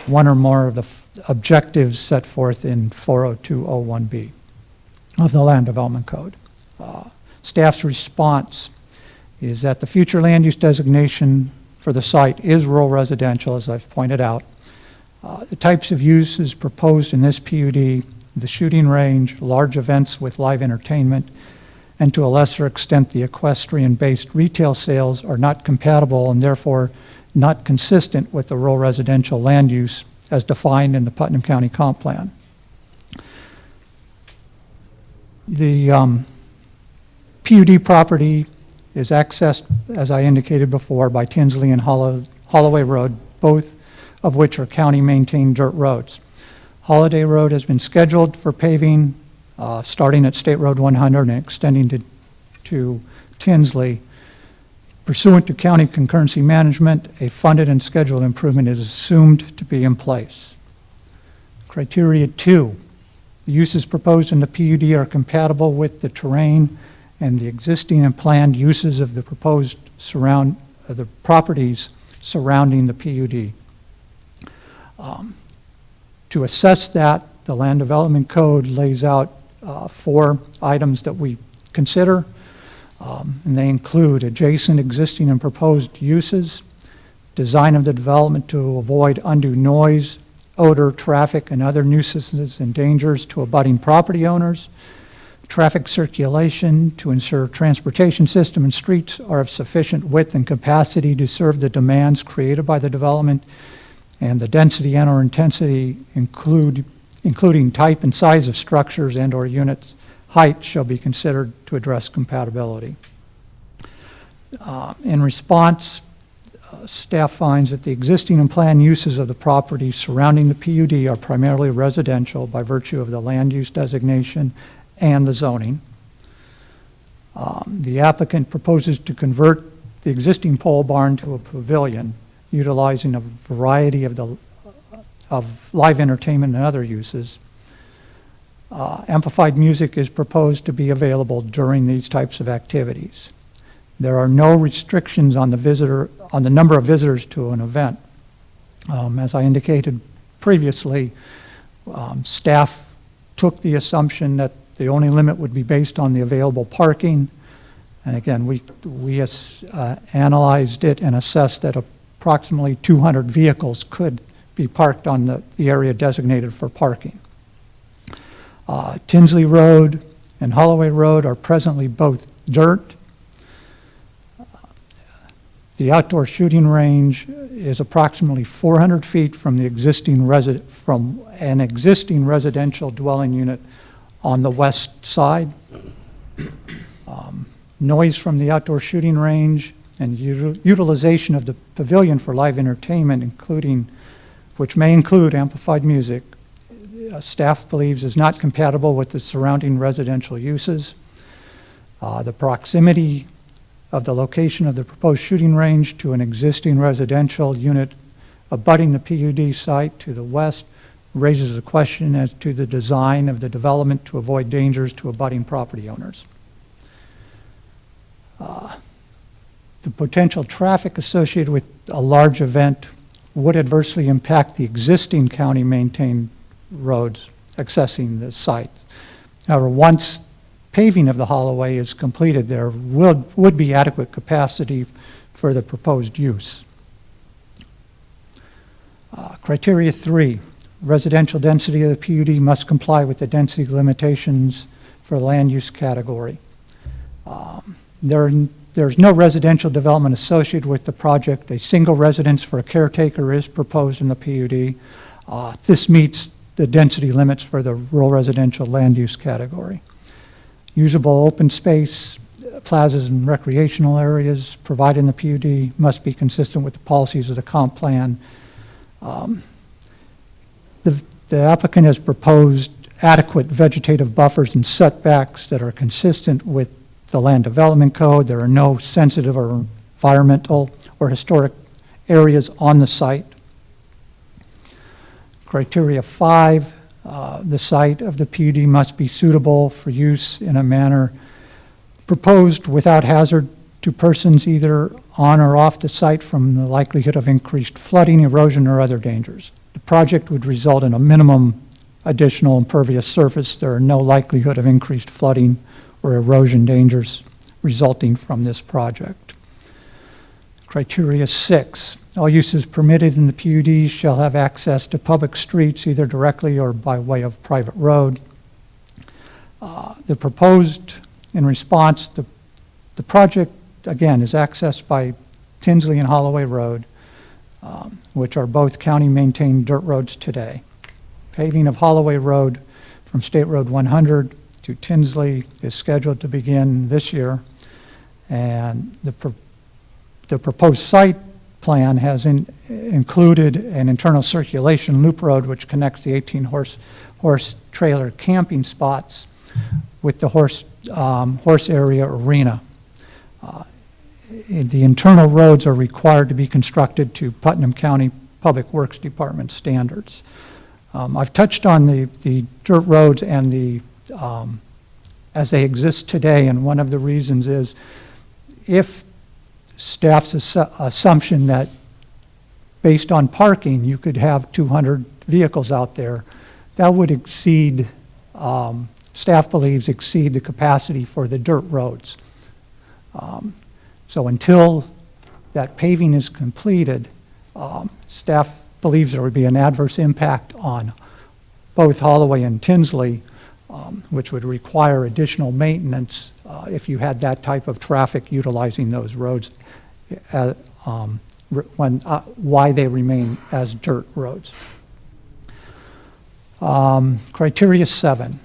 one or more of the objectives set forth in 40201B of the Land Development Code. Staff's response is that the future land use designation for the site is rural residential, as I've pointed out. The types of uses proposed in this PUD, the shooting range, large events with live entertainment, and to a lesser extent the equestrian-based retail sales, are not compatible and therefore not consistent with the rural residential land use as defined in the Putnam County Comp Plan. The PUD property is accessed, as I indicated before, by Tinsley and Holloway Road, both of which are county-maintained dirt roads. Holiday Road has been scheduled for paving starting at State Road 100 and extending to Tinsley. Pursuant to county concurrency management, a funded and scheduled improvement is assumed to be in place. Criteria 2, the uses proposed in the PUD are compatible with the terrain and the existing and planned uses of the proposed the properties surrounding the PUD. To assess that, the Land Development Code lays out 4 items that we consider. And they include adjacent, existing, and proposed uses, design of the development to avoid undue noise, odor, traffic, and other nuisances and dangers to abutting property owners, traffic circulation to ensure transportation system and streets are of sufficient width and capacity to serve the demands created by the development, and the density and/or intensity including type and size of structures and/or units height shall be considered to address compatibility. In response, staff finds that the existing and planned uses of the property surrounding the PUD are primarily residential by virtue of the land use designation and the zoning. The applicant proposes to convert the existing pole barn to a pavilion, utilizing a variety of live entertainment and other uses. Amplified music is proposed to be available during these types of activities. There are no restrictions on the number of visitors to an event. As I indicated previously, staff took the assumption that the only limit would be based on the available parking. And again, we analyzed it and assessed that approximately 200 vehicles could be parked on the area designated for parking. Tinsley Road and Holloway Road are presently both dirt. The outdoor shooting range is approximately 400 feet from an existing residential dwelling unit on the west side. Noise from the outdoor shooting range and utilization of the pavilion for live entertainment, which may include amplified music, staff believes is not compatible with the surrounding residential uses. The proximity of the location of the proposed shooting range to an existing residential unit abutting the PUD site to the west raises a question as to the design of the development to avoid dangers to abutting property owners. The potential traffic associated with a large event would adversely impact the existing county-maintained roads accessing the site. However, once paving of the Holloway is completed, there would be adequate capacity for the proposed use. Criteria 3, residential density of the PUD must comply with the density limitations for the land use category. There's no residential development associated with the project. A single residence for a caretaker is proposed in the PUD. This meets the density limits for the rural residential land use category. Usable open space, plazas and recreational areas provided in the PUD must be consistent with the policies of the comp plan. The applicant has proposed adequate vegetative buffers and setbacks that are consistent with the land development code. There are no sensitive or environmental or historic areas on the site. Criteria 5, the site of the PUD must be suitable for use in a manner proposed without hazard to persons either on or off the site from the likelihood of increased flooding, erosion, or other dangers. The project would result in a minimum additional impervious surface. There are no likelihood of increased flooding or erosion dangers resulting from this project. Criteria 6, all uses permitted in the PUD shall have access to public streets either directly or by way of private road. The proposed, in response, the project, again, is accessed by Tinsley and Holloway Road, which are both county-maintained dirt roads today. Paving of Holloway Road from State Road 100 to Tinsley is scheduled to begin this year, and the proposed site plan has included an internal circulation loop road which connects the 18-horse trailer camping spots with the horse area arena. The internal roads are required to be constructed to Putnam County Public Works Department standards. I've touched on the dirt roads and as they exist today, and one of the reasons is if staff's assumption that based on parking you could have 200 vehicles out there, that would exceed, staff believes, exceed the capacity for the dirt roads. So until that paving is completed, Staff believes there would be an adverse impact on both Holloway and Tinsley, which would require additional maintenance if you had that type of traffic utilizing those roads, why they remain as dirt roads. Criteria 7,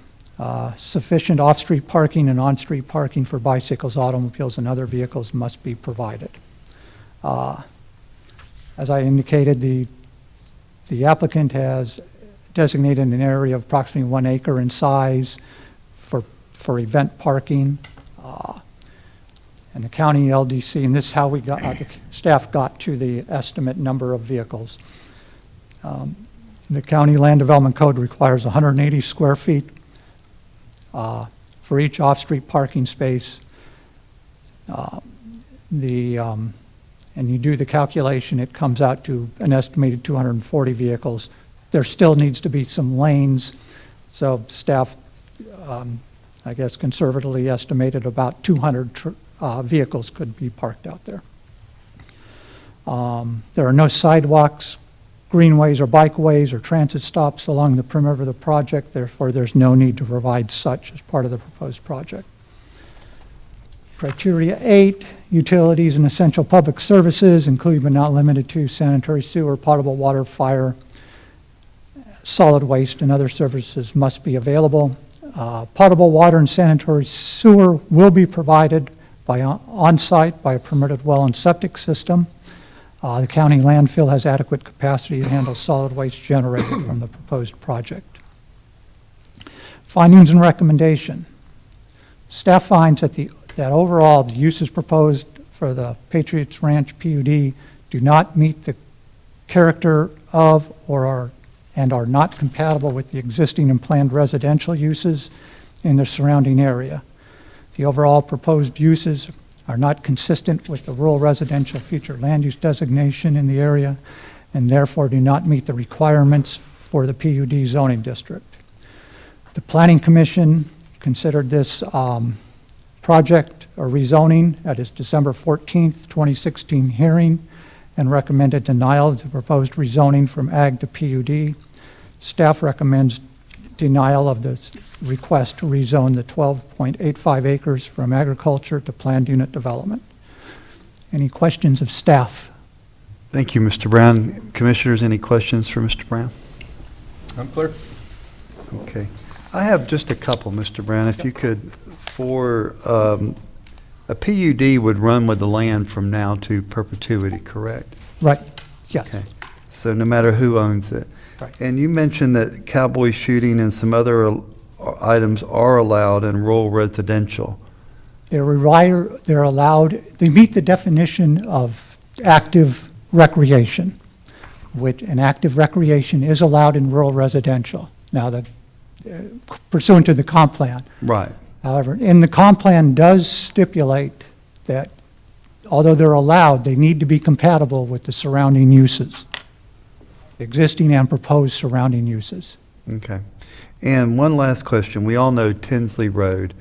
sufficient off-street parking and on-street parking for bicycles, automobiles, and other vehicles must be provided. As I indicated, the applicant has designated an area of approximately 1 acre in size for event parking. And the county LDC, and this is how we got, the staff got to the estimate number of vehicles. The county land development code requires 180 square feet for each off-street parking space. And you do the calculation, it comes out to an estimated 240 vehicles. There still needs to be some lanes, so staff, I guess conservatively estimated about 200 vehicles could be parked out there. There are no sidewalks, greenways, or bikeways, or transit stops along the perimeter of the project, therefore there's no need to provide such as part of the proposed project. Criteria 8, utilities and essential public services, including but not limited to sanitary sewer, potable water, fire, solid waste, and other services must be available. Potable water and sanitary sewer will be provided by on-site by a permitted well and septic system. The county landfill has adequate capacity to handle solid waste generated from the proposed project. Findings and recommendation. Staff finds that overall the uses proposed for the Patriots Ranch PUD do not meet the character of or are not compatible with the existing and planned residential uses in the surrounding area. The overall proposed uses are not consistent with the rural residential future land use designation in the area and therefore do not meet the requirements for the PUD zoning district. The Planning Commission considered this project or rezoning at its December 14th, 2016 hearing and recommended denial of the proposed rezoning from ag to PUD. Staff recommends denial of the request to rezone the 12.85 acres from agriculture to planned unit development. Any questions of staff? Thank you, Mr. Brown. Commissioners, any questions for Mr. Brown? I'm clear. Okay. I have just a couple, Mr. Brown. If you could, for a PUD would run with the land from now to perpetuity, correct? Right, yes. Okay. So no matter who owns it. Right. And you mentioned that cowboy shooting and some other items are allowed in rural residential. They're allowed, they meet the definition of active recreation, which an active recreation is allowed in rural residential. Now, pursuant to the comp plan. Right. However, in the comp plan does stipulate that although they're allowed, they need to be compatible with the surrounding uses, existing and proposed surrounding uses. Okay. And one last question. We all know Tinsley Road.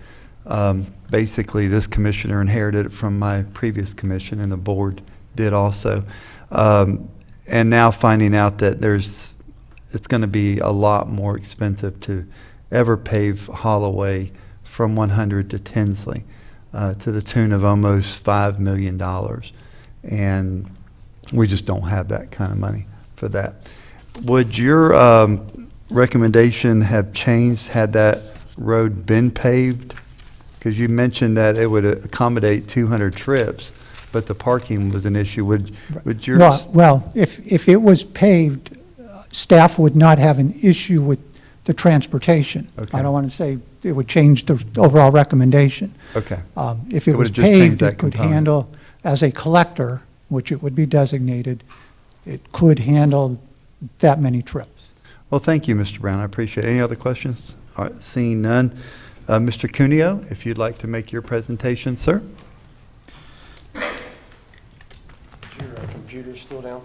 Basically, this commissioner inherited it from my previous commission, and the board did also. And now finding out that it's going to be a lot more expensive to ever pave Holloway from 100 to Tinsley to the tune of almost $5 million. And we just don't have that kind of money for that. Would your recommendation have changed had that road been paved? Because you mentioned that it would accommodate 200 trips, but the parking was an issue. Would your... Well, if it was paved, staff would not have an issue with the transportation. Okay. I don't want to say it would change the overall recommendation. Okay. If it was would've just changed paved, that it could component. handle, as a collector, which it would be designated, it could handle that many trips. Well, thank you, Mr. Brown. I appreciate it. Any other questions? All right, seeing none. Mr. Cuneo, if you'd like to make your presentation, sir. Is your computer still down?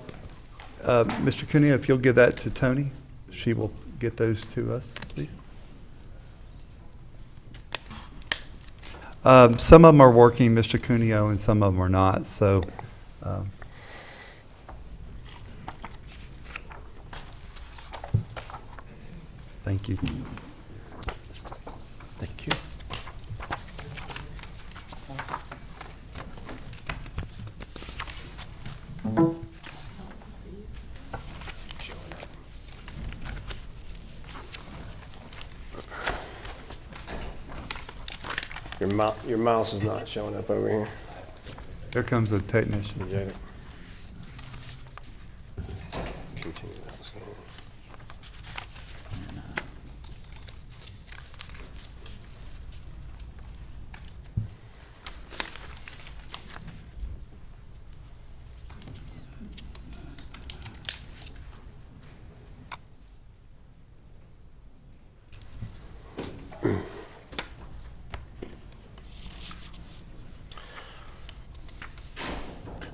Mr. Cuneo, if you'll give that to Tony, she will get those to us, please. Some of them are working, Mr. Cuneo, and some of them are not, so. Thank you. Thank you. Your mouse is not showing up over here. Here comes the technician. You get it? Continue that scan.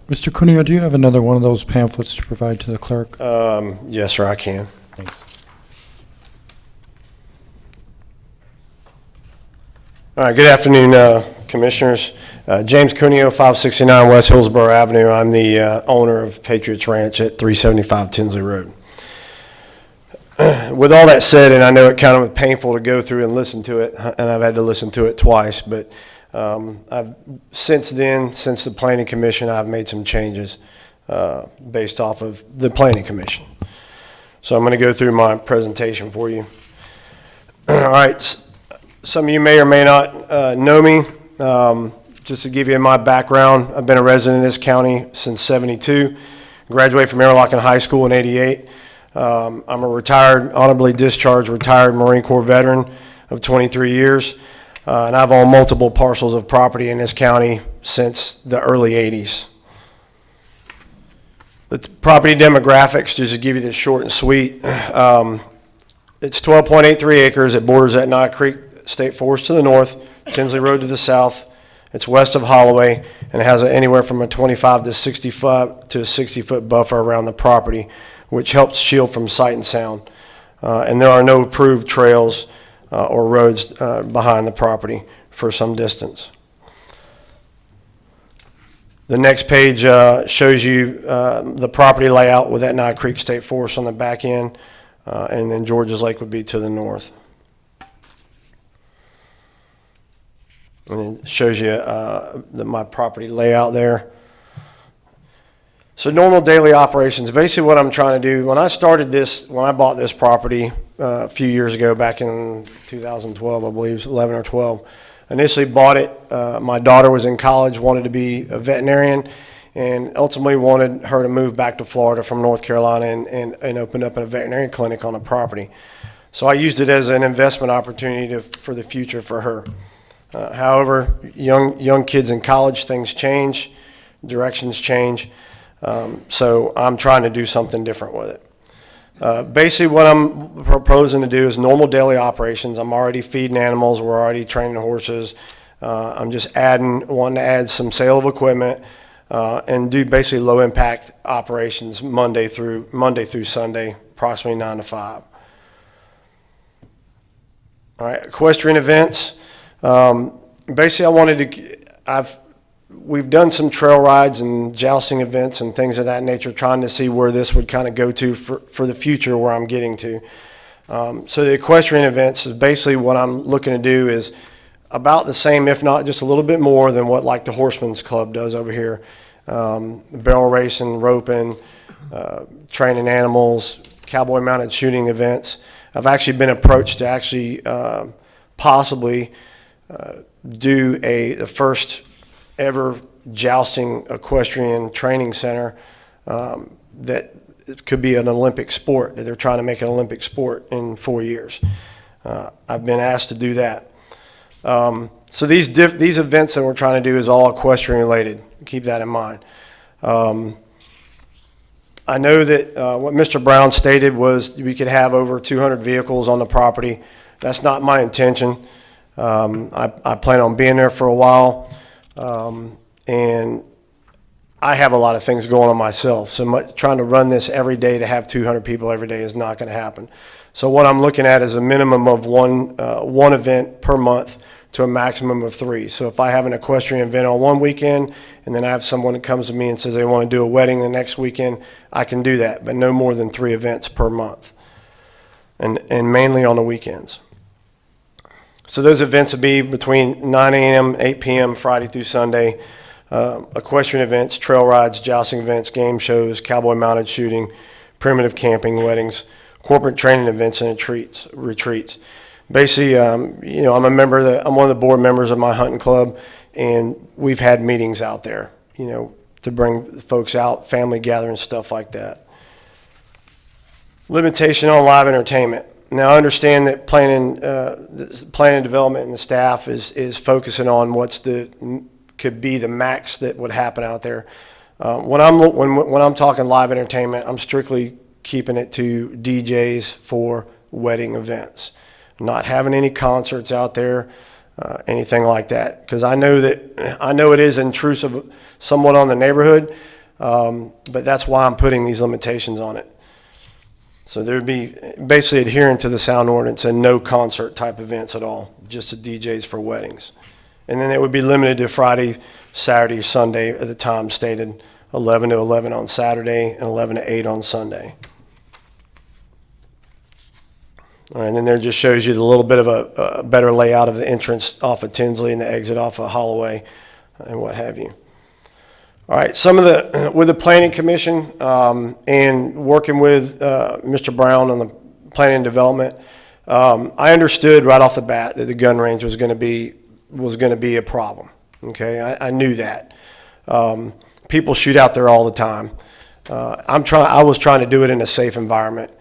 Mr. Cuneo, do you have another one of those pamphlets to provide to the clerk? Yes, sir, I can. Thanks. All right, good afternoon, Commissioners. James Cuneo, 569 West Hillsborough Avenue. I'm the owner of Patriots Ranch at 375 Tinsley Road. With all that said, and I know it kind of painful to go through and listen to it, and I've had to listen to it twice, but since the Planning Commission, I've made some changes based off of the Planning Commission. So I'm going to go through my presentation for you. All right, some of you may or may not know me. Just to give you my background, I've been a resident of this county since '72. Graduated from Interlochen High School in '88. I'm a retired, honorably discharged, retired Marine Corps veteran of 23 years. And I've owned multiple parcels of property in this county since the early 80s. The property demographics, just to give you this short and sweet, it's 12.83 acres. It borders at Knott Creek State Forest to the north, Tinsley Road to the south. It's west of Holloway, and it has anywhere from a 25 to 65 to 60-foot buffer around the property, which helps shield from sight and sound. And there are no approved trails or roads behind the property for some distance. The next page shows you the property layout with that Knott Creek State Forest on the back end, and then Georges Lake would be to the north. And it shows you my property layout there. So normal daily operations, basically what I'm trying to do, when I bought this property a few years ago, back in 2012, I believe, 11 or 12, initially bought it. My daughter was in college, wanted to be a veterinarian, and ultimately wanted her to move back to Florida from North Carolina and open up a veterinarian clinic on the property. So I used it as an investment opportunity for the future for her. However, young kids in college, things change, directions change. So I'm trying to do something different with it. Basically what I'm proposing to do is normal daily operations. I'm already feeding animals. We're already training horses. I'm just wanting to add some sale of equipment and do basically low impact operations Monday through Sunday, approximately 9 to 5. All right, equestrian events. Basically we've done some trail rides and jousting events and things of that nature, trying to see where this would kind of go to for the future, where I'm getting to. So the equestrian events is basically what I'm looking to do is about the same, if not just a little bit more than what like the Horsemen's Club does over here. Barrel racing, roping, training animals, cowboy mounted shooting events. I've actually been approached to actually possibly do the first ever jousting equestrian training center that could be an Olympic sport, that they're trying to make an Olympic sport in 4 years. I've been asked to do that. So these events that we're trying to do is all equestrian related. Keep that in mind. I know that what Mr. Brown stated was we could have over 200 vehicles on the property. That's not my intention. I plan on being there for a while. And I have a lot of things going on myself. So trying to run this every day to have 200 people every day is not going to happen. So what I'm looking at is a minimum of one event per month to a maximum of 3. So if I have an equestrian event on one weekend, and then I have someone that comes to me and says they want to do a wedding the next weekend, I can do that, but no more than 3 events per month. and mainly on the weekends. So those events would be between 9 a.m. and 8 p.m. Friday through Sunday. Equestrian events, trail rides, jousting events, game shows, cowboy mounted shooting, primitive camping, weddings, corporate training events, and retreats. Basically, I'm I'm one of the board members of my hunting club, and we've had meetings out there, to bring folks out, family gatherings, stuff like that. Limitation on live entertainment. Now, I understand that planning development and the staff is focusing on could be the max that would happen out there. When I'm talking live entertainment, I'm strictly keeping it to DJs for wedding events, not having any concerts out there, anything like that, because I know it is intrusive somewhat on the neighborhood, but that's why I'm putting these limitations on it. So there'd be basically adhering to the sound ordinance and no concert type events at all, just the DJs for weddings. And then it would be limited to Friday, Saturday, Sunday at the time stated, 11 to 11 on Saturday and 11 to 8 on Sunday. All right, and then there just shows you a little bit of a better layout of the entrance off of Tinsley and the exit off of Holloway and what have you. All right, with the Planning Commission and working with Mr. Brown on the planning and development, I understood right off the bat that the gun range was going to be a problem. Okay, I knew that. People shoot out there all the time. I was trying to do it in a safe environment.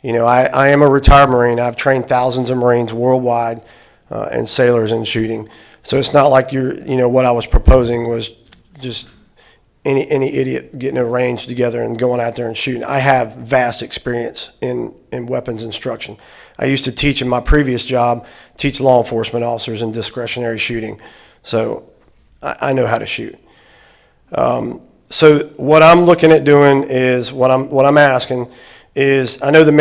I am a retired Marine. I've trained thousands of Marines worldwide and sailors in shooting. So it's not like what I was proposing was just any idiot getting a range together and going out there and shooting. I have vast experience in weapons instruction. I used to teach in my previous job, teach law enforcement officers in discretionary shooting. So I know how to shoot. So what I'm looking at doing is what I'm asking is, I know the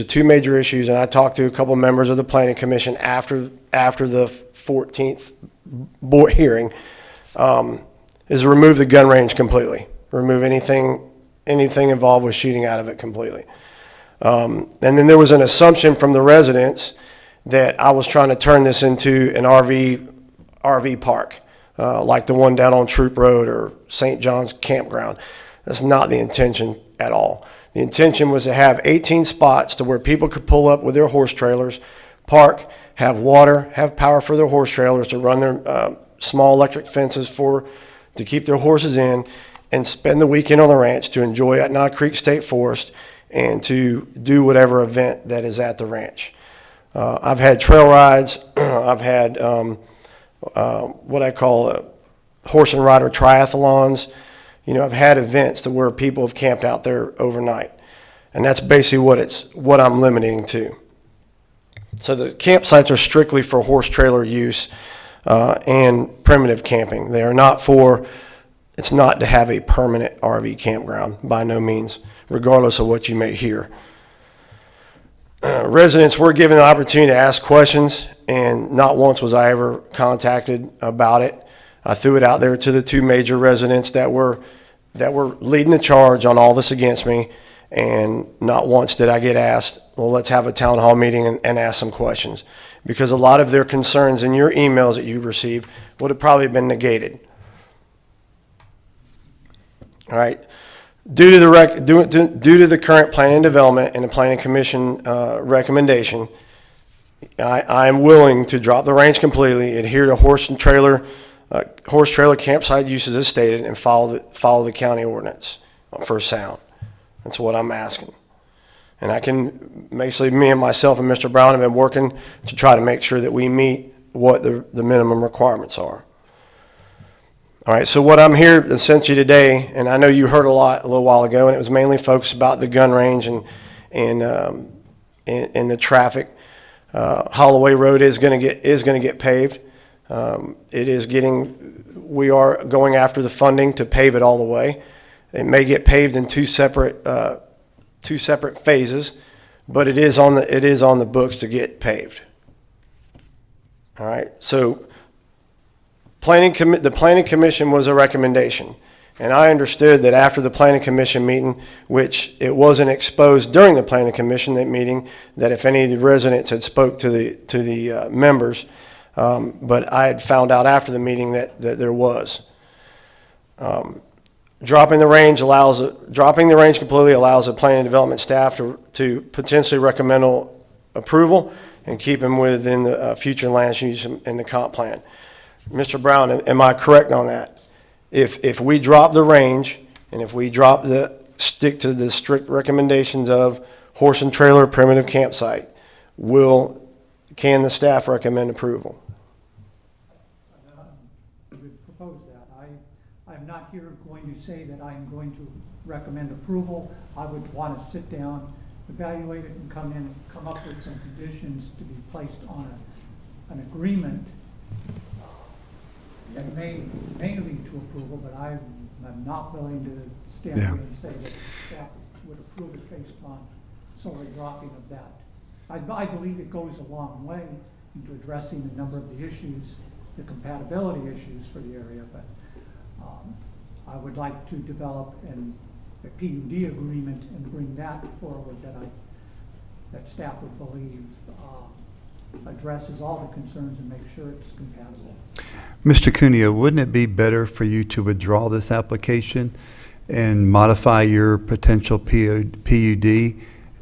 two major issues, and I talked to a couple members of the Planning Commission after the 14th board hearing, is remove the gun range completely. Remove anything involved with shooting out of it completely. And then there was an assumption from the residents that I was trying to turn this into an RV park, like the one down on Troop Road or St. John's Campground. That's not the intention at all. The intention was to have 18 spots to where people could pull up with their horse trailers, park, have water, have power for their horse trailers to run their small electric fences to keep their horses in, and spend the weekend on the ranch to enjoy at Knob Creek State Forest and to do whatever event that is at the ranch. I've had trail rides. I've had what I call horse and rider triathlons. I've had events to where people have camped out there overnight, and that's basically what I'm limiting to. So the campsites are strictly for horse trailer use and primitive camping. They are not it's not to have a permanent RV campground, by no means, regardless of what you may hear. Residents were given the opportunity to ask questions, and not once was I ever contacted about it. I threw it out there to the two major residents that were leading the charge on all this against me, and not once did I get asked, well, let's have a town hall meeting and ask some questions, because a lot of their concerns in your emails that you received would have probably been negated. All right. Due to the current planning and development and the Planning Commission recommendation, I am willing to drop the range completely, adhere to horse trailer campsite uses as stated, and follow the county ordinance for sound. That's what I'm asking. And I can, basically, me and myself and Mr. Brown have been working to try to make sure that we meet what the minimum requirements are. All right, so what I'm here essentially today, and I know you heard a little while ago, and it was mainly focused about the gun range and the traffic. Holloway Road is going to get paved. We are going after the funding to pave it all the way. It may get paved in two separate phases, but it is on the books to get paved. All right, so the Planning Commission was a recommendation, And I understood that after the planning commission meeting, which it wasn't exposed during the planning commission meeting, that if any of the residents had spoke to the members, but I had found out after the meeting that there was. Dropping the range completely allows the planning and development staff to potentially recommend approval and keep them within the future land use in the comp plan. Mr. Brown, am I correct on that? If we drop the range and if we stick to the strict recommendations of horse and trailer primitive campsite, can the staff recommend approval? I would propose that. I'm not here going to say that I'm going to recommend approval. I would want to sit down, evaluate it, and come up with some conditions to be placed on an agreement that may lead to approval, but I'm not willing to stand here and say that staff would approve it based on solely dropping of that. I believe it goes a long way into addressing a number of the issues, the compatibility issues for the area, but I would like to develop a PUD agreement and bring that forward that staff would believe addresses all the concerns and make sure it's compatible. Mr. Cuneo, wouldn't it be better for you to withdraw this application and modify your potential PUD,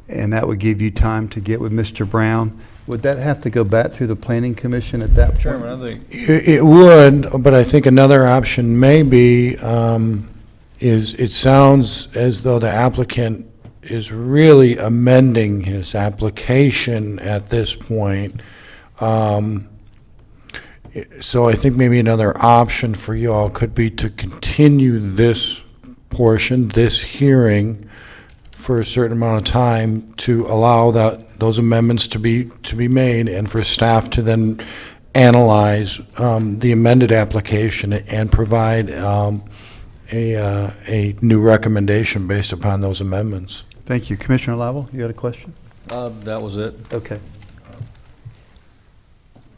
and that would give you time to get with Mr. Brown? Would that have to go back through the Planning Commission at that point? Chairman, I think It would, but I think another option may be, is it sounds as though the applicant is really amending his application at this point. So I think maybe another option for you all could be to continue this portion, this hearing, for a certain amount of time to allow those amendments to be made, and for staff to then analyze the amended application and provide a new recommendation based upon those amendments. Thank you. Commissioner Lible, you had a question? that was it. Okay.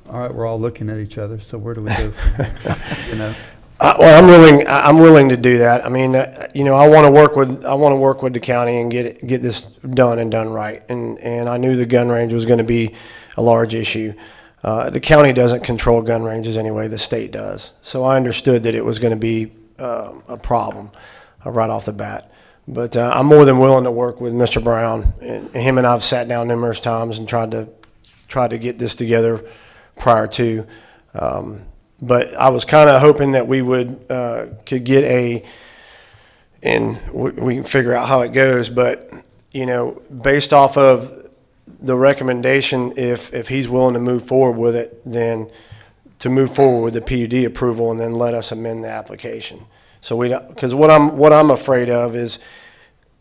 All right, we're all looking at each other, so where do we go from here? You know? Well, I'm willing to do that. I mean, I want to work with the county and get this done and done right. And I knew the gun range was going to be a large issue. The county doesn't control gun ranges anyway, the state does. So I understood that it was going to be a problem right off the bat. But I'm more than willing to work with Mr. Brown, and him and I've sat down numerous times and tried to get this together prior to. But I was kind of hoping that we could get and we can figure out how it goes. But based off of the recommendation, if he's willing to move forward with it, then to move forward with the PUD approval and then let us amend the application. So because what I'm afraid of is,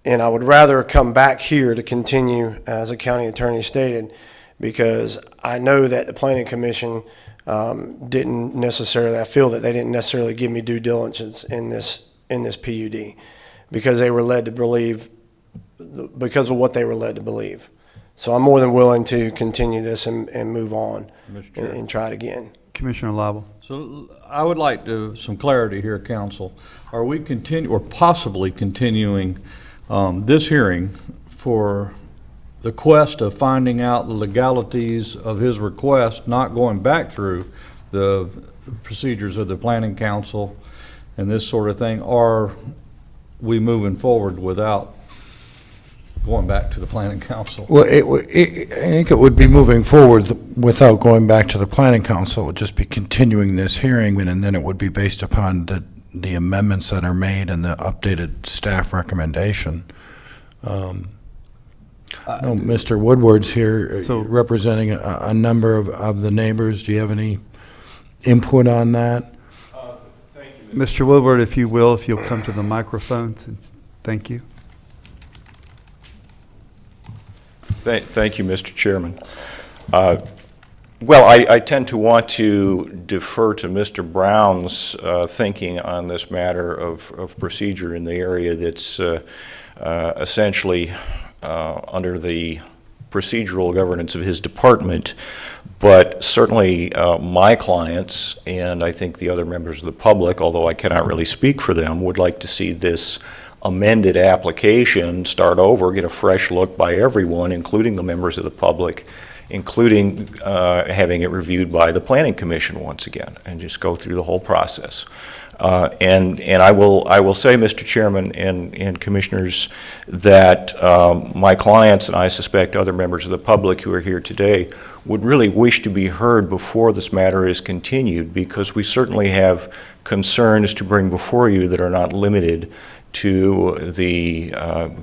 and I would rather come back here to continue, as the county attorney stated, because I know that the planning commission didn't necessarily, I feel that they didn't necessarily give me due diligence in this PUD, because they were led to believe, because of what they were led to believe. So I'm more than willing to continue this and move on and try it again. Commissioner Lible. So I would like some clarity here, council. Are we possibly continuing this hearing for the quest of finding out the legalities of his request, not going back through the procedures of the planning council and this sort of thing, or are we moving forward without going back to the planning council? Well, I think it would be moving forward without going back to the planning council. It would just be continuing this hearing, and then it would be based upon the amendments that are made and the updated staff recommendation. Mr. Woodward's here representing a number of the neighbors. Do you have any input on that? Thank you. Mr. Woodward, if you'll come to the microphone. Thank you. Thank you, Mr. Chairman. Well, I tend to want to defer to Mr. Brown's thinking on this matter of procedure in the area that's essentially under the procedural governance of his department, but certainly my clients, and I think the other members of the public, although I cannot really speak for them, would like to see this amended application start over, get a fresh look by everyone, including the members of the public, including having it reviewed by the Planning Commission once again, and just go through the whole process. And I will say, Mr. Chairman and Commissioners, that my clients, and I suspect other members of the public who are here today, would really wish to be heard before this matter is continued, because we certainly have concerns to bring before you that are not limited to the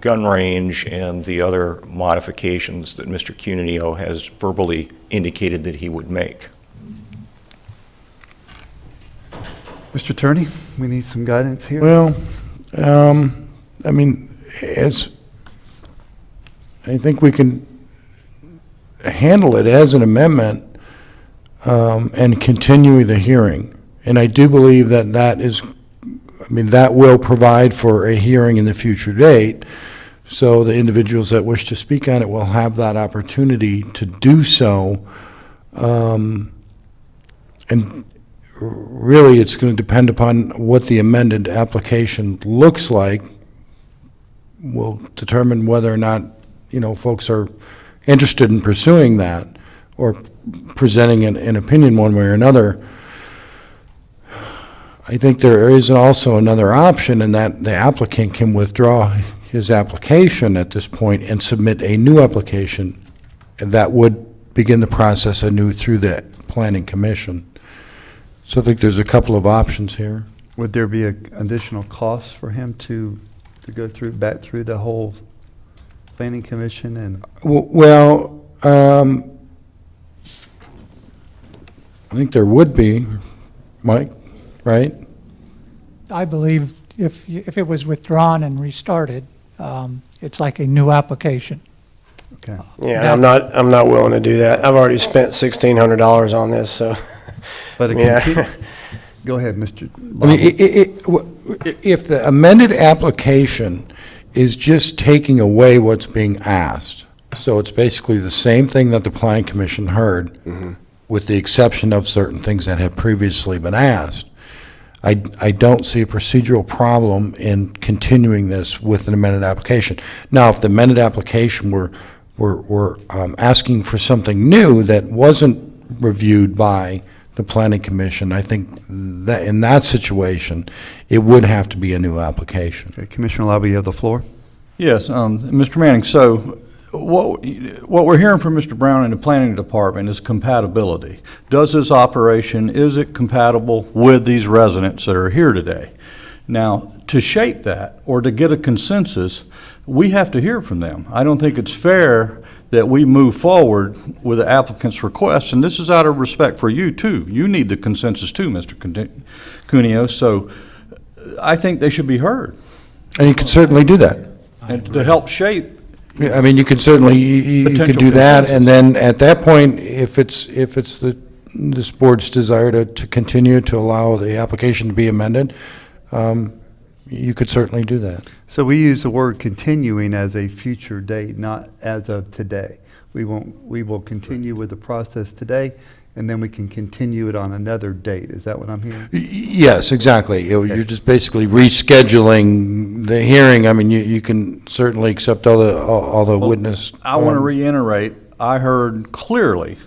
gun range and the other modifications that Mr. Cuneo has verbally indicated that he would make. Mr. Attorney, we need some guidance here. Well, I mean, I think we can handle it as an amendment and continue the hearing. And I do believe that that will provide for a hearing in the future date. So the individuals that wish to speak on it will have that opportunity to do so. And really, it's going to depend upon what the amended application looks like. We'll determine whether or not, folks are interested in pursuing that or presenting an opinion one way or another. I think there is also another option, in that the applicant can withdraw his application at this point and submit a new application, and that would begin the process anew through the Planning Commission. So I think there's a couple of options here. Would there be an additional cost for him to go back through the whole Planning Commission and? Well, I think there would be, Mike, right? I believe if it was withdrawn and restarted, it's like a new application. Okay. Yeah, I'm not willing to do that. I've already spent $1,600 on this, so. But go ahead, Mr. I mean, if the amended application is just taking away what's being asked, so it's basically the same thing that the Planning Commission heard, with the exception of certain things that have previously been asked, I don't see a procedural problem in continuing this with an amended application. Now, if the amended application were asking for something new that wasn't reviewed by the Planning Commission, I think that in that situation, it would have to be a new application. Okay, Commissioner Lobby, you have the floor. Yes, Mr. Manning, so what we're hearing from Mr. Brown in the Planning Department is compatibility. Does this operation, is it compatible with these residents that are here today? Now, to shape that or to get a consensus, we have to hear from them. I don't think it's fair that we move forward with the applicant's request, and this is out of respect for you too. You need the consensus too, Mr. Cuneo, so I think they should be heard. And you can certainly do that. And to help shape. I mean, you can certainly, you could do that, and then at that point, if it's this board's desire to continue to allow the application to be amended, you could certainly do that. So we use the word continuing as a future date, not as of today. We will continue with the process today, and then we can continue it on another date. Is that what I'm hearing? Yes, exactly. You're just basically rescheduling the hearing. I mean, you can certainly accept all the witness. I want to reiterate, I heard clearly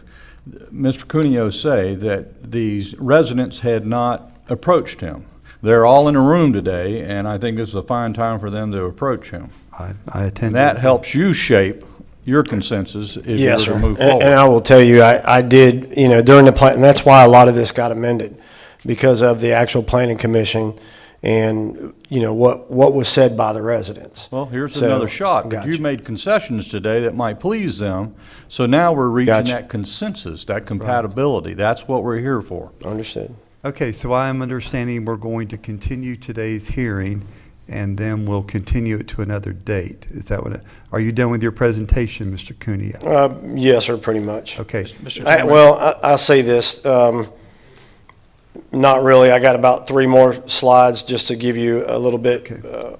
Mr. Cuneo say that these residents had not approached him. They're all in a room today, and I think this is a fine time for them to approach him. I attend. That helps you shape your consensus if you were to move forward. And I will tell you, I did, during the plan, and that's why a lot of this got amended, because of the actual Planning Commission and, what was said by the residents. Well, here's another shot. Gotcha. You made concessions today that might please them, so now we're reaching that consensus, that compatibility. That's what we're here for. Understood. Okay, so I'm understanding we're going to continue today's hearing, and then we'll continue it to another date. Is that what are you done with your presentation, Mr. Cuneo? Yes, sir, pretty much. Okay. I'll say this. Not really. I got about 3 more slides just to give you a little bit.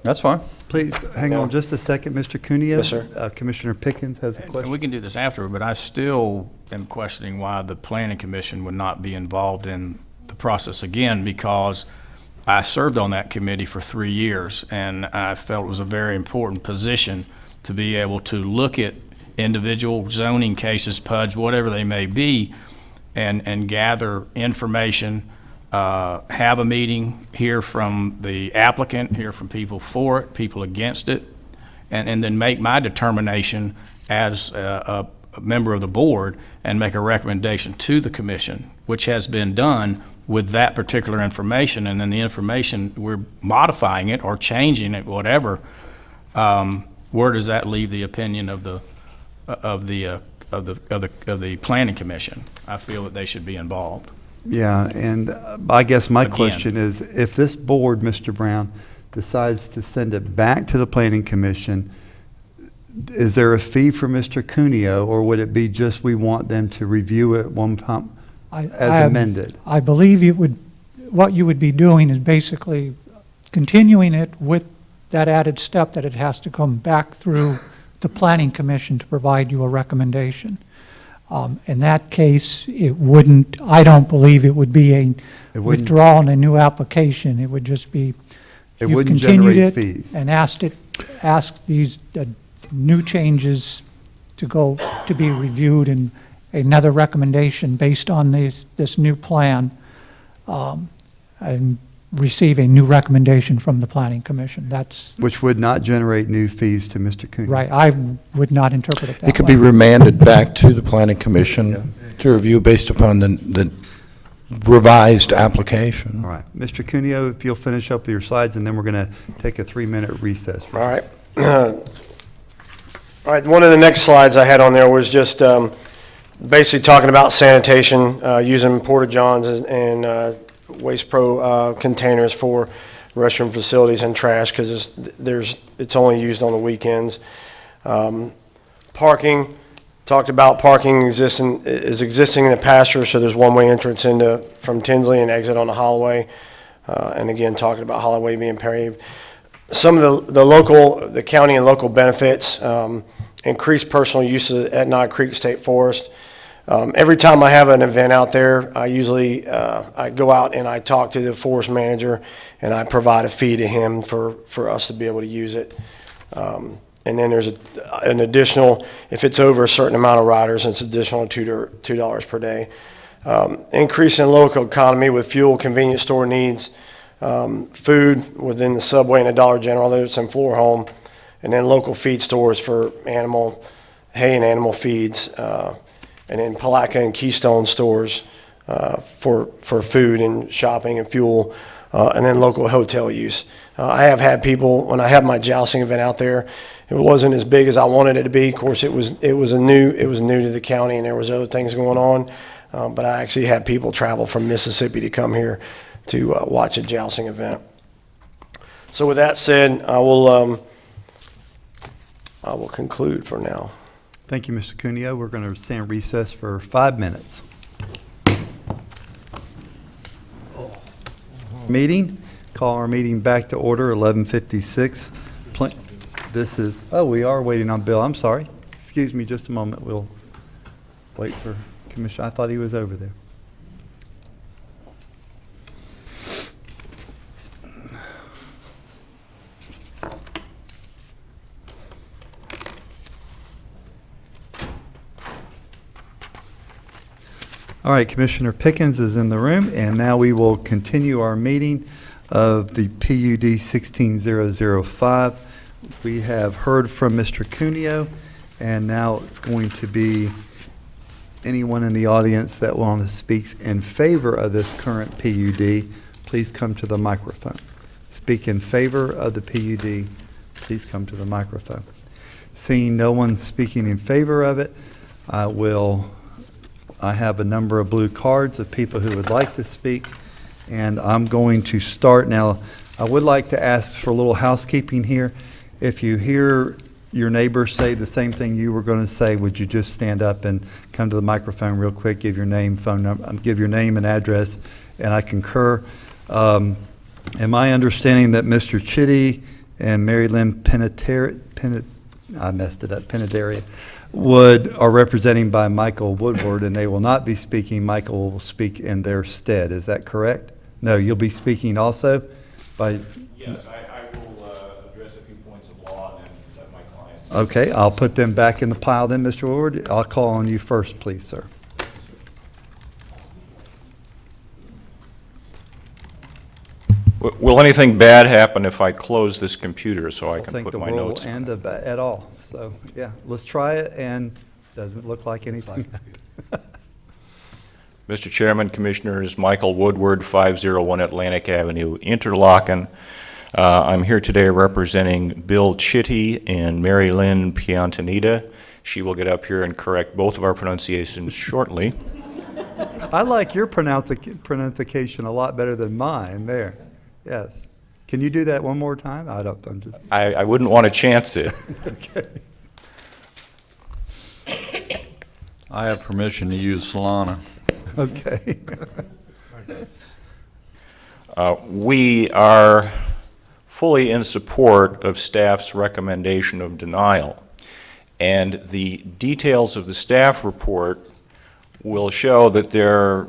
That's fine. Please, hang on just a second, Mr. Cuneo. Yes, sir. Commissioner Pickens has a And question. we can do this after, but I still am questioning why the planning commission would not be involved in the process again, because I served on that committee for 3 years, and I felt it was a very important position to be able to look at individual zoning cases, PUDs, whatever they may be, and gather information, have a meeting, hear from the applicant, hear from people for it, people against it, and then make my determination as a member of the board and make a recommendation to the commission, which has been done with that particular information. And then the information, we're modifying it or changing it, whatever. Where does that leave the opinion of the planning commission? I feel that they should be involved. Yeah, and I guess my Again. question is, if this board, Mr. Brown, decides to send it back to the planning commission, is there a fee for Mr. Cuneo, or would it be just we want them to review it one time as amended? I believe what you would be doing is basically continuing it with that added step that it has to come back through the planning commission to provide you a recommendation. In that case, I don't believe it would be a withdrawal and a new application. It would just be, It you've wouldn't continued generate it fees. and asked these new changes to be reviewed and another recommendation based on this new plan, and receive a new recommendation from the planning commission. That's Which would not generate new fees to Mr. Cuneo. right. I would not interpret it that way. It could be remanded back to the planning commission to review based upon the revised application. All right. Mr. Cuneo, if you'll finish up with your slides, and then we're going to take a 3-minute recess. All right. All right, one of the next slides I had on there was just basically talking about sanitation, using porta-johns and Waste Pro containers for restroom facilities and trash, because it's only used on the weekends. Parking, talked about parking is existing in the pasture, so there's one-way entrance from Tinsley and exit on the Holloway. And again, talking about Holloway being paved. Some of the county and local benefits, increased personal use at Knob Creek State Forest. Every time I have an event out there, I usually I go out and I talk to the forest manager, and I provide a fee to him for us to be able to use it. And then there's an additional, if it's over a certain amount of riders, it's additional $2 per day. Increase in local economy with fuel, convenience store needs, food within the Subway and the Dollar General, there's some floor home, and then local feed stores for hay and animal feeds, and then Palatka and Keystone stores for food and shopping and fuel, and then local hotel use. I have had people, when I had my jousting event out there, it wasn't as big as I wanted it to be. Of course, it was new to the county, and there was other things going on. But I actually had people travel from Mississippi to come here to watch a jousting event. So with that said, I will conclude for now. Thank you, Mr. Cuneo. We're going to stand recess for 5 minutes. Call our meeting back to order, 11:56. We are waiting on Bill. I'm sorry. Excuse me just a moment. We'll wait for Commissioner. I thought he was over there. All right, Commissioner Pickens is in the room, and now we will continue our meeting of the PUD 16005. We have heard from Mr. Cuneo, and now it's going to be anyone in the audience that wants to speak in favor of this current PUD, please come to the microphone. Speak in favor of the PUD, please come to the microphone. Seeing no one speaking in favor of it, I have a number of blue cards of people who would like to speak, and I'm going to start now. I would like to ask for a little housekeeping here. If you hear your neighbor say the same thing you were going to say, would you just stand up and come to the microphone real quick, give your name, phone number, give your name and address, and I concur. Am I understanding that Mr. Chitty and Mary Lynn Penetarian are representing by Michael Woodward, and they will not be speaking. Michael will speak in their stead. Is that correct? No, you'll be speaking also by... Yes, I will address a few points of law and then let my clients... Okay, I'll put them back in the pile then, Mr. Woodward. I'll call on you first, please, sir. Will anything bad happen if I close this computer so I can put my notes? I don't think the world will end at all. So, yeah, let's try it, and doesn't look like anything. Mr. Chairman, Commissioners, Michael Woodward, 501 Atlantic Avenue, Interlochen. I'm here today representing Bill Chitty and Mary Lynn Piantanita. She will get up here and correct both of our pronunciations shortly. I like your pronunciation a lot better than mine there. Yes. Can you do that one more time? I'm just... I wouldn't want to chance it. Okay. I have permission to use Solana. Okay. We are fully in support of staff's recommendation of denial. And the details of the staff report will show that there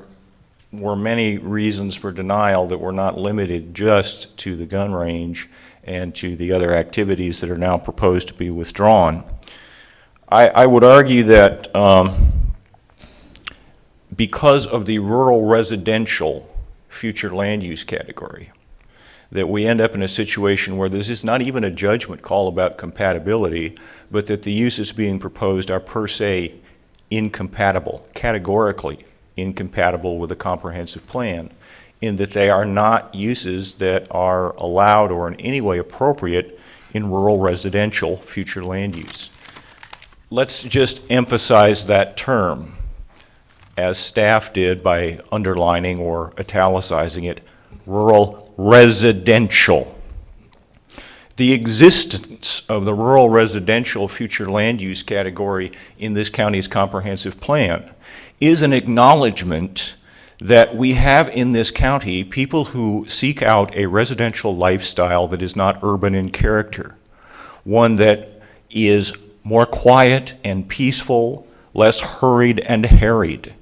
were many reasons for denial that were not limited just to the gun range and to the other activities that are now proposed to be withdrawn. I would argue that because of the rural residential future land use category, that we end up in a situation where this is not even a judgment call about compatibility, but that the uses being proposed are per se incompatible, categorically incompatible with a comprehensive plan, in that they are not uses that are allowed or in any way appropriate in rural residential future land use. Let's just emphasize that term, as staff did by underlining or italicizing it, rural residential. The existence of the rural residential future land use category in this county's comprehensive plan is an acknowledgement that we have in this county people who seek out a residential lifestyle that is not urban in character, one that is more quiet and peaceful, less hurried and harried.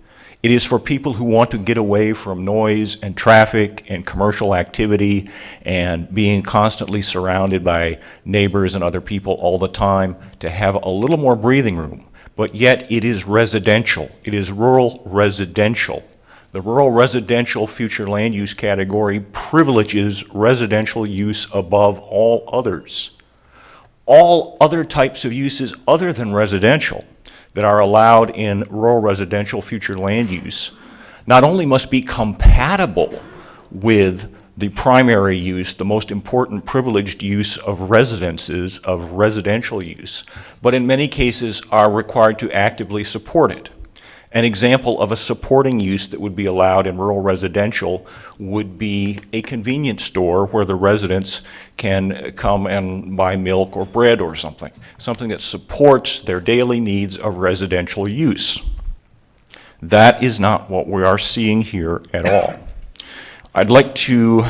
It is for people who want to get away from noise and traffic and commercial activity and being constantly surrounded by neighbors and other people all the time, to have a little more breathing room. But yet it is residential. It is rural residential. The rural residential future land use category privileges residential use above all others. All other types of uses other than residential that are allowed in rural residential future land use not only must be compatible with the primary use, the most important privileged use of residences, of residential use, but in many cases are required to actively support it. An example of a supporting use that would be allowed in rural residential would be a convenience store where the residents can come and buy milk or bread or something that supports their daily needs of residential use. That is not what we are seeing here at all. I'd like to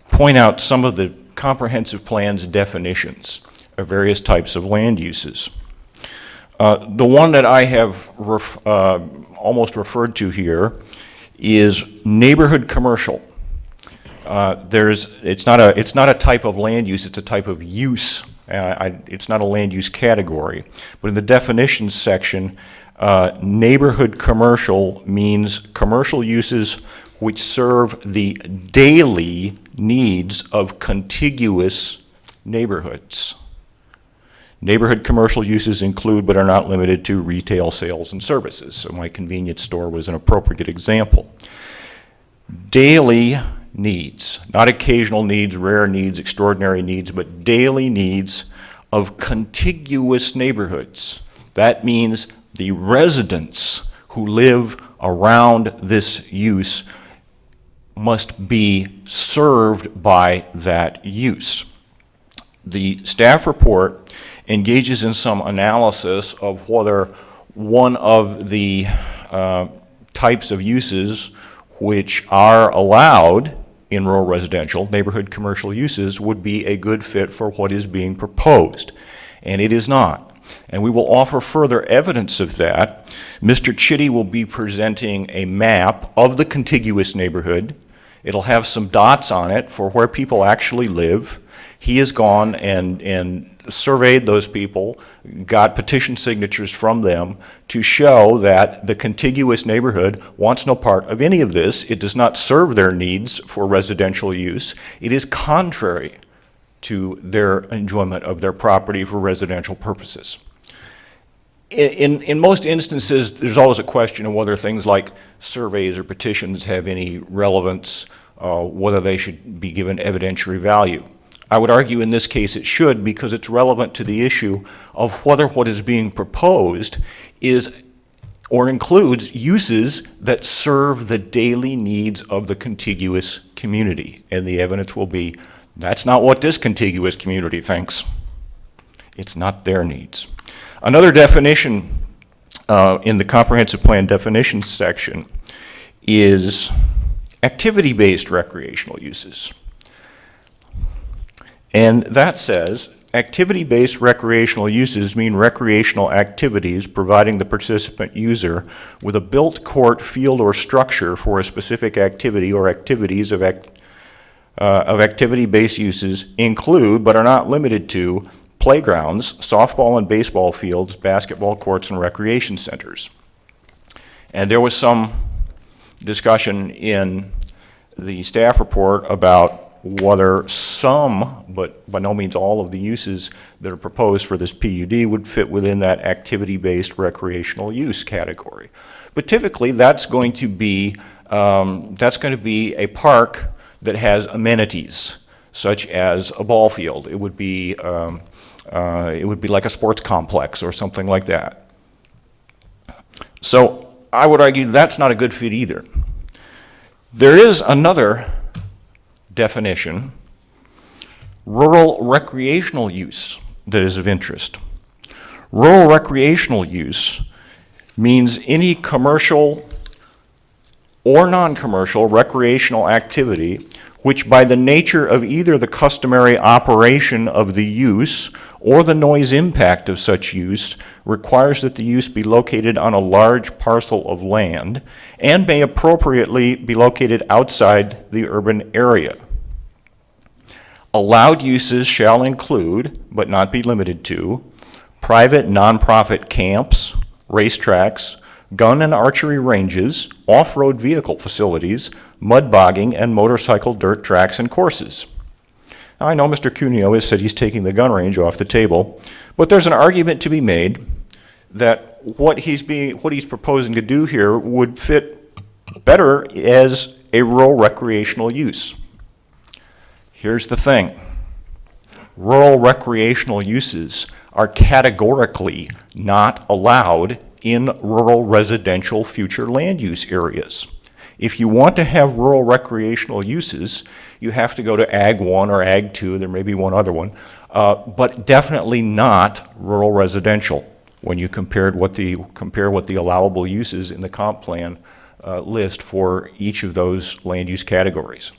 point out some of the comprehensive plan's definitions of various types of land uses. The one that I have almost referred to here is neighborhood commercial. It's not a type of land use, it's a type of use. It's not a land use category. But in the definitions section, neighborhood commercial means commercial uses which serve the daily needs of contiguous neighborhoods. Neighborhood commercial uses include but are not limited to retail sales and services. So my convenience store was an appropriate example. Daily needs, not occasional needs, rare needs, extraordinary needs, but daily needs of contiguous neighborhoods. That means the residents who live around this use must be served by that use. The staff report engages in some analysis of whether one of the types of uses which are allowed in rural residential, neighborhood commercial uses would be a good fit for what is being proposed, and it is not. And we will offer further evidence of that. Mr. Chitty will be presenting a map of the contiguous neighborhood. It'll have some dots on it for where people actually live. He has gone and surveyed those people, got petition signatures from them to show that the contiguous neighborhood wants no part of any of this. It does not serve their needs for residential use. It is contrary to their enjoyment of their property for residential purposes. In most instances, there's always a question of whether things like surveys or petitions have any relevance, whether they should be given evidentiary value. I would argue in this case it should, because it's relevant to the issue of whether what is being proposed is or includes uses that serve the daily needs of the contiguous community. And the evidence will be, that's not what this contiguous community thinks. It's not their needs. Another definition in the comprehensive plan definitions section is activity-based recreational uses. And that says, activity-based recreational uses mean recreational activities providing the participant user with a built court, field, or structure for a specific activity or activities of activity-based uses include, but are not limited to, playgrounds, softball and baseball fields, basketball courts, and recreation centers. And there was some discussion in the staff report about whether some, but by no means all, of the uses that are proposed for this PUD would fit within that activity-based recreational use category. But typically, that's going to be a park that has amenities, such as a ball field. It would be like a sports complex or something like that. So I would argue that's not a good fit either. There is another definition, rural recreational use, that is of interest. Rural recreational use means any commercial or non-commercial recreational activity which by the nature of either the customary operation of the use or the noise impact of such use requires that the use be located on a large parcel of land and may appropriately be located outside the urban area. Allowed uses shall include, but not be limited to, private nonprofit camps, racetracks, gun and archery ranges, off-road vehicle facilities, mud bogging, and motorcycle dirt tracks and courses. Now, I know Mr. Cuneo has said he's taking the gun range off the table, but there's an argument to be made that what he's proposing to do here would fit better as a rural recreational use. Here's the thing. Rural recreational uses are categorically not allowed in rural residential future land use areas. If you want to have rural recreational uses, you have to go to Ag 1 or Ag 2, there may be one other one, but definitely not rural residential when you compare what the allowable uses in the comp plan list for each of those land use categories.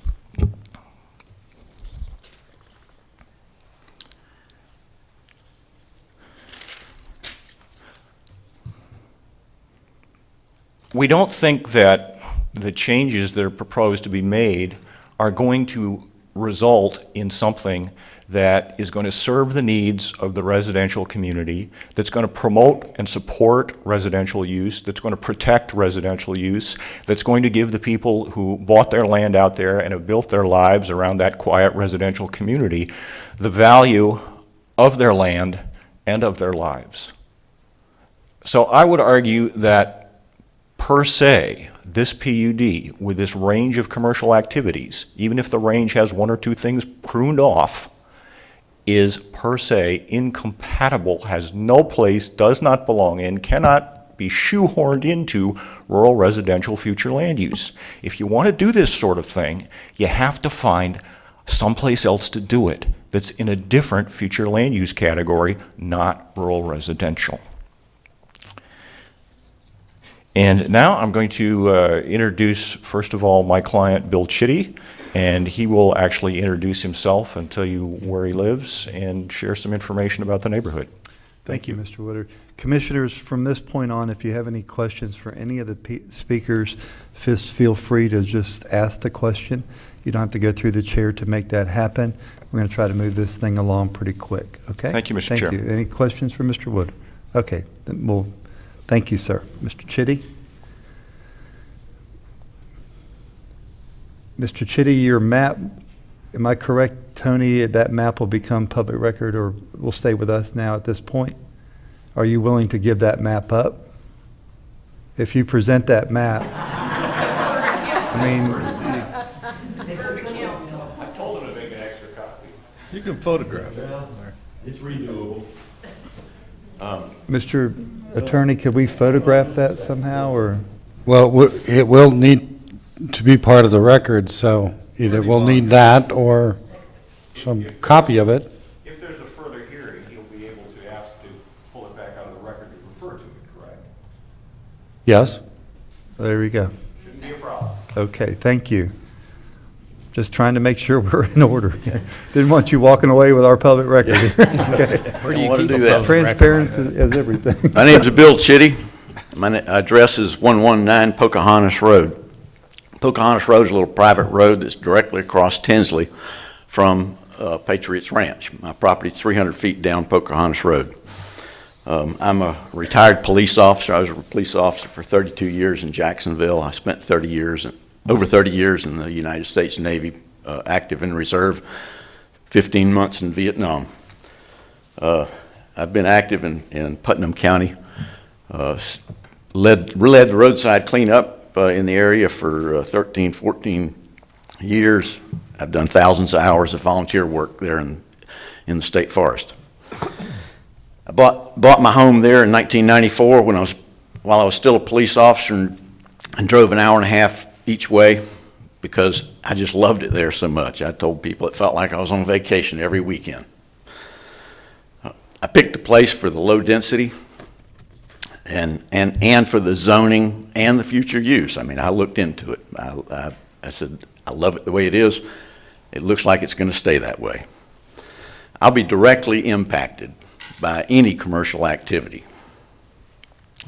We don't think that the changes that are proposed to be made are going to result in something that is going to serve the needs of the residential community, that's going to promote and support residential use, that's going to protect residential use, that's going to give the people who bought their land out there and have built their lives around that quiet residential community the value of their land and of their lives. So I would argue that per se, this PUD, with this range of commercial activities, even if the range has one or two things pruned off, is per se incompatible, has no place, does not belong in, cannot be shoehorned into rural residential future land use. If you want to do this sort of thing, you have to find someplace else to do it that's in a different future land use category, not rural residential. And now I'm going to introduce, first of all, my client, Bill Chitty, and he will actually introduce himself and tell you where he lives and share some information about the neighborhood. Thank you, Mr. Woodard. Commissioners, from this point on, if you have any questions for any of the speakers, feel free to just ask the question. You don't have to go through the chair to make that happen. We're going to try to move this thing along pretty quick, okay? Thank you, Mr. Chair. Thank you. Any questions for Mr. Woodard? Okay, then thank you, sir. Mr. Chitty? Mr. Chitty, your map, am I correct, Tony, that map will become public record or will stay with us now at this point? Are you willing to give that map up? If you present that map, I mean, I told him to make an extra copy. You can photograph it. It's renewable. Mr. Attorney, could we photograph that somehow or? Well, it will need to be part of the record, so either we'll need that or some copy of it. If there's a further hearing, he'll be able to ask to pull it back out of the record to refer to it, correct? Yes? There we go. Shouldn't be a problem. Okay, thank you. Just trying to make sure we're in order. Didn't want you walking away with our public record. Okay. Where do you keep a public Transparent record? as everything. My name's Bill Chitty. My address is 119 Pocahontas Road. Pocahontas Road is a little private road that's directly across Tinsley from Patriots Ranch. My property's 300 feet down Pocahontas Road. I'm a retired police officer. I was a police officer for 32 years in Jacksonville. I spent over 30 years in the United States Navy, active in reserve, 15 months in Vietnam. I've been active in Putnam County, led the roadside cleanup in the area for 13, 14 years. I've done thousands of hours of volunteer work there in the state forest. I bought my home there in 1994 while I was still a police officer and drove an hour and a half each way because I just loved it there so much. I told people it felt like I was on vacation every weekend. I picked a place for the low density and for the zoning and the future use. I mean, I looked into it. I said, I love it the way it is. It looks like it's going to stay that way. I'll be directly impacted by any commercial activity.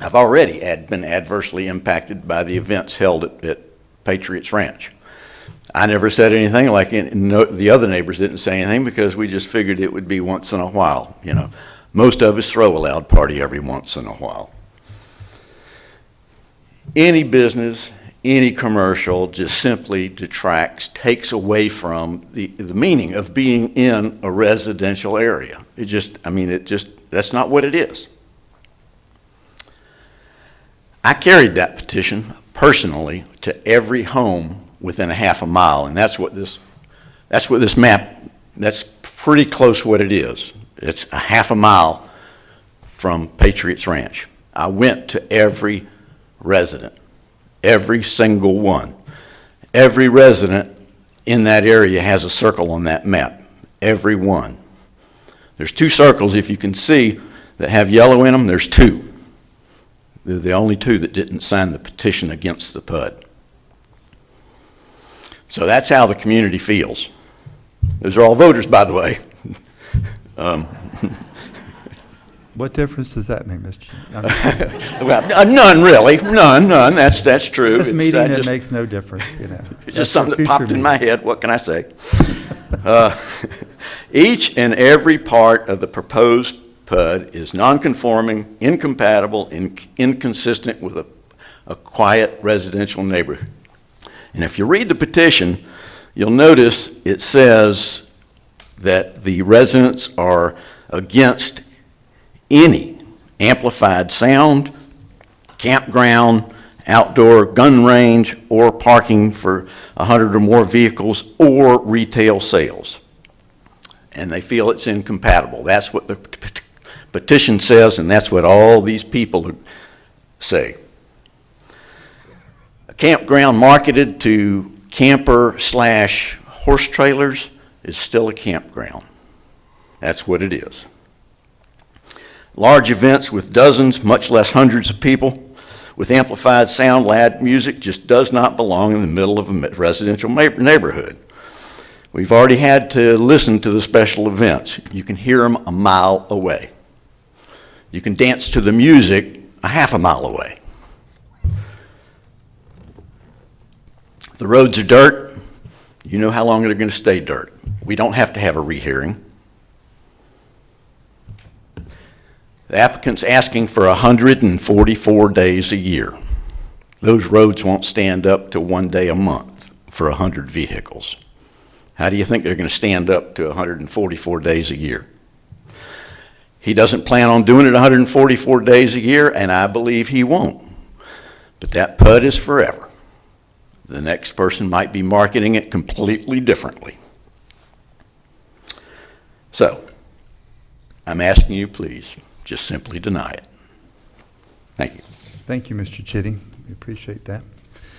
I've already been adversely impacted by the events held at Patriots Ranch. I never said anything, like the other neighbors didn't say anything because we just figured it would be once in a while. You know, most of us throw a loud party every once in a while. Any business, any commercial just simply takes away from the meaning of being in a residential area. That's not what it is. I carried that petition personally to every home within a half a mile, and that's what this map, that's pretty close what it is. It's a half a mile from Patriots Ranch. I went to every resident, every single one. Every resident in that area has a circle on that map, every one. There's 2 circles, if you can see, that have yellow in them. There's 2. They're the only 2 that didn't sign the petition against the PUD. So that's how the community feels. Those are all voters, by the way. What difference does that make, Mr. Well, none really, none. That's true. This meeting, it makes no difference, you know. It's just something that popped in my head. What can I say? Each and every part of the proposed PUD is non-conforming, incompatible, inconsistent with a quiet residential neighborhood. And if you read the petition, you'll notice it says that the residents are against any amplified sound, campground, outdoor gun range, or parking for 100 or more vehicles, or retail sales. And they feel it's incompatible. That's what the petition says, and that's what all these people say. A campground marketed to camper/horse trailers is still a campground. That's what it is. Large events with dozens, much less hundreds of people with amplified sound, loud music just does not belong in the middle of a residential neighborhood. We've already had to listen to the special events. You can hear them a mile away. You can dance to the music a half a mile away. The roads are dirt. You know how long they're going to stay dirt. We don't have to have a rehearing. The applicant's asking for 144 days a year. Those roads won't stand up to 1 day a month for 100 vehicles. How do you think they're going to stand up to 144 days a year? He doesn't plan on doing it 144 days a year, and I believe he won't. But that PUD is forever. The next person might be marketing it completely differently. So, I'm asking you, please, just simply deny it. Thank you. Thank you, Mr. Chitty. We appreciate that.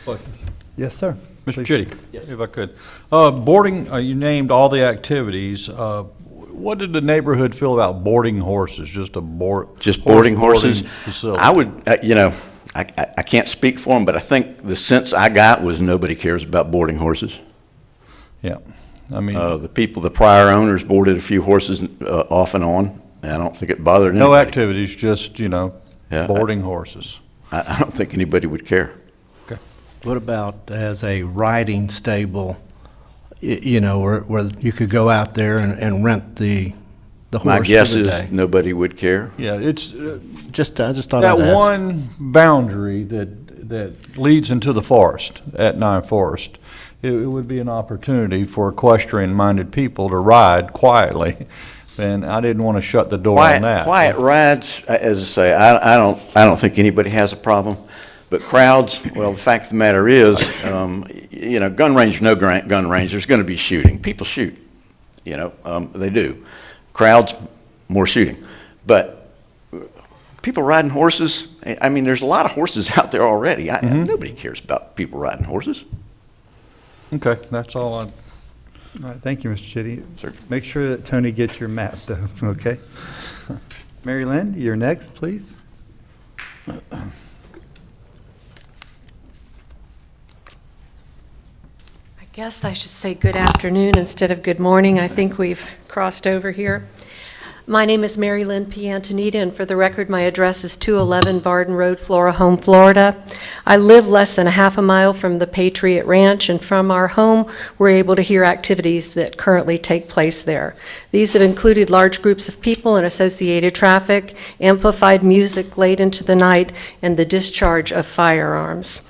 Questions? Yes, sir. Mr. Please. Chitty, if I could. Boarding, you named all the activities. What did the neighborhood feel about boarding horses? Just boarding horses? Facility? I would, I can't speak for them, but I think the sense I got was nobody cares about boarding horses. Yeah. I mean, the prior owners boarded a few horses off and on, and I don't think it bothered anybody. no activities, just, Yeah, boarding horses. I don't think anybody would care. Okay. What about as a riding stable, where you could go out there and rent the horse My guess for the is day? nobody would care. Yeah, it's I just thought that I'd ask. one boundary that leads into the forest at Nine Forest. It would be an opportunity for equestrian-minded people to ride quietly, and I didn't want to shut the door on that. Quiet rides, as I say, I don't think anybody has a problem. But crowds, well, the fact of the matter is, gun range, no gun range, there's going to be shooting. People shoot, they do. Crowds, more shooting. But people riding horses, I mean, there's a lot of horses out there already. Nobody cares about people riding horses. Okay, that's all I. All right, thank you, Mr. Chitty. Sir. Make sure that Tony gets your map, though, okay? Mary Lynn, you're next, please. I guess I should say good afternoon instead of good morning. I think we've crossed over here. My name is Mary Lynn Piantonita, and for the record, my address is 211 Varden Road, Flora Home, Florida. I live less than a half a mile from the Patriot Ranch, and from our home, we're able to hear activities that currently take place there. These have included large groups of people and associated traffic, amplified music late into the night, and the discharge of firearms.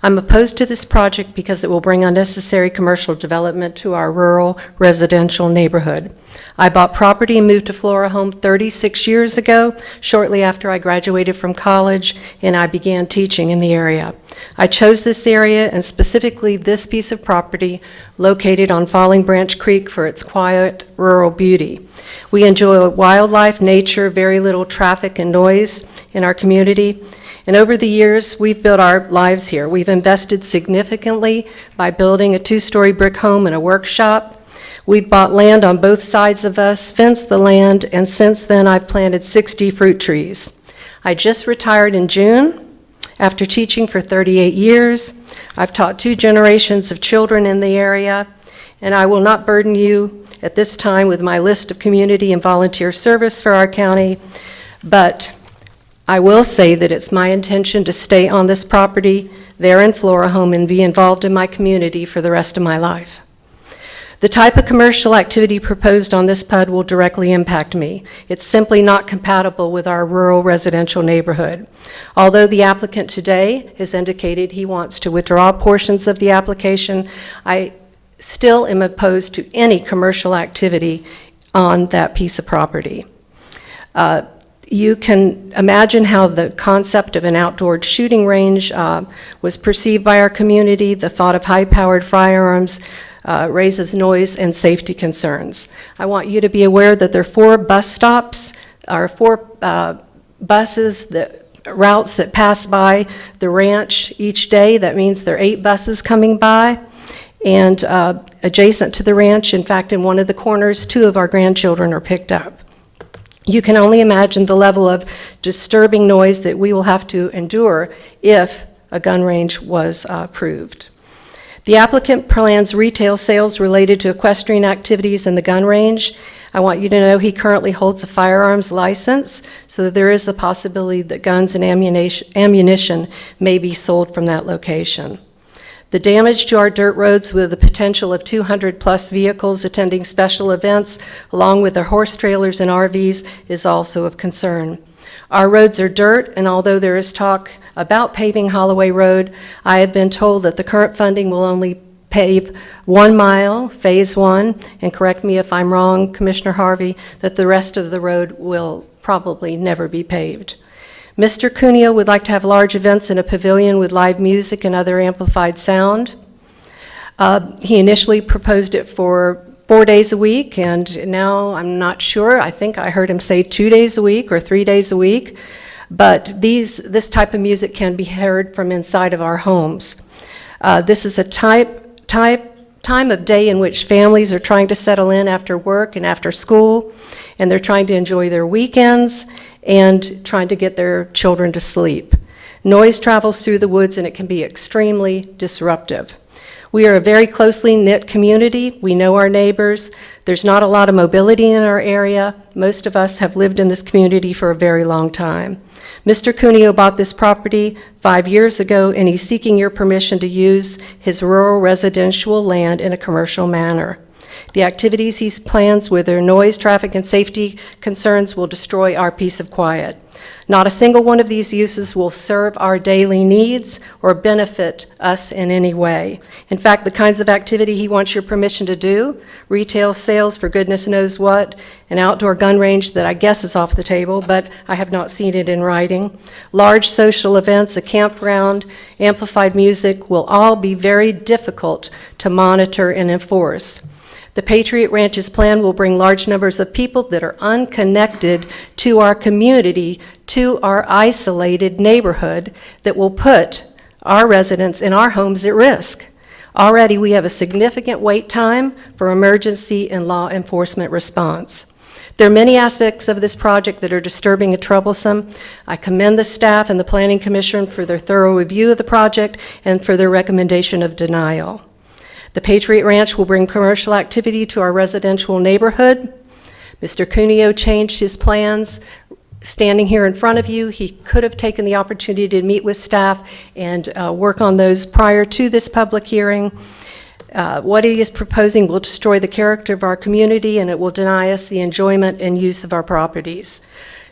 I'm opposed to this project because it will bring unnecessary commercial development to our rural residential neighborhood. I bought property and moved to Flora Home 36 years ago, shortly after I graduated from college, and I began teaching in the area. I chose this area, and specifically this piece of property located on Falling Branch Creek, for its quiet rural beauty. We enjoy wildlife, nature, very little traffic and noise in our community. And over the years, we've built our lives here. We've invested significantly by building a 2-story brick home and a workshop. We've bought land on both sides of us, fenced the land, and since then I've planted 60 fruit trees. I just retired in June after teaching for 38 years. I've taught 2 generations of children in the area, and I will not burden you at this time with my list of community and volunteer service for our county, but I will say that it's my intention to stay on this property there in Flora Home and be involved in my community for the rest of my life. The type of commercial activity proposed on this PUD will directly impact me. It's simply not compatible with our rural residential neighborhood. Although the applicant today has indicated he wants to withdraw portions of the application, I still am opposed to any commercial activity on that piece of property. You can imagine how the concept of an outdoor shooting range was perceived by our community. The thought of high-powered firearms raises noise and safety concerns. I want you to be aware that there are 4 bus stops, or 4 buses, routes that pass by the ranch each day. That means there are 8 buses coming by. And adjacent to the ranch, in fact, in one of the corners, 2 of our grandchildren are picked up. You can only imagine the level of disturbing noise that we will have to endure if a gun range was approved. The applicant plans retail sales related to equestrian activities in the gun range. I want you to know he currently holds a firearms license, so there is a possibility that guns and ammunition may be sold from that location. The damage to our dirt roads with the potential of 200-plus vehicles attending special events, along with their horse trailers and RVs, is also of concern. Our roads are dirt, and although there is talk about paving Holloway Road, I have been told that the current funding will only pave 1 mile, Phase 1, and correct me if I'm wrong, Commissioner Harvey, that the rest of the road will probably never be paved. Mr. Cuneo would like to have large events in a pavilion with live music and other amplified sound. He initially proposed it for 4 days a week, and now I'm not sure. I think I heard him say 2 days a week or 3 days a week. But this type of music can be heard from inside of our homes. This is a time of day in which families are trying to settle in after work and after school, and they're trying to enjoy their weekends and trying to get their children to sleep. Noise travels through the woods and it can be extremely disruptive. We are a very closely knit community. We know our neighbors. There's not a lot of mobility in our area. Most of us have lived in this community for a very long time. Mr. Cuneo bought this property 5 years ago, and he's seeking your permission to use his rural residential land in a commercial manner. The activities he plans with their noise, traffic, and safety concerns will destroy our peace of quiet. Not a single one of these uses will serve our daily needs or benefit us in any way. In fact, the kinds of activity he wants your permission to do, retail sales for goodness knows what, an outdoor gun range that I guess is off the table, but I have not seen it in writing, large social events, a campground, amplified music will all be very difficult to monitor and enforce. The Patriot Ranch's plan will bring large numbers of people that are unconnected to our community, to our isolated neighborhood, that will put our residents in our homes at risk. Already, we have a significant wait time for emergency and law enforcement response. There are many aspects of this project that are disturbing and troublesome. I commend the staff and the Planning Commission for their thorough review of the project and for their recommendation of denial. The Patriot Ranch will bring commercial activity to our residential neighborhood. Mr. Cuneo changed his plans. Standing here in front of you, he could have taken the opportunity to meet with staff and work on those prior to this public hearing. What he is proposing will destroy the character of our community, and it will deny us the enjoyment and use of our properties.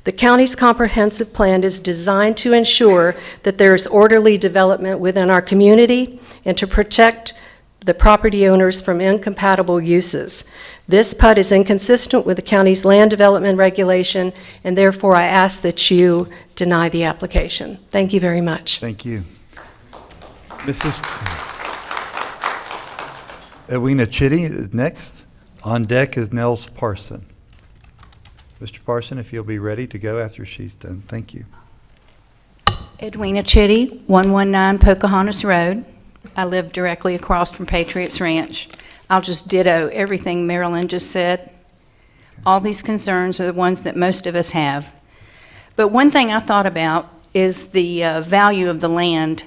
The county's comprehensive plan is designed to ensure that there is orderly development within our community and to protect the property owners from incompatible uses. This PUD is inconsistent with the county's land development regulation, and therefore I ask that you deny the application. Thank you very much. Thank you. Mrs. Edwina Chitty is next. On deck is Nels Parson. Mr. Parson, if you'll be ready to go after she's done. Thank you. Edwina Chitty, 119 Pocahontas Road. I live directly across from Patriots Ranch. I'll just ditto everything Marilyn just said. All these concerns are the ones that most of us have. But one thing I thought about is the value of the land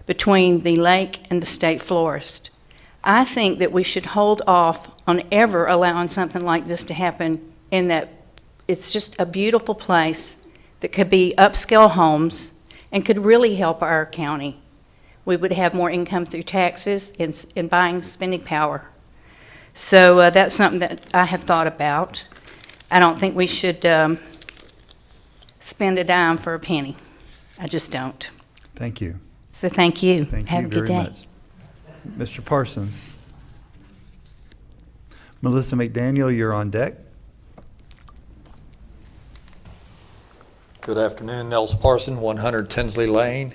between the lake and the state forest. I think that we should hold off on ever allowing something like this to happen, in that it's just a beautiful place that could be upscale homes and could really help our county. We would have more income through taxes and buying spending power. So that's something that I have thought about. I don't think we should spend a dime for a penny. I just don't. Thank you. So thank you. Thank Have you a good very day. much. Mr. Parsons. Melissa McDaniel, you're on deck. Good afternoon, Nels Parson, 100 Tinsley Lane.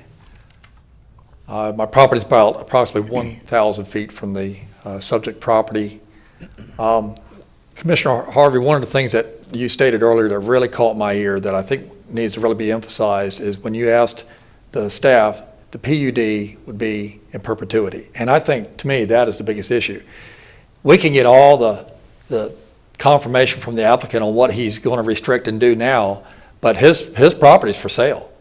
My property is about approximately 1,000 feet from the subject property. Commissioner Harvey, one of the things that you stated earlier that really caught my ear that I think needs to really be emphasized is when you asked the staff, the PUD would be in perpetuity. And I think, to me, that is the biggest issue. We can get all the confirmation from the applicant on what he's going to restrict and do now, but his property's for sale.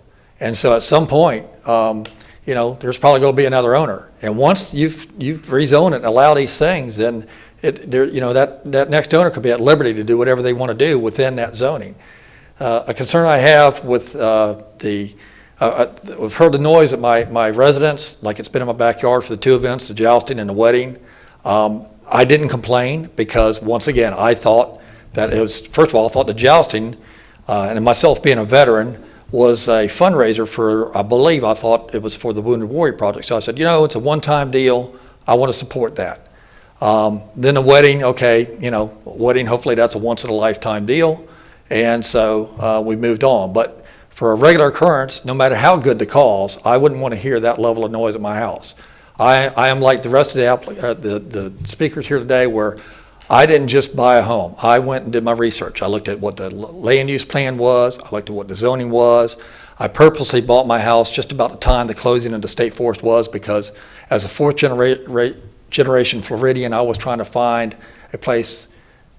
And so at some point, you know, there's probably going to be another owner. And once you've rezoned it and allow these things, then you know, that next owner could be at liberty to do whatever they want to do within that zoning. A concern I have with I've heard the noise at my residence, like it's been in my backyard for the two events, the jousting and the wedding. I didn't complain because, once again, I thought that it was, first of all, I thought the jousting, and myself being a veteran, was a fundraiser for, I thought it was for the Wounded Warrior Project. So I said, you know, it's a one-time deal. I want to support that. Then the wedding, okay, you know, wedding, hopefully that's a once-in-a-lifetime deal. And so we moved on. But for a regular occurrence, no matter how good the cause, I wouldn't want to hear that level of noise at my house. I am like the rest of the speakers here today, where I didn't just buy a home. I went and did my research. I looked at what the land use plan was. I looked at what the zoning was. I purposely bought my house just about the time the closing of the state forest was, because as a fourth generation Floridian, I was trying to find a place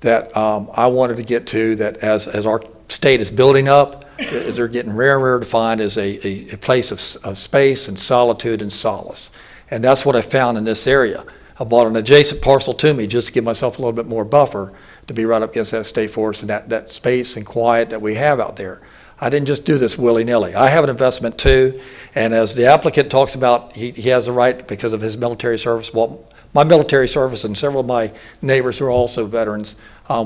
that I wanted to get to, that as our state is building up, they're getting rarer and rarer to find, as a place of space and solitude and solace. And that's what I found in this area. I bought an adjacent parcel to me just to give myself a little bit more buffer to be right up against that state forest and that space and quiet that we have out there. I didn't just do this willy-nilly. I have an investment too, and as the applicant talks about, he has a right because of his military service. Well, my military service and several of my neighbors who are also veterans,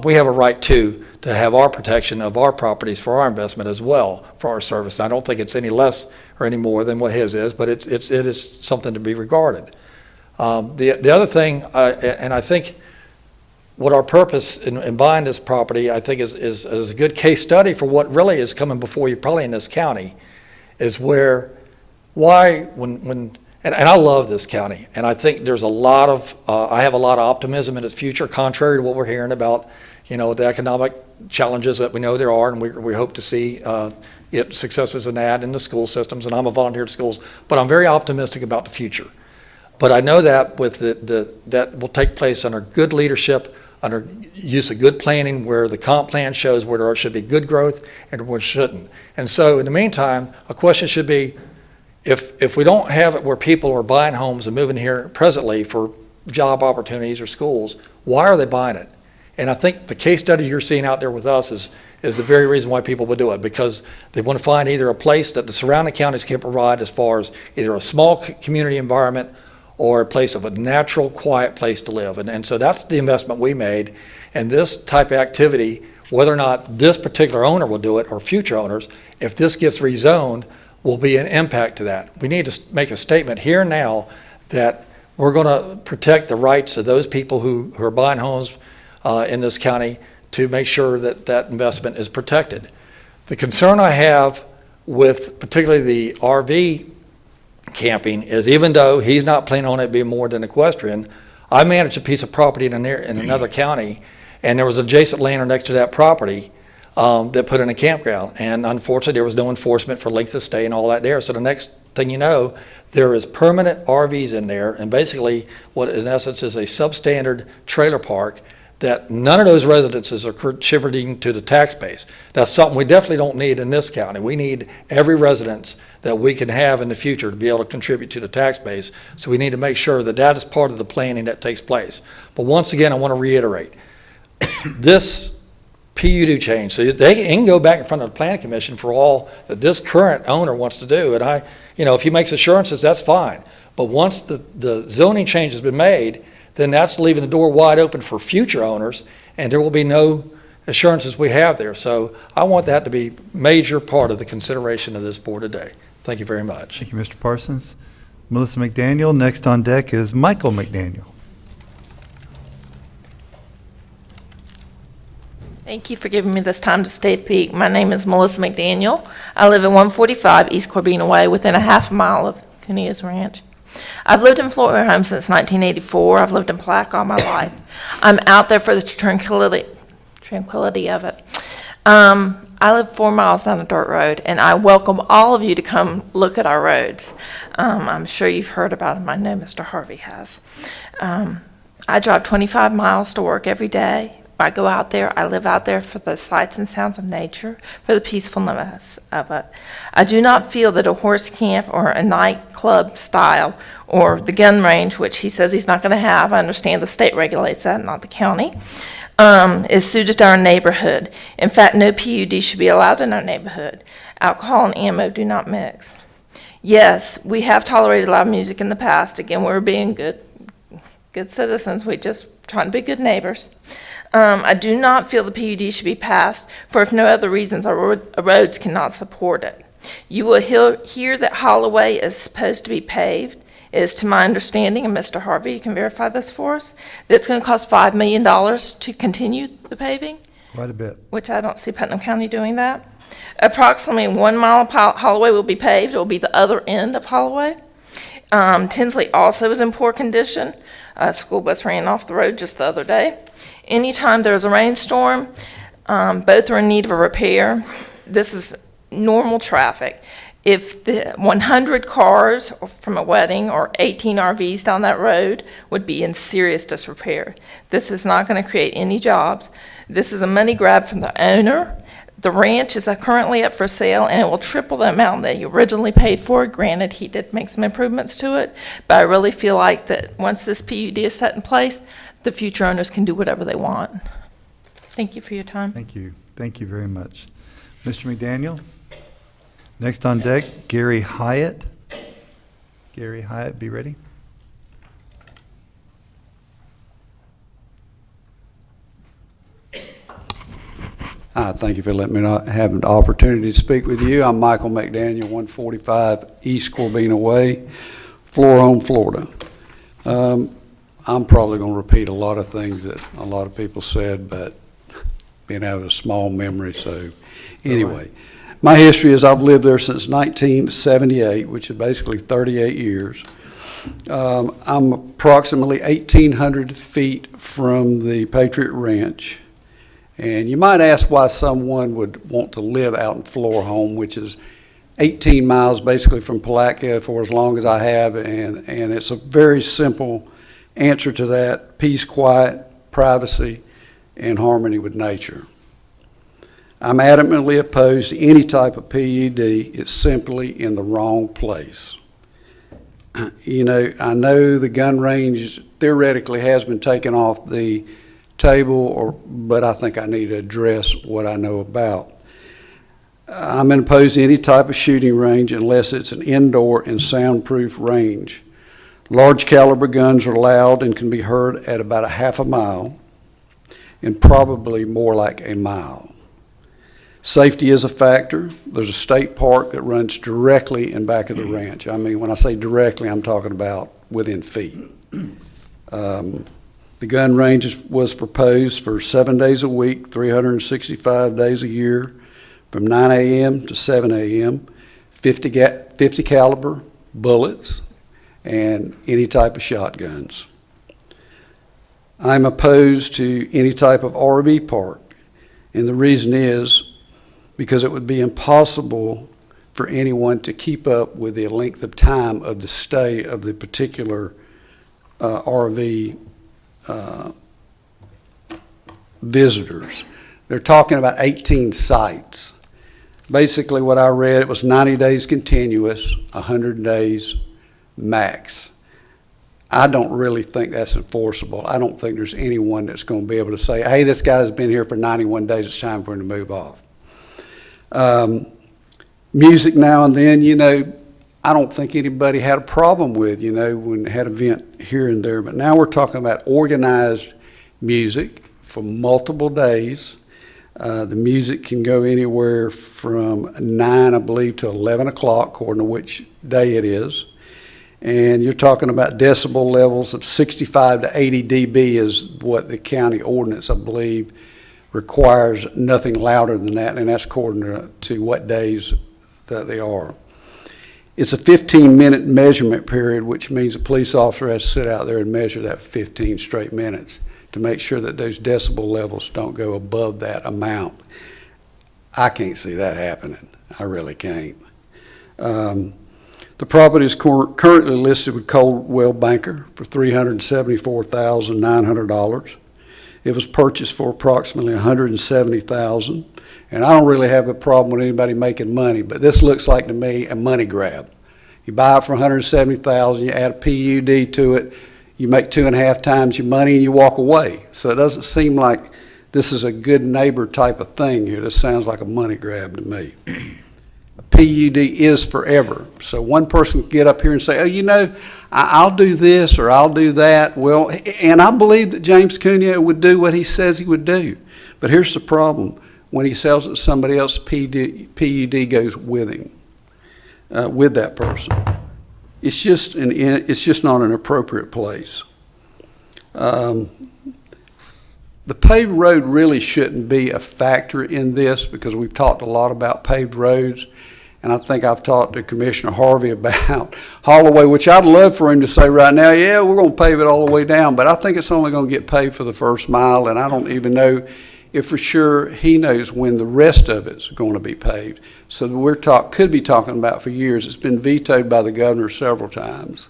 we have a right to have our protection of our properties for our investment as well for our service. I don't think it's any less or any more than what his is, but it is something to be regarded. The other thing, and I think what our purpose in buying this property, I think is a good case study for what really is coming before you probably in this county, is and I love this county, and I think there's a lot of, I have a lot of optimism in its future, contrary to what we're hearing about, you know, the economic challenges that we know there are, and we hope to see successes in that in the school systems, and I'm a volunteer at schools, but I'm very optimistic about the future. But I know that with that will take place under good leadership, under use of good planning, where the comp plan shows where there should be good growth and where shouldn't. And so in the meantime, a question should be, if we don't have it where people are buying homes and moving here presently for job opportunities or schools, why are they buying it? And I think the case study you're seeing out there with us is the very reason why people would do it, because they want to find either a place that the surrounding counties can provide, as far as either a small community environment or a place of a natural, quiet place to live. And so that's the investment we made. And this type of activity, whether or not this particular owner will do it or future owners, if this gets rezoned, will be an impact to that. We need to make a statement here now that we're going to protect the rights of those people who are buying homes in this county, to make sure that that investment is protected. The concern I have with particularly the RV camping is, even though he's not planning on it being more than equestrian, I manage a piece of property in another county, and there was adjacent land next to that property that put in a campground. And unfortunately, there was no enforcement for length of stay and all that there. So the next thing you know, there is permanent RVs in there, and basically what in essence is a substandard trailer park that none of those residences are contributing to the tax base. That's something we definitely don't need in this county. We need every residence that we can have in the future to be able to contribute to the tax base. So we need to make sure that that is part of the planning that takes place. But once again, I want to reiterate, this PUD change, so they can go back in front of the planning commission for all that this current owner wants to do. And if he makes assurances, that's fine. But once the zoning change has been made, then that's leaving the door wide open for future owners, and there will be no assurances we have there. So I want that to be a major part of the consideration of this board today. Thank you very much. Thank you, Mr. Parsons. Melissa McDaniel. Next on deck is Michael McDaniel. Thank you for giving me this time to speak. My name is Melissa McDaniel. I live at 145 East Corbina Way, within a half mile of Cunillas Ranch. I've lived in Florida Home since 1984. I've lived in Plaque all my life. I'm out there for the tranquility of it. I live 4 miles down a dirt road, and I welcome all of you to come look at our roads. I'm sure you've heard about them. I know Mr. Harvey has. I drive 25 miles to work every day. I go out there, I live out there for the sights and sounds of nature, for the peacefulness of it. I do not feel that a horse camp or a nightclub style or the gun range, which he says he's not going to have, I understand the state regulates that, not the county, is suited to our neighborhood. In fact, no PUD should be allowed in our neighborhood. Alcohol and ammo do not mix. Yes, we have tolerated loud music in the past. Again, we're being good citizens. We just trying to be good neighbors. I do not feel the PUD should be passed, for if no other reasons, our roads cannot support it. You will hear that Holloway is supposed to be paved. It is to my understanding, and Mr. Harvey, you can verify this for us, that it's going to cost $5 million to continue the paving. Quite a bit. Which I don't see Putnam County doing that. Approximately 1 mile of Holloway will be paved. It will be the other end of Holloway. Tinsley also is in poor condition. A school bus ran off the road just the other day. Anytime there's a rainstorm, both are in need of a repair. This is normal traffic. If the 100 cars from a wedding or 18 RVs down that road would be in serious disrepair. This is not going to create any jobs. This is a money grab from the owner. The ranch is currently up for sale, and it will triple the amount that he originally paid for. Granted, he did make some improvements to it, but I really feel like that once this PUD is set in place, the future owners can do whatever they want. Thank you for your time. Thank you. Thank you very much. Mr. McDaniel? Next on deck, Gary Hyatt. Gary Hyatt, be ready. Hi, thank you for letting me have an opportunity to speak with you. I'm Michael McDaniel, 145 East Corbina Way, Florhome, Florida. I'm probably going to repeat a lot of things that a lot of people said, but being out of a small memory, so anyway. My history is I've lived there since 1978, which is basically 38 years. I'm approximately 1,800 feet from the Patriot Ranch. And you might ask why someone would want to live out in Florhome, which is 18 miles basically from Palatka for as long as I have. And it's a very simple answer to that: peace, quiet, privacy, and harmony with nature. I'm adamantly opposed to any type of PUD. It's simply in the wrong place. You know, I know the gun range theoretically has been taken off the table, but I think I need to address what I know about. I'm opposed to any type of shooting range unless it's an indoor and soundproof range. Large caliber guns are loud and can be heard at about a half a mile, and probably more like a mile. Safety is a factor. There's a state park that runs directly in back of the ranch. I mean, when I say directly, I'm talking about within feet. The gun range was proposed for 7 days a week, 365 days a year, from 9 a.m. to 7 a.m., 50 caliber bullets, and any type of shotguns. I'm opposed to any type of RV park, and the reason is because it would be impossible for anyone to keep up with the length of time of the stay of the particular RV visitors. They're talking about 18 sites. Basically what I read, it was 90 days continuous, 100 days max. I don't really think that's enforceable. I don't think there's anyone that's going to be able to say, hey, this guy's been here for 91 days, it's time for him to move off. Music now and then, you know, I don't think anybody had a problem with, you know, when they had an event here and there. But now we're talking about organized music for multiple days. The music can go anywhere from 9, I believe, to 11 o'clock, according to which day it is. And you're talking about decibel levels of 65 to 80 dB is what the county ordinance, I believe, requires. Nothing louder than that, and that's according to what days that they are. It's a 15-minute measurement period, which means a police officer has to sit out there and measure that 15 straight minutes to make sure that those decibel levels don't go above that amount. I can't see that happening. I really can't. The property is currently listed with Coldwell Banker for $374,900. It was purchased for approximately $170,000, and I don't really have a problem with anybody making money, but this looks like to me a money grab. You buy it for $170,000, you add a PUD to it, you make 2.5 times your money and you walk away. So it doesn't seem like this is a good neighbor type of thing here. This sounds like a money grab to me. A PUD is forever. So one person can get up here and say, oh, you know, I'll do this or I'll do that. Well, and I believe that James Cunha would do what he says he would do. But here's the problem. When he sells it to somebody else, PUD goes with him, with that person. It's just not an appropriate place. The paved road really shouldn't be a factor in this because we've talked a lot about paved roads. And I think I've talked to Commissioner Harvey about Holloway, which I'd love for him to say right now, yeah, we're going to pave it all the way down. But I think it's only going to get paved for the first mile, and I don't even know if for sure he knows when the rest of it's going to be paved. So could be talking about for years. It's been vetoed by the governor several times.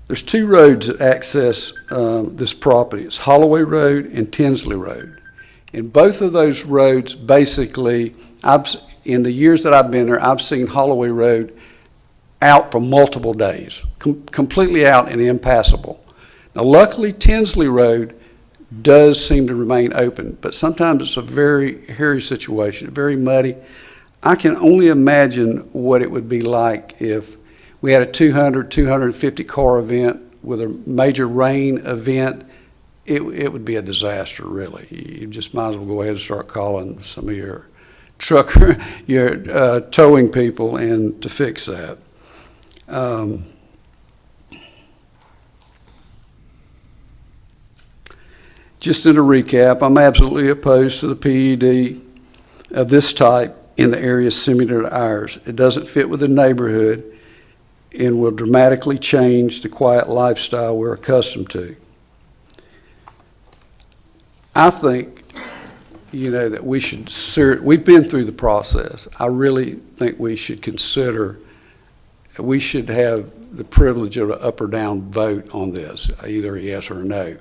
There's 2 roads that access this property. It's Holloway Road and Tinsley Road. And both of those roads, basically, in the years that I've been there, I've seen Holloway Road out for multiple days, completely out and impassable. Now, luckily, Tinsley Road does seem to remain open, but sometimes it's a very hairy situation, very muddy. I can only imagine what it would be like if we had a 200, 250 car event with a major rain event. It would be a disaster, really. You just might as well go ahead and start calling some of your trucker, your towing people and to fix that. Just in a recap, I'm absolutely opposed to the PUD of this type in the area similar to ours. It doesn't fit with the neighborhood and will dramatically change the quiet lifestyle we're accustomed to. I think, you know, that we should, we've been through the process. I really think we should consider, we should have the privilege of an up or down vote on this, either a yes or a no.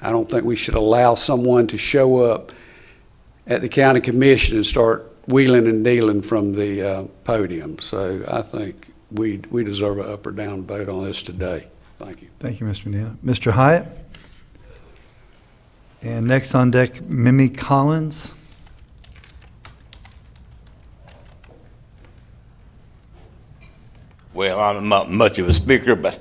I don't think we should allow someone to show up at the county commission and start wheeling and dealing from the podium. So I think we deserve an up or down vote on this today. Thank you. Thank you, Mr. Medina. Mr. Hyatt? And next on deck, Mimi Collins. Well, I'm not much of a speaker, but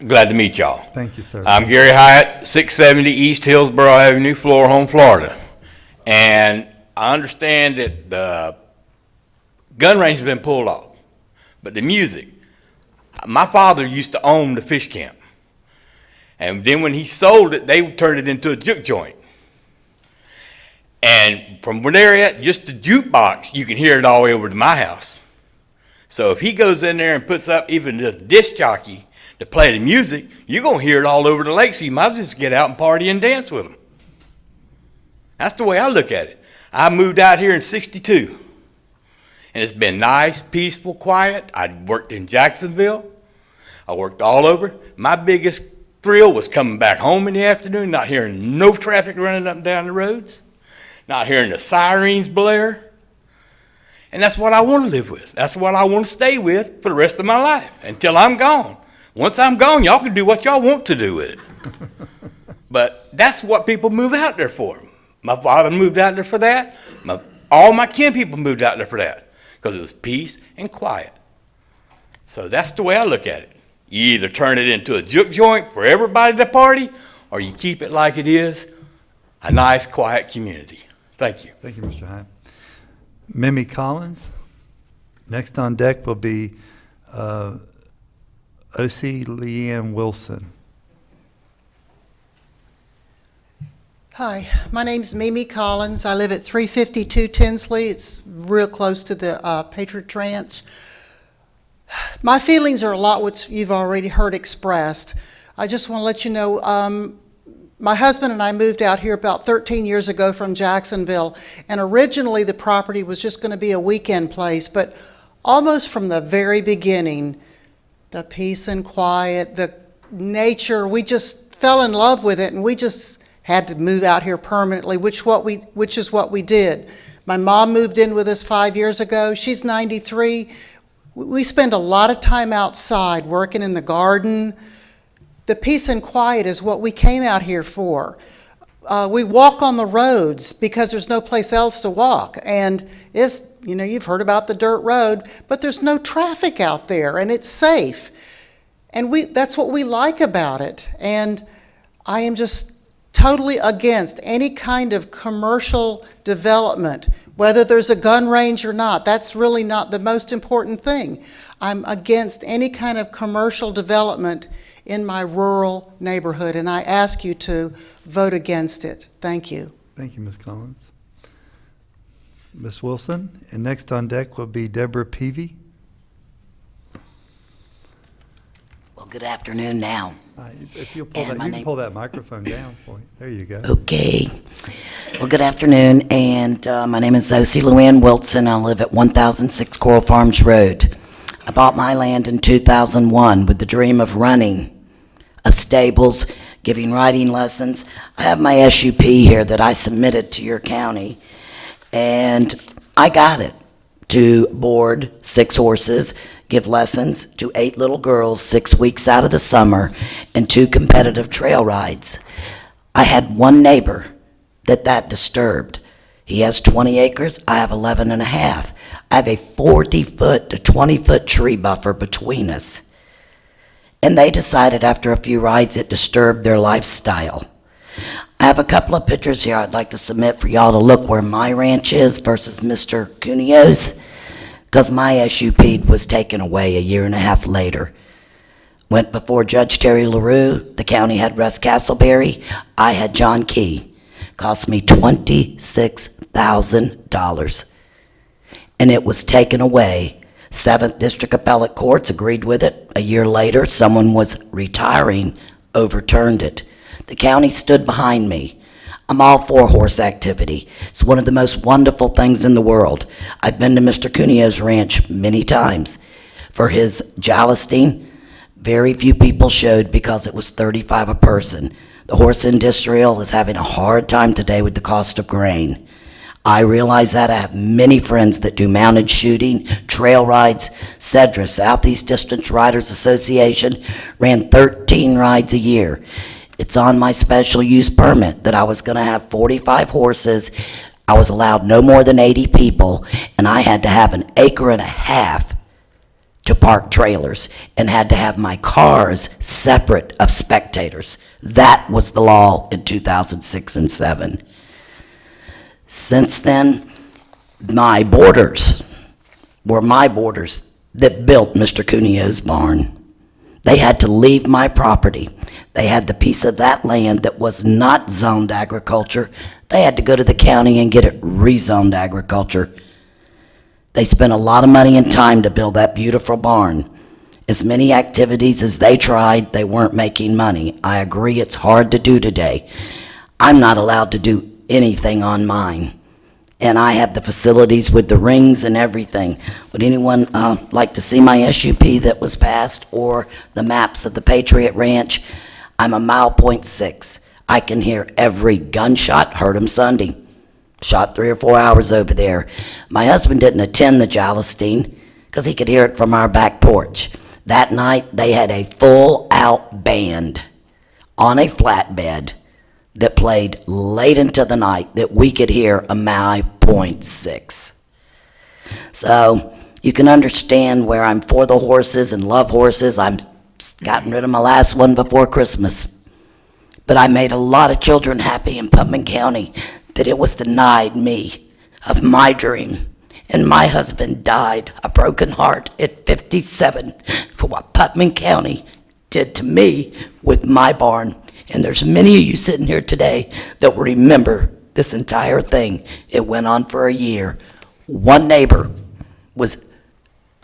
glad to meet y'all. Thank you, sir. I'm Gary Hyatt, 670 East Hillsborough Avenue, Flower Home, Florida. And I understand that the gun range has been pulled off. But the music, my father used to own the fish camp. And then when he sold it, they turned it into a juke joint. And from where they're at, just the jukebox, you can hear it all the way over to my house. So if he goes in there and puts up even just disc jockey to play the music, you're going to hear it all over the lake, so you might as well just get out and party and dance with them. That's the way I look at it. I moved out here in '62. And it's been nice, peaceful, quiet. I worked in Jacksonville. I worked all over. My biggest thrill was coming back home in the afternoon, not hearing no traffic running up and down the roads, not hearing the sirens blare. And that's what I want to live with. That's what I want to stay with for the rest of my life until I'm gone. Once I'm gone, y'all can do what y'all want to do with it. But that's what people move out there for. My father moved out there for that. All my kin people moved out there for that. Because it was peace and quiet. So that's the way I look at it. You either turn it into a juke joint for everybody to party, or you keep it like it is, a nice, quiet community. Thank you. Thank you, Mr. Hyatt. Mimi Collins. Next on deck will be O.C. Leanne Wilson. Hi, my name's Mimi Collins. I live at 352 Tinsley. It's real close to the Patriot Ranch. My feelings are a lot what you've already heard expressed. I just want to let you know, my husband and I moved out here about 13 years ago from Jacksonville, and originally the property was just going to be a weekend place, but almost from the very beginning, the peace and quiet, the nature. We just fell in love with it, and we just had to move out here permanently, which is what we did. My mom moved in with us 5 years ago. She's 93. We spend a lot of time outside working in the garden. The peace and quiet is what we came out here for. We walk on the roads because there's no place else to walk. And it's, you've heard about the dirt road, but there's no traffic out there, and it's safe. And that's what we like about it. And I am just totally against any kind of commercial development, whether there's a gun range or not. That's really not the most important thing. I'm against any kind of commercial development in my rural neighborhood, and I ask you to vote against it. Thank you. Thank you, Ms. Collins. Ms. Wilson, and next on deck will be Deborah Peavy. Well, good afternoon now. If you'll pull that, you can pull that microphone down for you. There you go. Okay. Well, good afternoon, and my name is Zosie Luann Wilson. I live at 1006 Coral Farms Road. I bought my land in 2001 with the dream of running a stables, giving riding lessons. I have my SUP here that I submitted to your county, and I got it to board 6 horses, give lessons to 8 little girls 6 weeks out of the summer, and 2 competitive trail rides. I had one neighbor that disturbed. He has 20 acres, I have 11 and a half. I have a 40-foot to 20-foot tree buffer between us. And they decided after a few rides it disturbed their lifestyle. I have a couple of pictures here I'd like to submit for y'all to look where my ranch is versus Mr. Cuneo's, because my SUP was taken away a year and a half later. Went before Judge Terry LaRue, the county had Russ Castleberry, I had John Key. Cost me $26,000. And it was taken away. 7th District Appellate Courts agreed with it. A year later, someone was retiring, overturned it. The county stood behind me. I'm all for horse activity. It's one of the most wonderful things in the world. I've been to Mr. Cuneo's ranch many times. For his jousting, very few people showed because it was $35 a person. The horse industrial is having a hard time today with the cost of grain. I realize that. I have many friends that do mounted shooting, trail rides. Cedra, Southeast Distance Riders Association, ran 13 rides a year. It's on my special use permit that I was going to have 45 horses. I was allowed no more than 80 people, and I had to have an acre and a half to park trailers and had to have my cars separate of spectators. That was the law in 2006 and 7. Since then, my boarders were my boarders that built Mr. Cuneo's barn. They had to leave my property. They had the piece of that land that was not zoned agriculture. They had to go to the county and get it rezoned agriculture. They spent a lot of money and time to build that beautiful barn. As many activities as they tried, they weren't making money. I agree it's hard to do today. I'm not allowed to do anything on mine. And I have the facilities with the rings and everything. Would anyone like to see my SUP that was passed or the maps of the Patriot Ranch? I'm a 1.6 miles. I can hear every gunshot. Heard them Sunday. Shot 3 or 4 hours over there. My husband didn't attend the jousting because he could hear it from our back porch. That night, they had a full-out band on a flatbed that played late into the night that we could hear a 1.6 miles. So you can understand where I'm for the horses and love horses. I'm gotten rid of my last one before Christmas. But I made a lot of children happy in Putnam County that it was denied me of my dream. And my husband died a broken heart at 57 for what Putnam County did to me with my barn. And there's many of you sitting here today that will remember this entire thing. It went on for a year. One neighbor was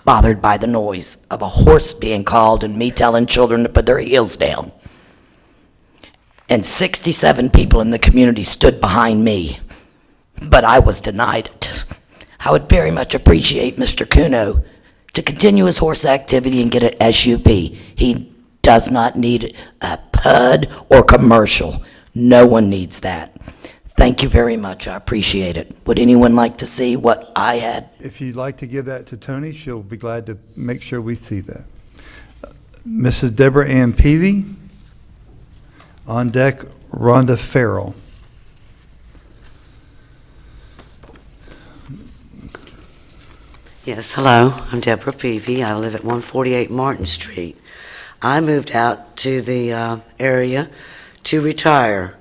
bothered by the noise of a horse being called and me telling children to put their heels down. And 67 people in the community stood behind me, but I was denied it. I would very much appreciate Mr. Cuneo to continue his horse activity and get an SUP. He does not need a PUD or commercial. No one needs that. Thank you very much. I appreciate it. Would anyone like to see what I had? If you'd like to give that to Tony, she'll be glad to make sure we see that. Mrs. Deborah Ann Peavy. On deck, Rhonda Farrell. Yes, hello, I'm Deborah Peavy. I live at 148 Martin Street. I moved out to the area to retire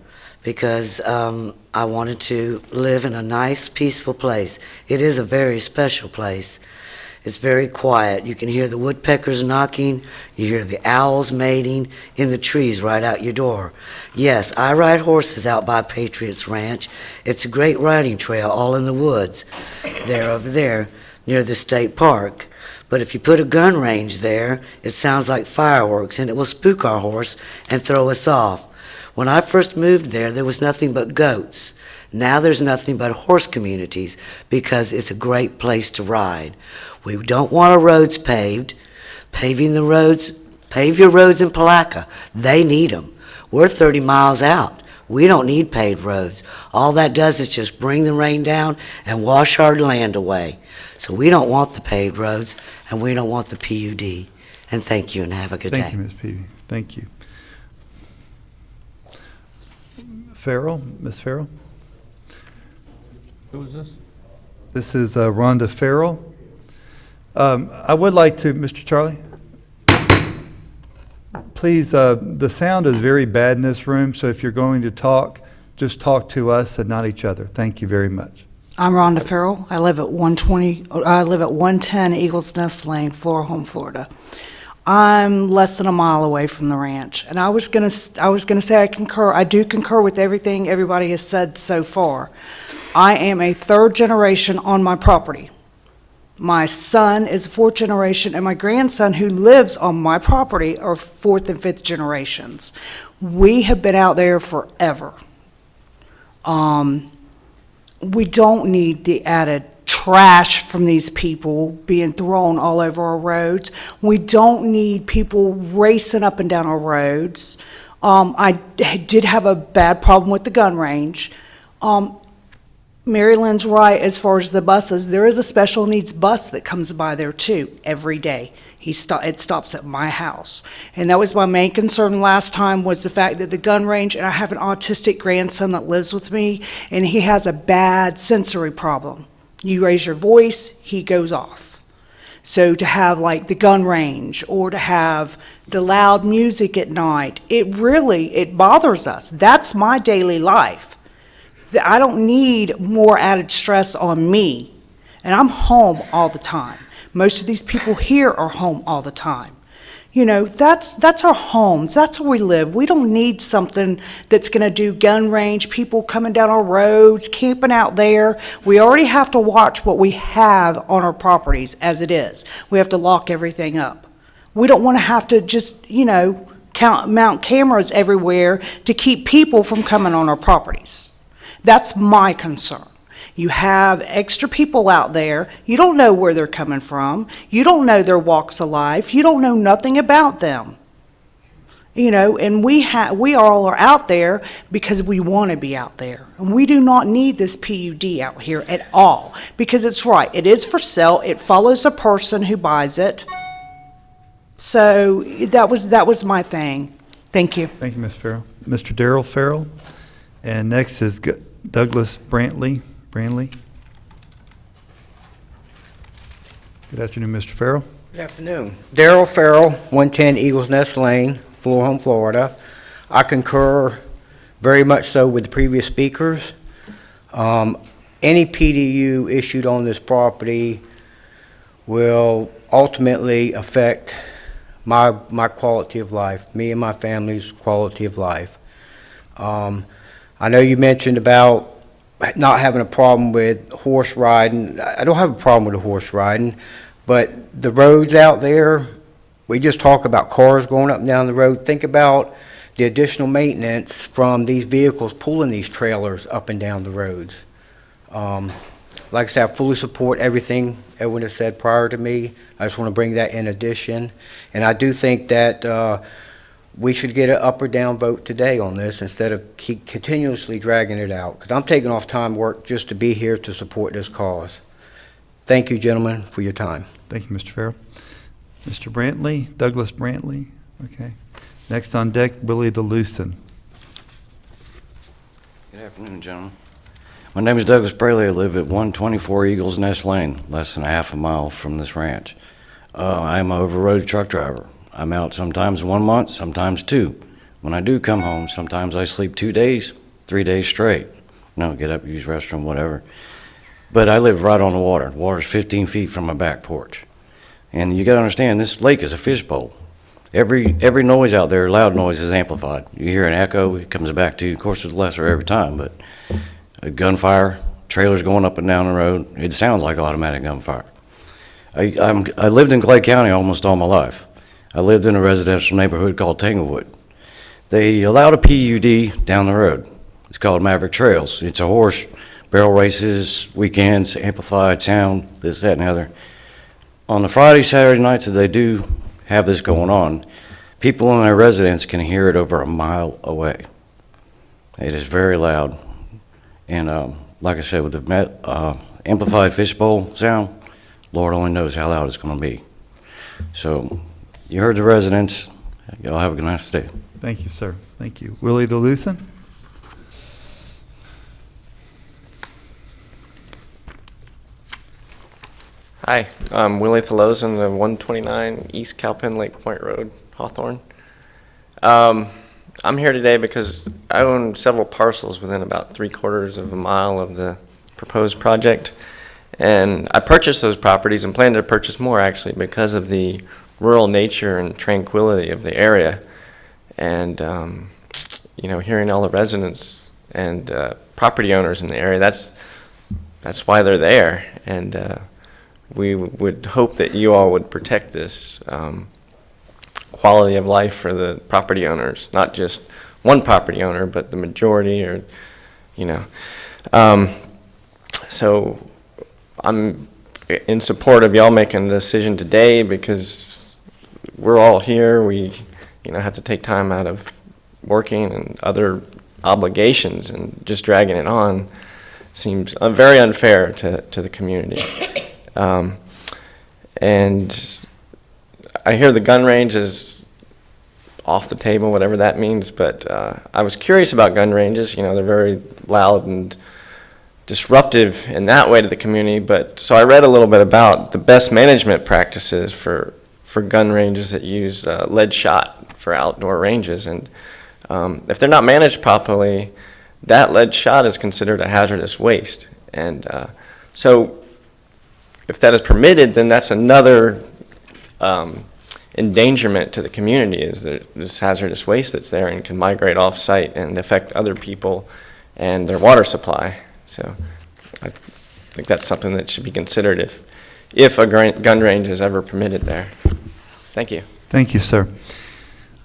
because I wanted to live in a nice, peaceful place. It is a very special place. It's very quiet. You can hear the woodpeckers knocking. You hear the owls mating in the trees right out your door. Yes, I ride horses out by Patriots Ranch. It's a great riding trail all in the woods. They're over there near the state park. But if you put a gun range there, it sounds like fireworks and it will spook our horse and throw us off. When I first moved there, there was nothing but goats. Now there's nothing but horse communities because it's a great place to ride. We don't want our roads paved. Paving the roads, pave your roads in Palaca. They need them. We're 30 miles out. We don't need paved roads. All that does is just bring the rain down and wash our land away. So we don't want the paved roads and we don't want the PUD. And thank you and have a good day. Thank you, Ms. Peavy. Thank you. Farrell, Ms. Farrell? Who is this? This is Rhonda Farrell. I would like to, Mr. Charlie, please, the sound is very bad in this room, so if you're going to talk, just talk to us and not each other. Thank you very much. I'm Rhonda Farrell. I live at 110 Eagles Nest Lane, Florhome, Florida. I'm less than a mile away from the ranch, and I was gonna say I concur. I do concur with everything everybody has said so far. I am a third generation on my property. My son is fourth generation, and my grandson, who lives on my property, are fourth and fifth generations. We have been out there forever. We don't need the added trash from these people being thrown all over our roads. We don't need people racing up and down our roads. I did have a bad problem with the gun range. Mary Lynn's right as far as the buses. There is a special needs bus that comes by there too every day. It stops at my house. And that was my main concern last time, was the fact that the gun range, and I have an autistic grandson that lives with me, and he has a bad sensory problem. You raise your voice, he goes off. So to have like the gun range or to have the loud music at night, it bothers us. That's my daily life. I don't need more added stress on me. And I'm home all the time. Most of these people here are home all the time. You know, that's our homes. That's where we live. We don't need something that's going to do gun range, people coming down our roads, camping out there. We already have to watch what we have on our properties as it is. We have to lock everything up. We don't want to have to just, mount cameras everywhere to keep people from coming on our properties. That's my concern. You have extra people out there. You don't know where they're coming from. You don't know their walks of life. You don't know nothing about them. And we all are out there because we want to be out there. And we do not need this PUD out here at all, because it's right. It is for sale. It follows a person who buys it. So that was my thing. Thank you. Thank you, Ms. Farrell. Mr. Darrell Farrell. And next is Douglas Brantley. Good afternoon, Mr. Farrell. Good afternoon. Darrell Farrell, 110 Eagles Nest Lane, Florhome, Florida. I concur very much so with the previous speakers. Any PDU issued on this property will ultimately affect my quality of life, me and my family's quality of life. I know you mentioned about not having a problem with horse riding. I don't have a problem with the horse riding, but the roads out there, we just talk about cars going up and down the road. Think about the additional maintenance from these vehicles pulling these trailers up and down the roads. Like I said, I fully support everything everyone has said prior to me. I just want to bring that in addition. And I do think that we should get an up or down vote today on this instead of keep continuously dragging it out, because I'm taking off time work just to be here to support this cause. Thank you, gentlemen, for your time. Thank you, Mr. Farrell. Mr. Brantley, Douglas Brantley. Okay. Next on deck, Willie DeLucin. Good afternoon, gentlemen. My name is Douglas Braley. I live at 124 Eagles Nest Lane, less than a half a mile from this ranch. I am an over-road truck driver. I'm out sometimes 1 month, sometimes 2. When I do come home, sometimes I sleep 2 days, 3 days straight. Get up, use restroom, whatever. But I live right on the water. The water's 15 feet from my back porch. And you gotta understand, this lake is a fishbowl. Every noise out there, loud noise, is amplified. You hear an echo, it comes back to you. Of course, it's lesser every time, but a gunfire, trailers going up and down the road, it sounds like automatic gunfire. I lived in Clay County almost all my life. I lived in a residential neighborhood called Tanglewood. They allowed a PUD down the road. It's called Maverick Trails. It's a horse, barrel races, weekends, amplified sound, this, that, and the other. On the Friday, Saturday nights that they do have this going on, people in their residence can hear it over a mile away. It is very loud. And like I said, with the amplified fishbowl sound, Lord only knows how loud it's going to be. So you heard the residents. Y'all have a nice day. Thank you, sir. Thank you. Willie DeLucin. Hi, I'm Willie Thelozin of 129 East Cowpen Lake Point Road, Hawthorne. I'm here today because I own several parcels within about 3/4 of a mile of the proposed project. And I purchased those properties and plan to purchase more actually because of the rural nature and tranquility of the area. And, hearing all the residents and property owners in the area, that's why they're there. And we would hope that you all would protect this quality of life for the property owners, not just one property owner, but the majority, or so I'm in support of y'all making a decision today because we're all here. We have to take time out of working and other obligations, and just dragging it on seems very unfair to the community. And I hear the gun range is off the table, whatever that means, but I was curious about gun ranges. They're very loud and disruptive in that way to the community, but so I read a little bit about the best management practices for gun ranges that use lead shot for outdoor ranges, and if they're not managed properly, that lead shot is considered a hazardous waste. And so if that is permitted, then that's another endangerment to the community, is that this hazardous waste that's there and can migrate off-site and affect other people and their water supply. So I think that's something that should be considered if a gun range is ever permitted there. Thank you. Thank you, sir.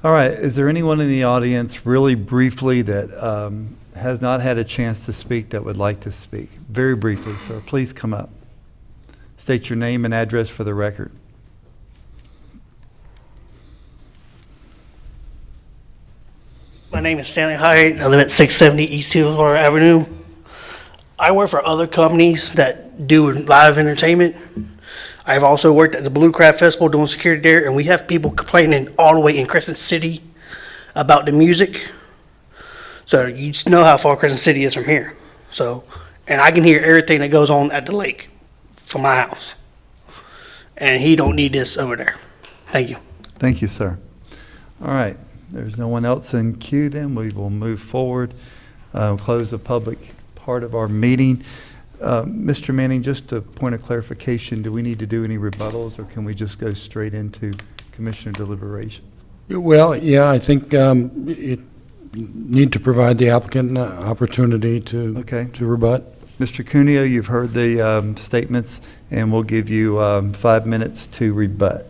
All right, is there anyone in the audience really briefly that has not had a chance to speak that would like to speak? Very briefly, sir, please come up. State your name and address for the record. My name is Stanley Hyatt. I live at 670 East Hillsborough Avenue. I work for other companies that do live entertainment. I've also worked at the Blue Crab Festival doing security there, and we have people complaining all the way in Crescent City about the music. So you just know how far Crescent City is from here. So, and I can hear everything that goes on at the lake from my house. And he don't need this over there. Thank you. Thank you, sir. All right, there's no one else in queue then. We will move forward, close the public part of our meeting. Mr. Manning, just a point of clarification, do we need to do any rebuttals, or can we just go straight into commissioner deliberations? Well, yeah, I think it need to provide the applicant an opportunity to rebut. Mr. Cuneo, you've heard the statements, and we'll give you 5 minutes to rebut.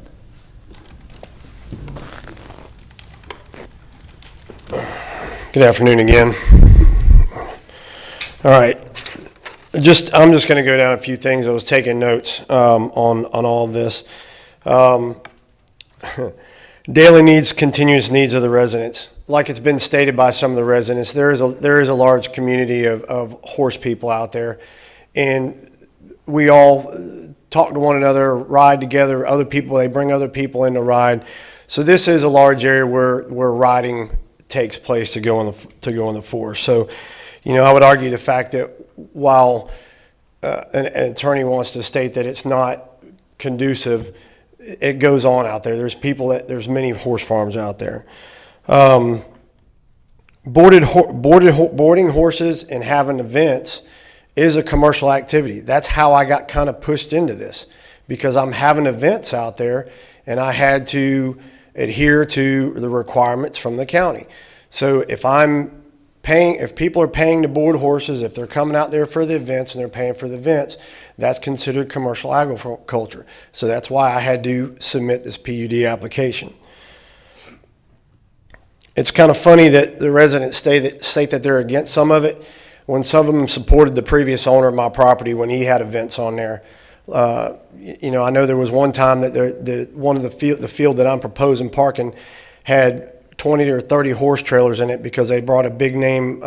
Good afternoon again. All right. I'm just going to go down a few things. I was taking notes on all of this. Daily needs, continuous needs of the residents. Like it's been stated by some of the residents, there is a large community of horse people out there, and we all talk to one another, ride together. Other people, they bring other people in to ride. So this is a large area where riding takes place to go in the forest. So, I would argue the fact that while an attorney wants to state that it's not conducive, it goes on out there. There's many horse farms out there. Boarding horses and having events is a commercial activity. That's how I got kind of pushed into this, because I'm having events out there and I had to adhere to the requirements from the county. So if people are paying to board horses, if they're coming out there for the events and they're paying for the events, that's considered commercial agriculture. So that's why I had to submit this PUD application. It's kind of funny that the residents state that they're against some of it, when some of them supported the previous owner of my property when he had events on there. I know there was one time that the field that I'm proposing parking had 20 or 30 horse trailers in it because they brought a big name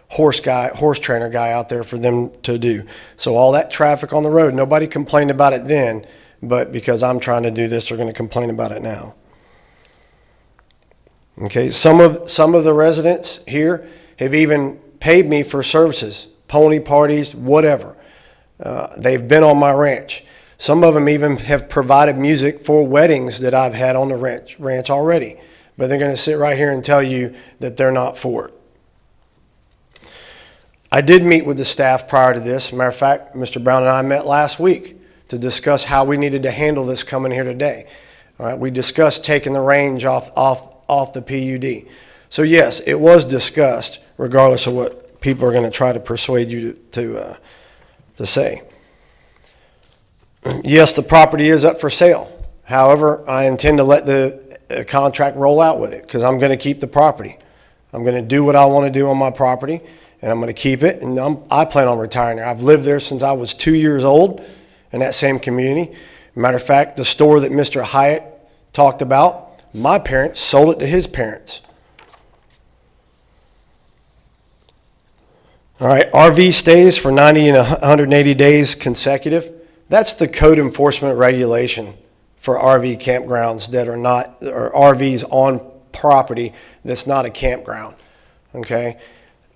horse trainer guy out there for them to do. So all that traffic on the road, nobody complained about it then, but because I'm trying to do this, they're going to complain about it now. Okay, some of the residents here have even paid me for services, pony parties, whatever. They've been on my ranch. Some of them even have provided music for weddings that I've had on the ranch already. But they're going to sit right here and tell you that they're not for it. I did meet with the staff prior to this. Matter of fact, Mr. Brown and I met last week to discuss how we needed to handle this coming here today. All right, we discussed taking the range off the PUD. So yes, it was discussed, regardless of what people are going to try to persuade you to say. Yes, the property is up for sale. However, I intend to let the contract roll out with it because I'm going to keep the property. I'm going to do what I want to do on my property, and I'm going to keep it, and I plan on retiring there. I've lived there since I was 2 years old in that same community. Matter of fact, the store that Mr. Hyatt talked about, my parents sold it to his parents. All right, RV stays for 90 and 180 days consecutive. That's the code enforcement regulation for RV campgrounds that are not, or RVs on property that's not a campground. Okay,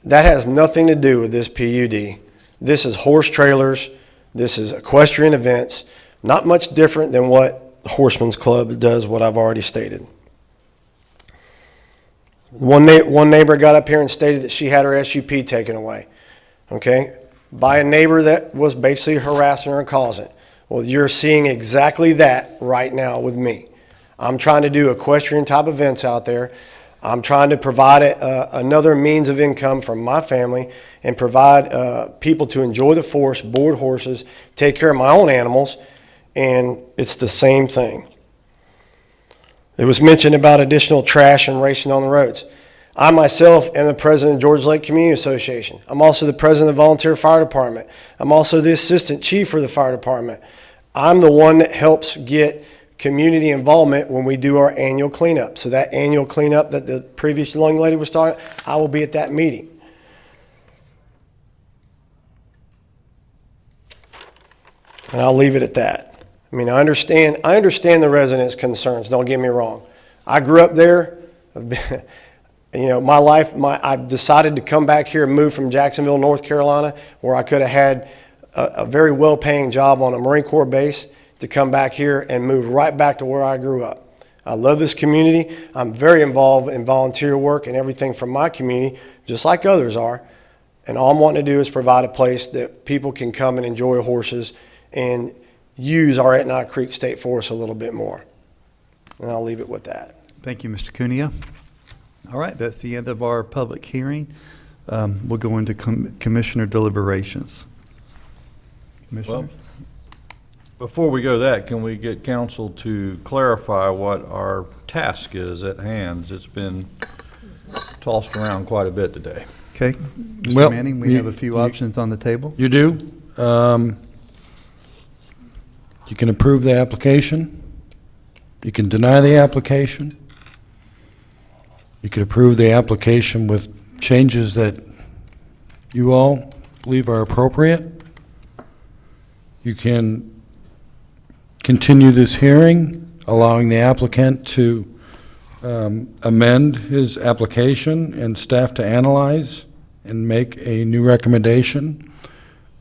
that has nothing to do with this PUD. This is horse trailers. This is equestrian events. Not much different than what Horseman's Club does, what I've already stated. One neighbor got up here and stated that she had her SUP taken away, okay, by a neighbor that was basically harassing her and causing it. Well, you're seeing exactly that right now with me. I'm trying to do equestrian type events out there. I'm trying to provide another means of income for my family and provide people to enjoy the forest, board horses, take care of my own animals, and it's the same thing. It was mentioned about additional trash and racing on the roads. I myself am the president of George Lake Community Association. I'm also the president of the Volunteer Fire Department. I'm also the assistant chief for the fire department. I'm the one that helps get community involvement when we do our annual cleanup. So that annual cleanup that the previous young lady was talking, I will be at that meeting. And I'll leave it at that. I mean, I understand the residents' concerns, don't get me wrong. I grew up there. My life, I decided to come back here and move from Jacksonville, North Carolina, where I could have had a very well-paying job on a Marine Corps base, to come back here and move right back to where I grew up. I love this community. I'm very involved in volunteer work and everything from my community, just like others are. And all I'm wanting to do is provide a place that people can come and enjoy horses and use our Etna Creek State Forest a little bit more. And I'll leave it with that. Thank you, Mr. Cunha. All right, that's the end of our public hearing. We'll go into commissioner deliberations. Well, before we go that, can we get council to clarify what our task is at hand? It's been tossed around quite a bit today. Okay. Mr. Well, Manning, we have a few options on the table. You do. You can approve the application. You can deny the application. You could approve the application with changes that you all believe are appropriate. You can continue this hearing, allowing the applicant to amend his application and staff to analyze and make a new recommendation.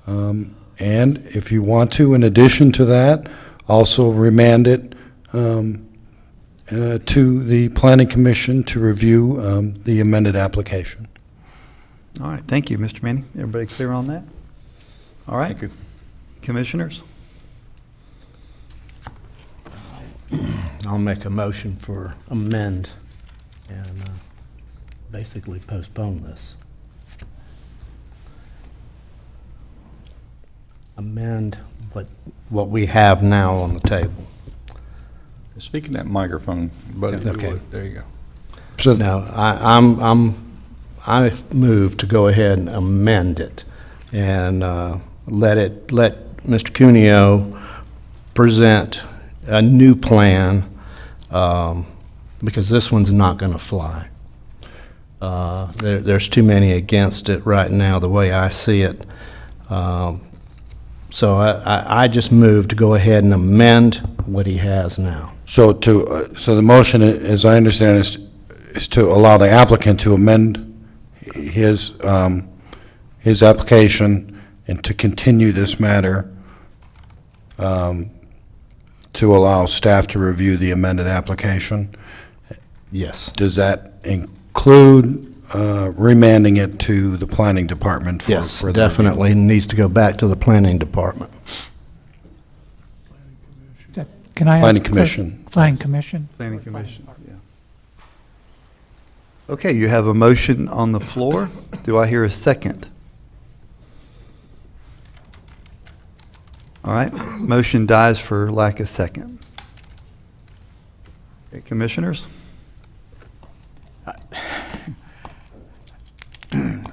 And if you want to, in addition to that, also remand it to the Planning Commission to review the amended application. All right, thank you, Mr. Manning. Everybody clear on that? All right. Thank you. Commissioners? I'll make a motion for amend and basically postpone this. Amend what we have now on the table. Speak in that microphone, buddy. Okay. There you go. So now, I move to go ahead and amend it and let Mr. Cuneo present a new plan because this one's not going to fly. There's too many against it right now, the way I see it. So I just move to go ahead and amend what he has now. So so the motion, as I understand, is to allow the applicant to amend his application and to continue this matter to allow staff to review the amended application. Yes. Does that include remanding it to the planning department for Yes, further definitely needs to go back to the planning department. Can I ask? Planning Commission. Planning Commission. Planning Commission, yeah. Okay, you have a motion on the floor. Do I hear a second? All right, motion dies for lack of second. Okay, Commissioners?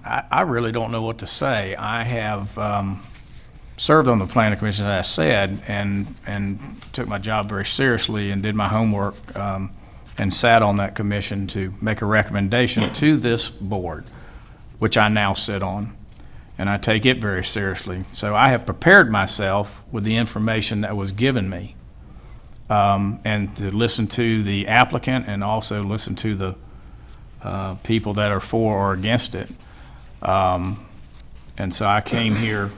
I really don't know what to say. I have served on the planning commission, as I said, and took my job very seriously and did my homework and sat on that commission to make a recommendation to this board, which I now sit on, and I take it very seriously. So I have prepared myself with the information that was given me, and to listen to the applicant and also listen to the people that are for or against it. And so I came here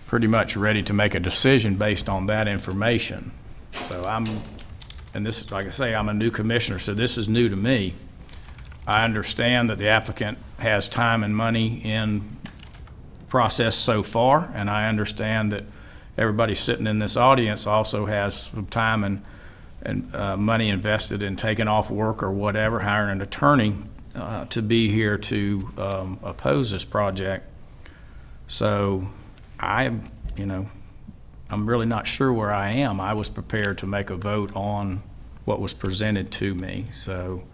pretty much ready to make a decision based on that information. So and this, like I say, I'm a new commissioner, so this is new to me. I understand that the applicant has time and money in process so far, and I understand that everybody sitting in this audience also has some time and money invested in taking off work or whatever, hiring an attorney to be here to oppose this project. So I'm really not sure where I am. I was prepared to make a vote on what was presented to me. So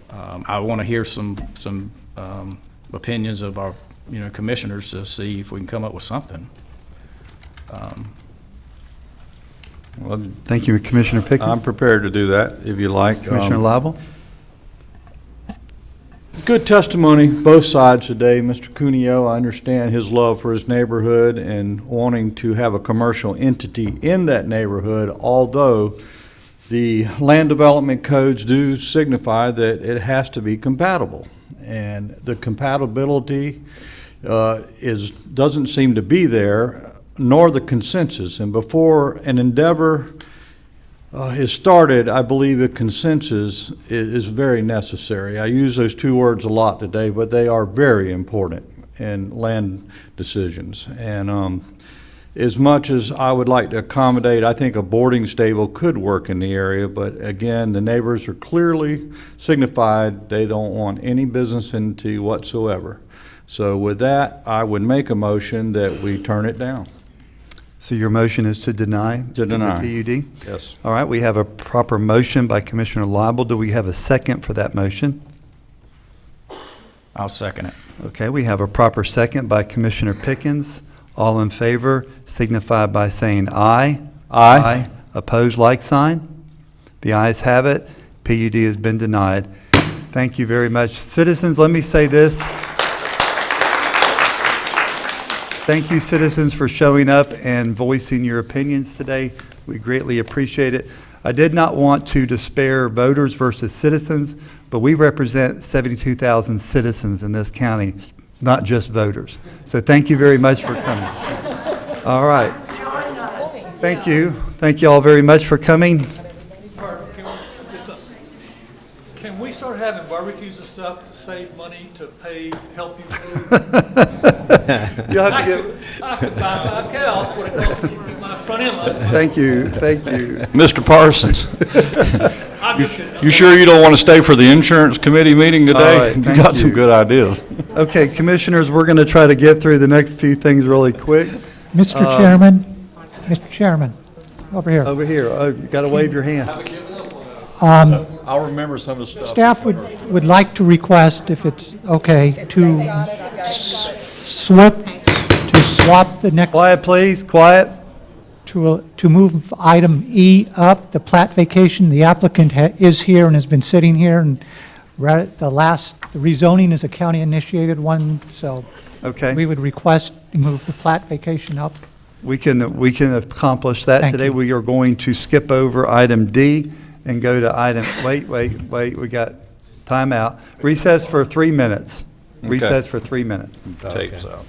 I want to hear some opinions of our commissioners to see if we can come up with something. Well, thank you, Commissioner Pickett. I'm prepared to do that, if you like. Commissioner Lible? Good testimony, both sides today. Mr. Cuneo, I understand his love for his neighborhood and wanting to have a commercial entity in that neighborhood, although the land development codes do signify that it has to be compatible. And the compatibility doesn't seem to be there, nor the consensus. And before an endeavor is started, I believe a consensus is very necessary. I use those two words a lot today, but they are very important in land decisions. And as much as I would like to accommodate, I think a boarding stable could work in the area, but again, the neighbors are clearly signified they don't want any business into whatsoever. So with that, I would make a motion that we turn it down. So your motion is to deny? To deny. The PUD? Yes. All right, we have a proper motion by Commissioner Lible. Do we have a second for that motion? I'll second it. Okay, we have a proper second by Commissioner Pickens. All in favor signify by saying aye. Aye. Opposed, like sign. The ayes have it. PUD has been denied. Thank you very much. Citizens, let me say this. Thank you, citizens, for showing up and voicing your opinions today. We greatly appreciate it. I did not want to despair voters versus citizens, but we represent 72,000 citizens in this county, not just voters. So thank you very much for coming. All right. Thank you. Thank you all very much for coming. Can we start having barbecues and stuff to save money to pay healthy food? You'll have to get. I could buy 5 cows, what it costs me for my front end line. Thank you. Thank you. Mr. Parsons, you sure you don't want to stay for the insurance committee meeting today? All right, You thank got some you. good ideas. Okay, commissioners, we're going to try to get through the next few things really quick. Mr. Chairman, over here. Over here. Oh, you got to wave your hand. I'll remember some of the stuff. Staff would like to request, if it's okay, to swap the next, Quiet, please. Quiet. to move item E up, the plat vacation. The applicant is here and has been sitting here, and the rezoning is a county-initiated one, so Okay. we would request to move the plat vacation up. We can accomplish that Thank today. you. We are going to skip over item D and go to item, wait, we got timeout. Recess for 3 minutes. Recess for 3 minutes. Tapes out.